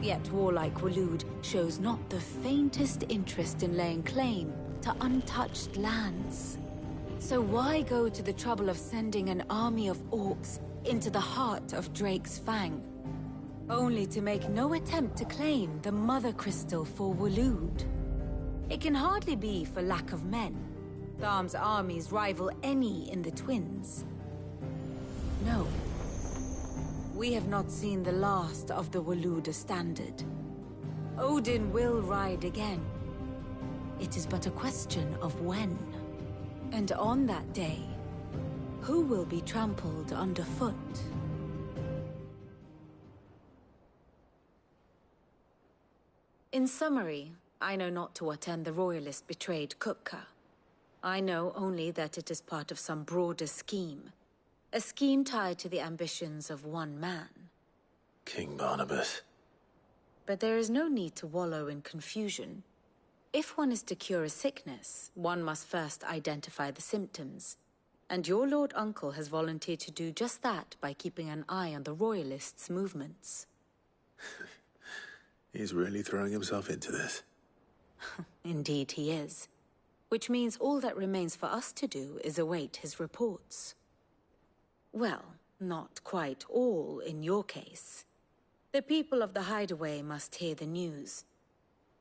Yet warlike Waloed shows not the faintest interest in laying claim to untouched lands. So why go to the trouble of sending an army of orcs into the heart of Drake's Fang, only to make no attempt to claim the Mother Crystal for Waloed? It can hardly be for lack of men. Tharm's armies rival any in the Twins. No. We have not seen the last of the Waloed standard. Odin will ride again. It is but a question of when. And on that day, who will be trampled underfoot? In summary, I know not to what end the Royalist betrayed Kupka. I know only that it is part of some broader scheme. A scheme tied to the ambitions of one man. King Barnabas. But there is no need to wallow in confusion. If one is to cure a sickness, one must first identify the symptoms. And your Lord Uncle has volunteered to do just that by keeping an eye on the Royalists' movements. He's really throwing himself into this. Indeed he is. Which means all that remains for us to do is await his reports. Well, not quite all in your case. The people of the Hideaway must hear the news.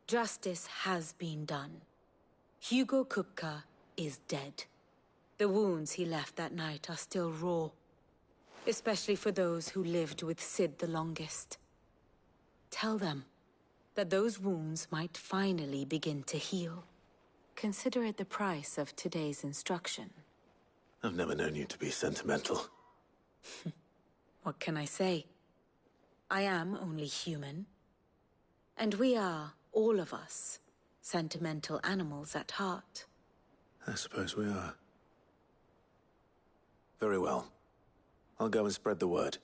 Justice has been done. Hugo Kupka is dead. The wounds he left that night are still raw, especially for those who lived with Sid the longest. Tell them that those wounds might finally begin to heal. Consider it the price of today's instruction. I've never known you to be sentimental. What can I say? I am only human. And we are, all of us, sentimental animals at heart. I suppose we are. Very well. I'll go and spread the word.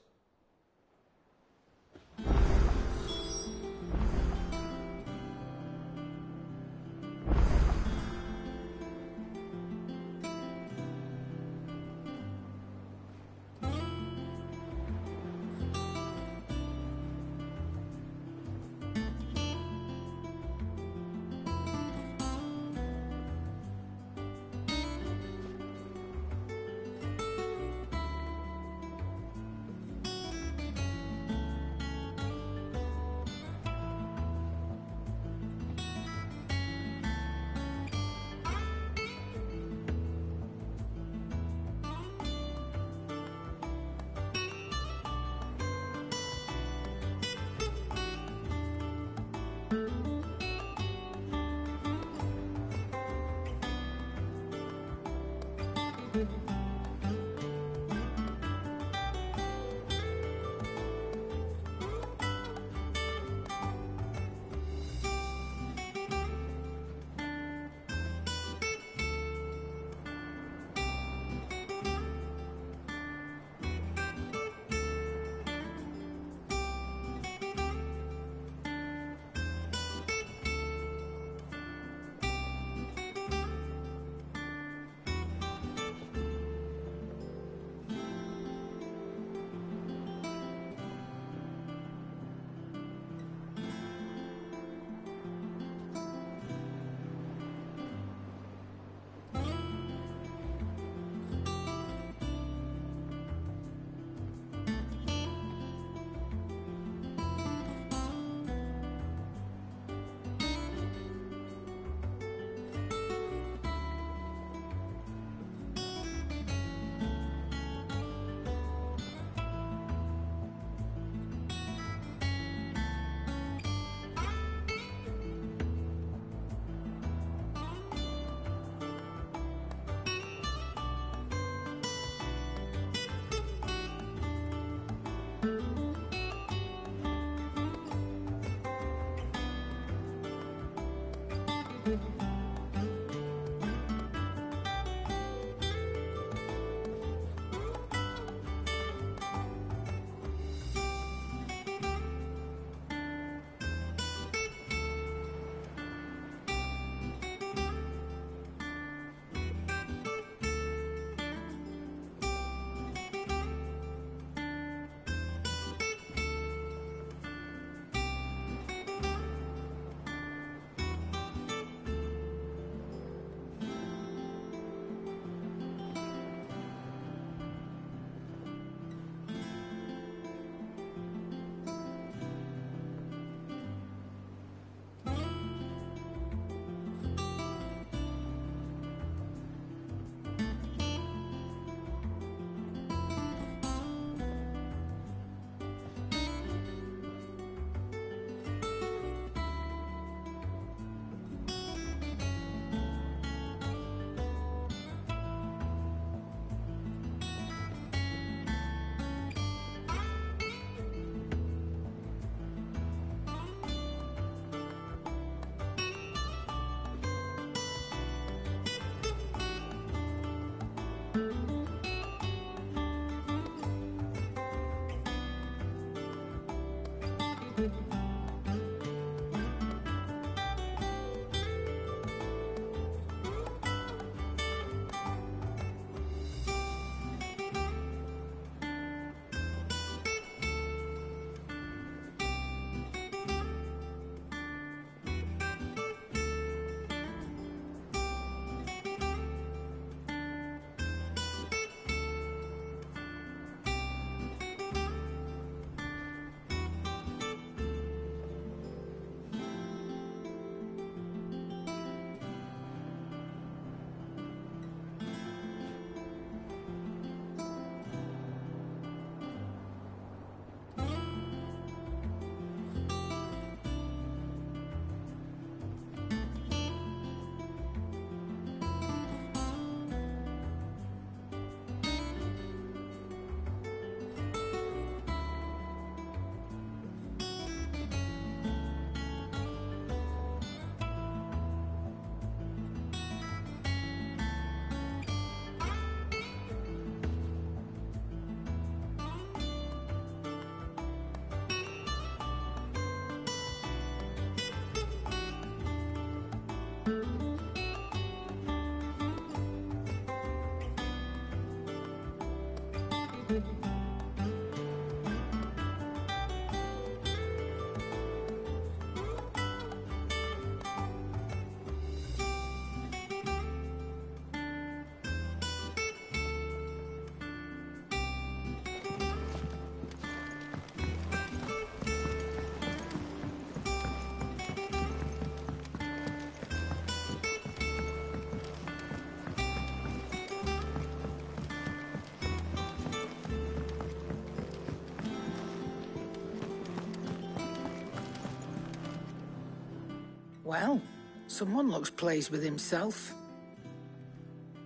Well, someone looks pleased with himself.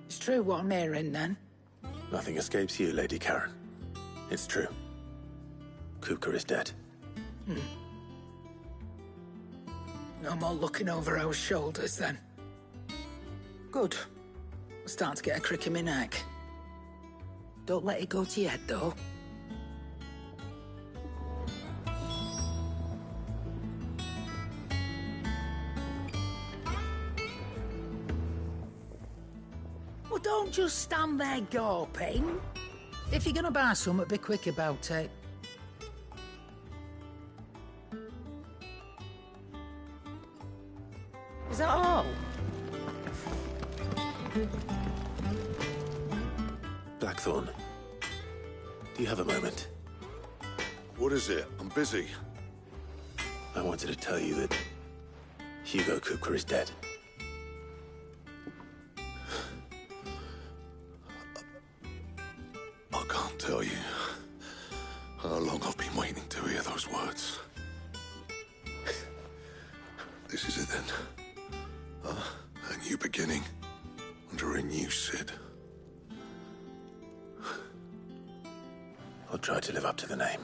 It's true what I'm hearing, then. Nothing escapes you, Lady Karen. It's true. Kupka is dead. No more looking over our shoulders, then. Good. I'm starting to get a crick in my neck. Don't let it go to your head, though. Well, don't just stand there gawping. If you're gonna buy something, be quick about it. Is that all? Blackthorn, do you have a moment? What is it? I'm busy. I wanted to tell you that Hugo Kupka is dead. I can't tell you how long I've been waiting to hear those words. This is it then. A new beginning under a new Sid. I'll try to live up to the name.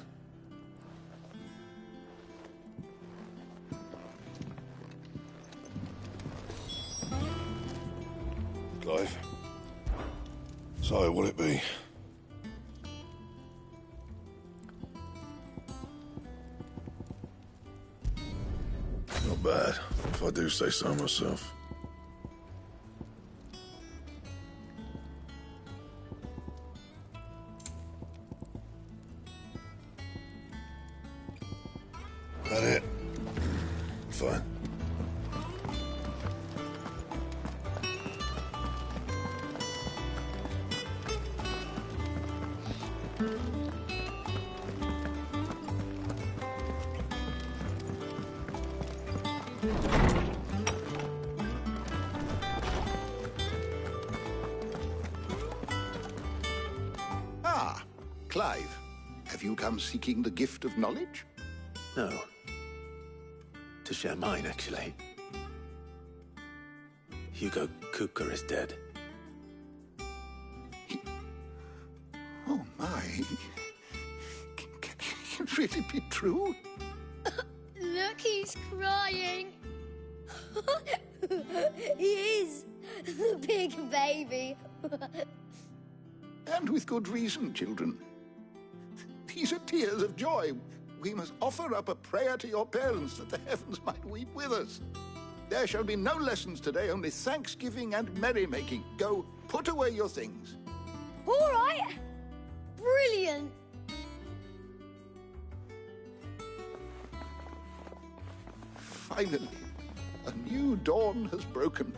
Clive. So, will it be? Not bad, if I do say so myself. That it? Fine. Ah, Clive. Have you come seeking the gift of knowledge? No. To share mine, actually. Hugo Kupka is dead. Oh, my. Can it really be true? Look, he's crying. He is. The big baby. And with good reason, children. These are tears of joy. We must offer up a prayer to your parents that the heavens might weep with us. There shall be no lessons today, only thanksgiving and merrymaking. Go, put away your things. All right. Brilliant. Finally, a new dawn has broken.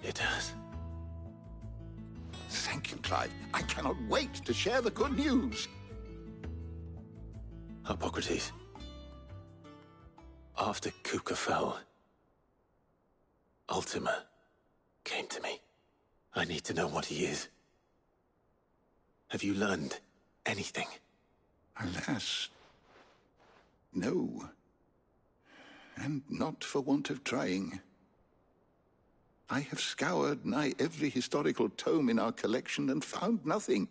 It has. Thank you, Clive. I cannot wait to share the good news. Hippocrates. After Kupka fell, Ultima came to me. I need to know what he is. Have you learned anything? Alas, no. And not for want of trying. I have scoured nigh every historical tome in our collection and found nothing.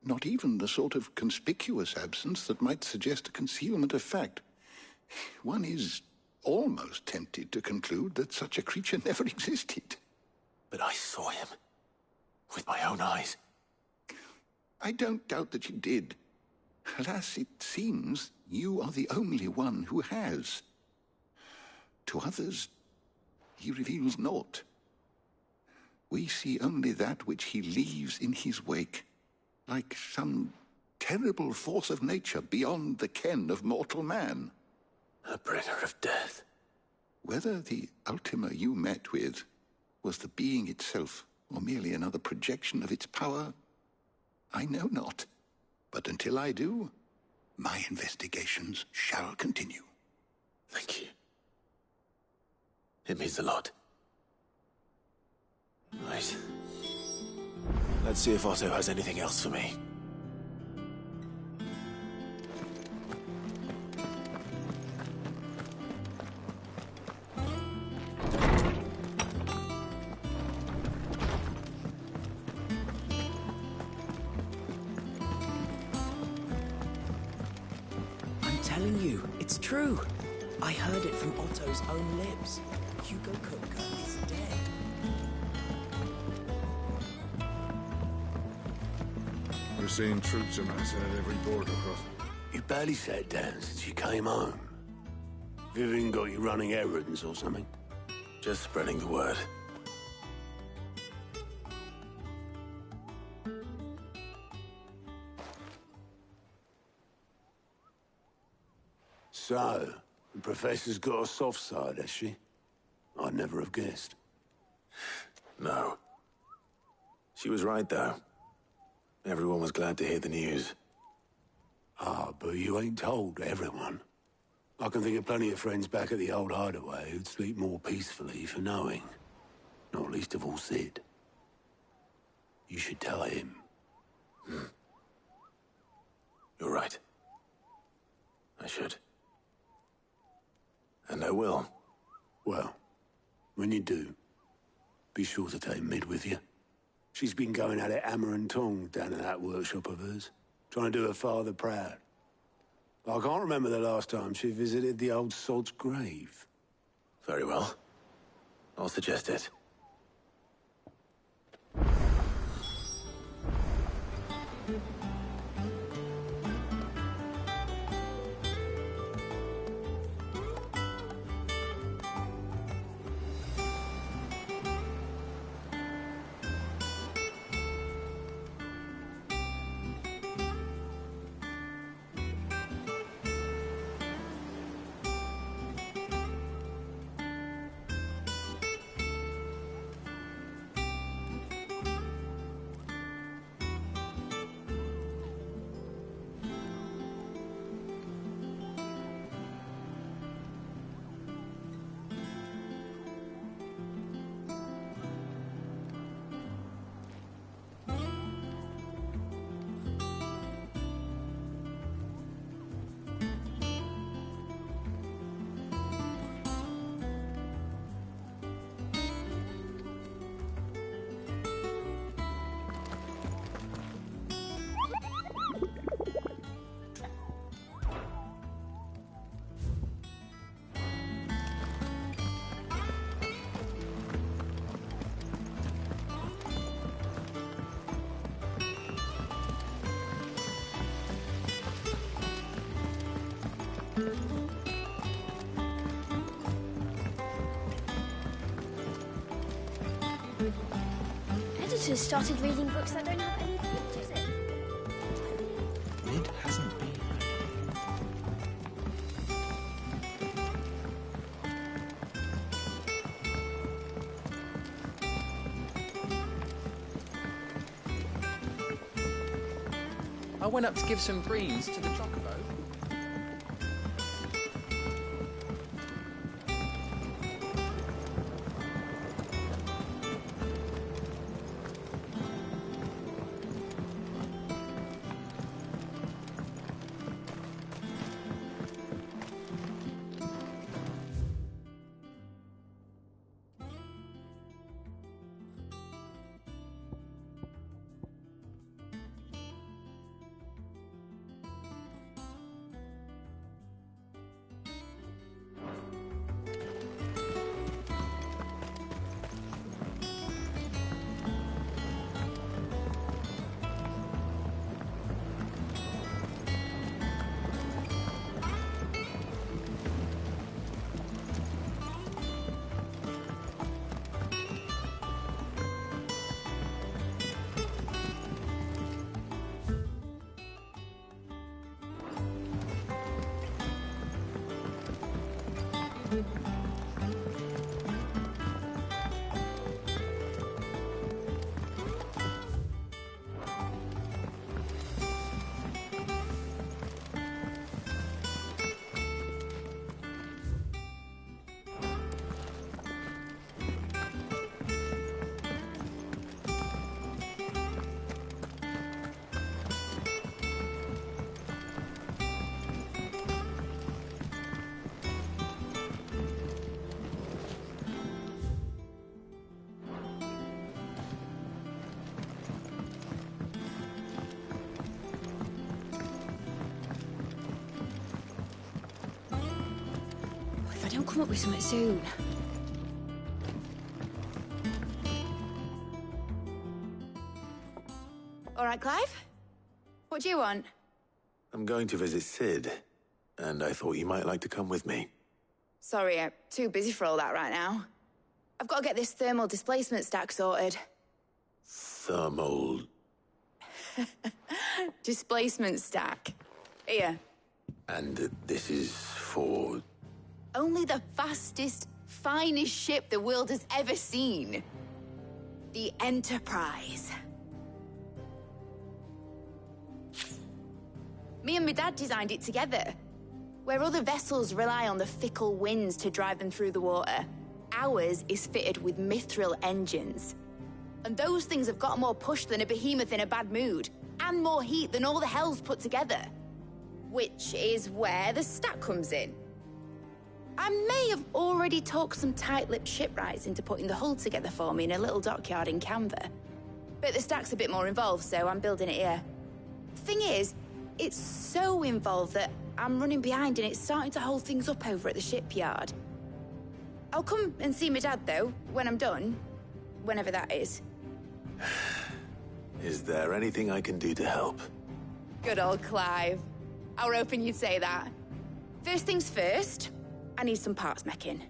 Not even the sort of conspicuous absence that might suggest a concealment of fact. One is almost tempted to conclude that such a creature never existed. But I saw him. With my own eyes. I don't doubt that you did. Alas, it seems you are the only one who has. To others, he reveals naught. We see only that which he leaves in his wake, like some terrible force of nature beyond the ken of mortal man. A bringer of death. Whether the Ultima you met with was the being itself, or merely another projection of its power, I know not. But until I do, my investigations shall continue. Thank you. It means a lot. Right. Let's see if Otto has anything else for me. I'm telling you, it's true. I heard it from Otto's own lips. Hugo Kupka is dead. We're seeing troops amassing at every border crossing. You barely sat down since you came home. Vivian got you running errands or something? Just spreading the word. So, the Professor's got a soft side, has she? I'd never have guessed. No. She was right, though. Everyone was glad to hear the news. Ah, but you ain't told everyone. I can think of plenty of friends back at the old hideaway who'd sleep more peacefully for knowing. Not least of all Sid. You should tell him. You're right. I should. And I will. Well, when you do, be sure to take Mid with you. She's been going at it hammer and tong down in that workshop of hers, trying to do her father proud. I can't remember the last time she visited the old sod's grave. Very well. I'll suggest it. Editors started reading books that don't have any pictures in. It hasn't been. I went up to give some greens to the chocobo. If I don't come up with something soon. All right, Clive? What do you want? I'm going to visit Sid, and I thought you might like to come with me. Sorry, I'm too busy for all that right now. I've got to get this thermal displacement stack sorted. Thermal... Displacement stack. Here. And this is for... Only the fastest, finest ship the world has ever seen. The Enterprise. Me and my dad designed it together. Where other vessels rely on the fickle winds to drive them through the water, ours is fitted with mithril engines. And those things have got more push than a behemoth in a bad mood, and more heat than all the hells put together. Which is where the stack comes in. I may have already talked some tight-lipped shipwrights into putting the hull together for me in a little dockyard in Canva. But the stack's a bit more involved, so I'm building it here. Thing is, it's so involved that I'm running behind and it's starting to hold things up over at the shipyard. I'll come and see my dad, though, when I'm done. Whenever that is. Is there anything I can do to help? Good old Clive. I were hoping you'd say that. First things first, I need some parts meching.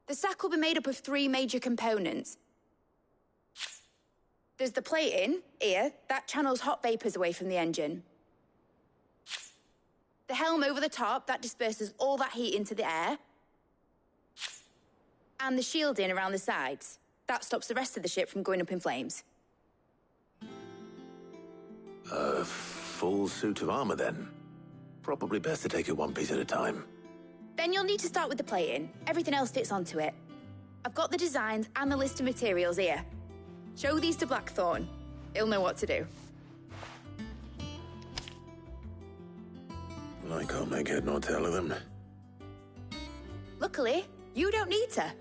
The sack will be made up of 3 major components. There's the plating, here, that channels hot vapors away from the engine. The helm over the top, that disperses all that heat into the air. And the shielding around the sides. That stops the rest of the ship from going up in flames. A full suit of armor, then? Probably best to take it one piece at a time. Then you'll need to start with the plating. Everything else fits onto it. I've got the designs and the list of materials here. Show these to Blackthorn. He'll know what to do. I can't make head nor tail of them. Luckily, you don't need to.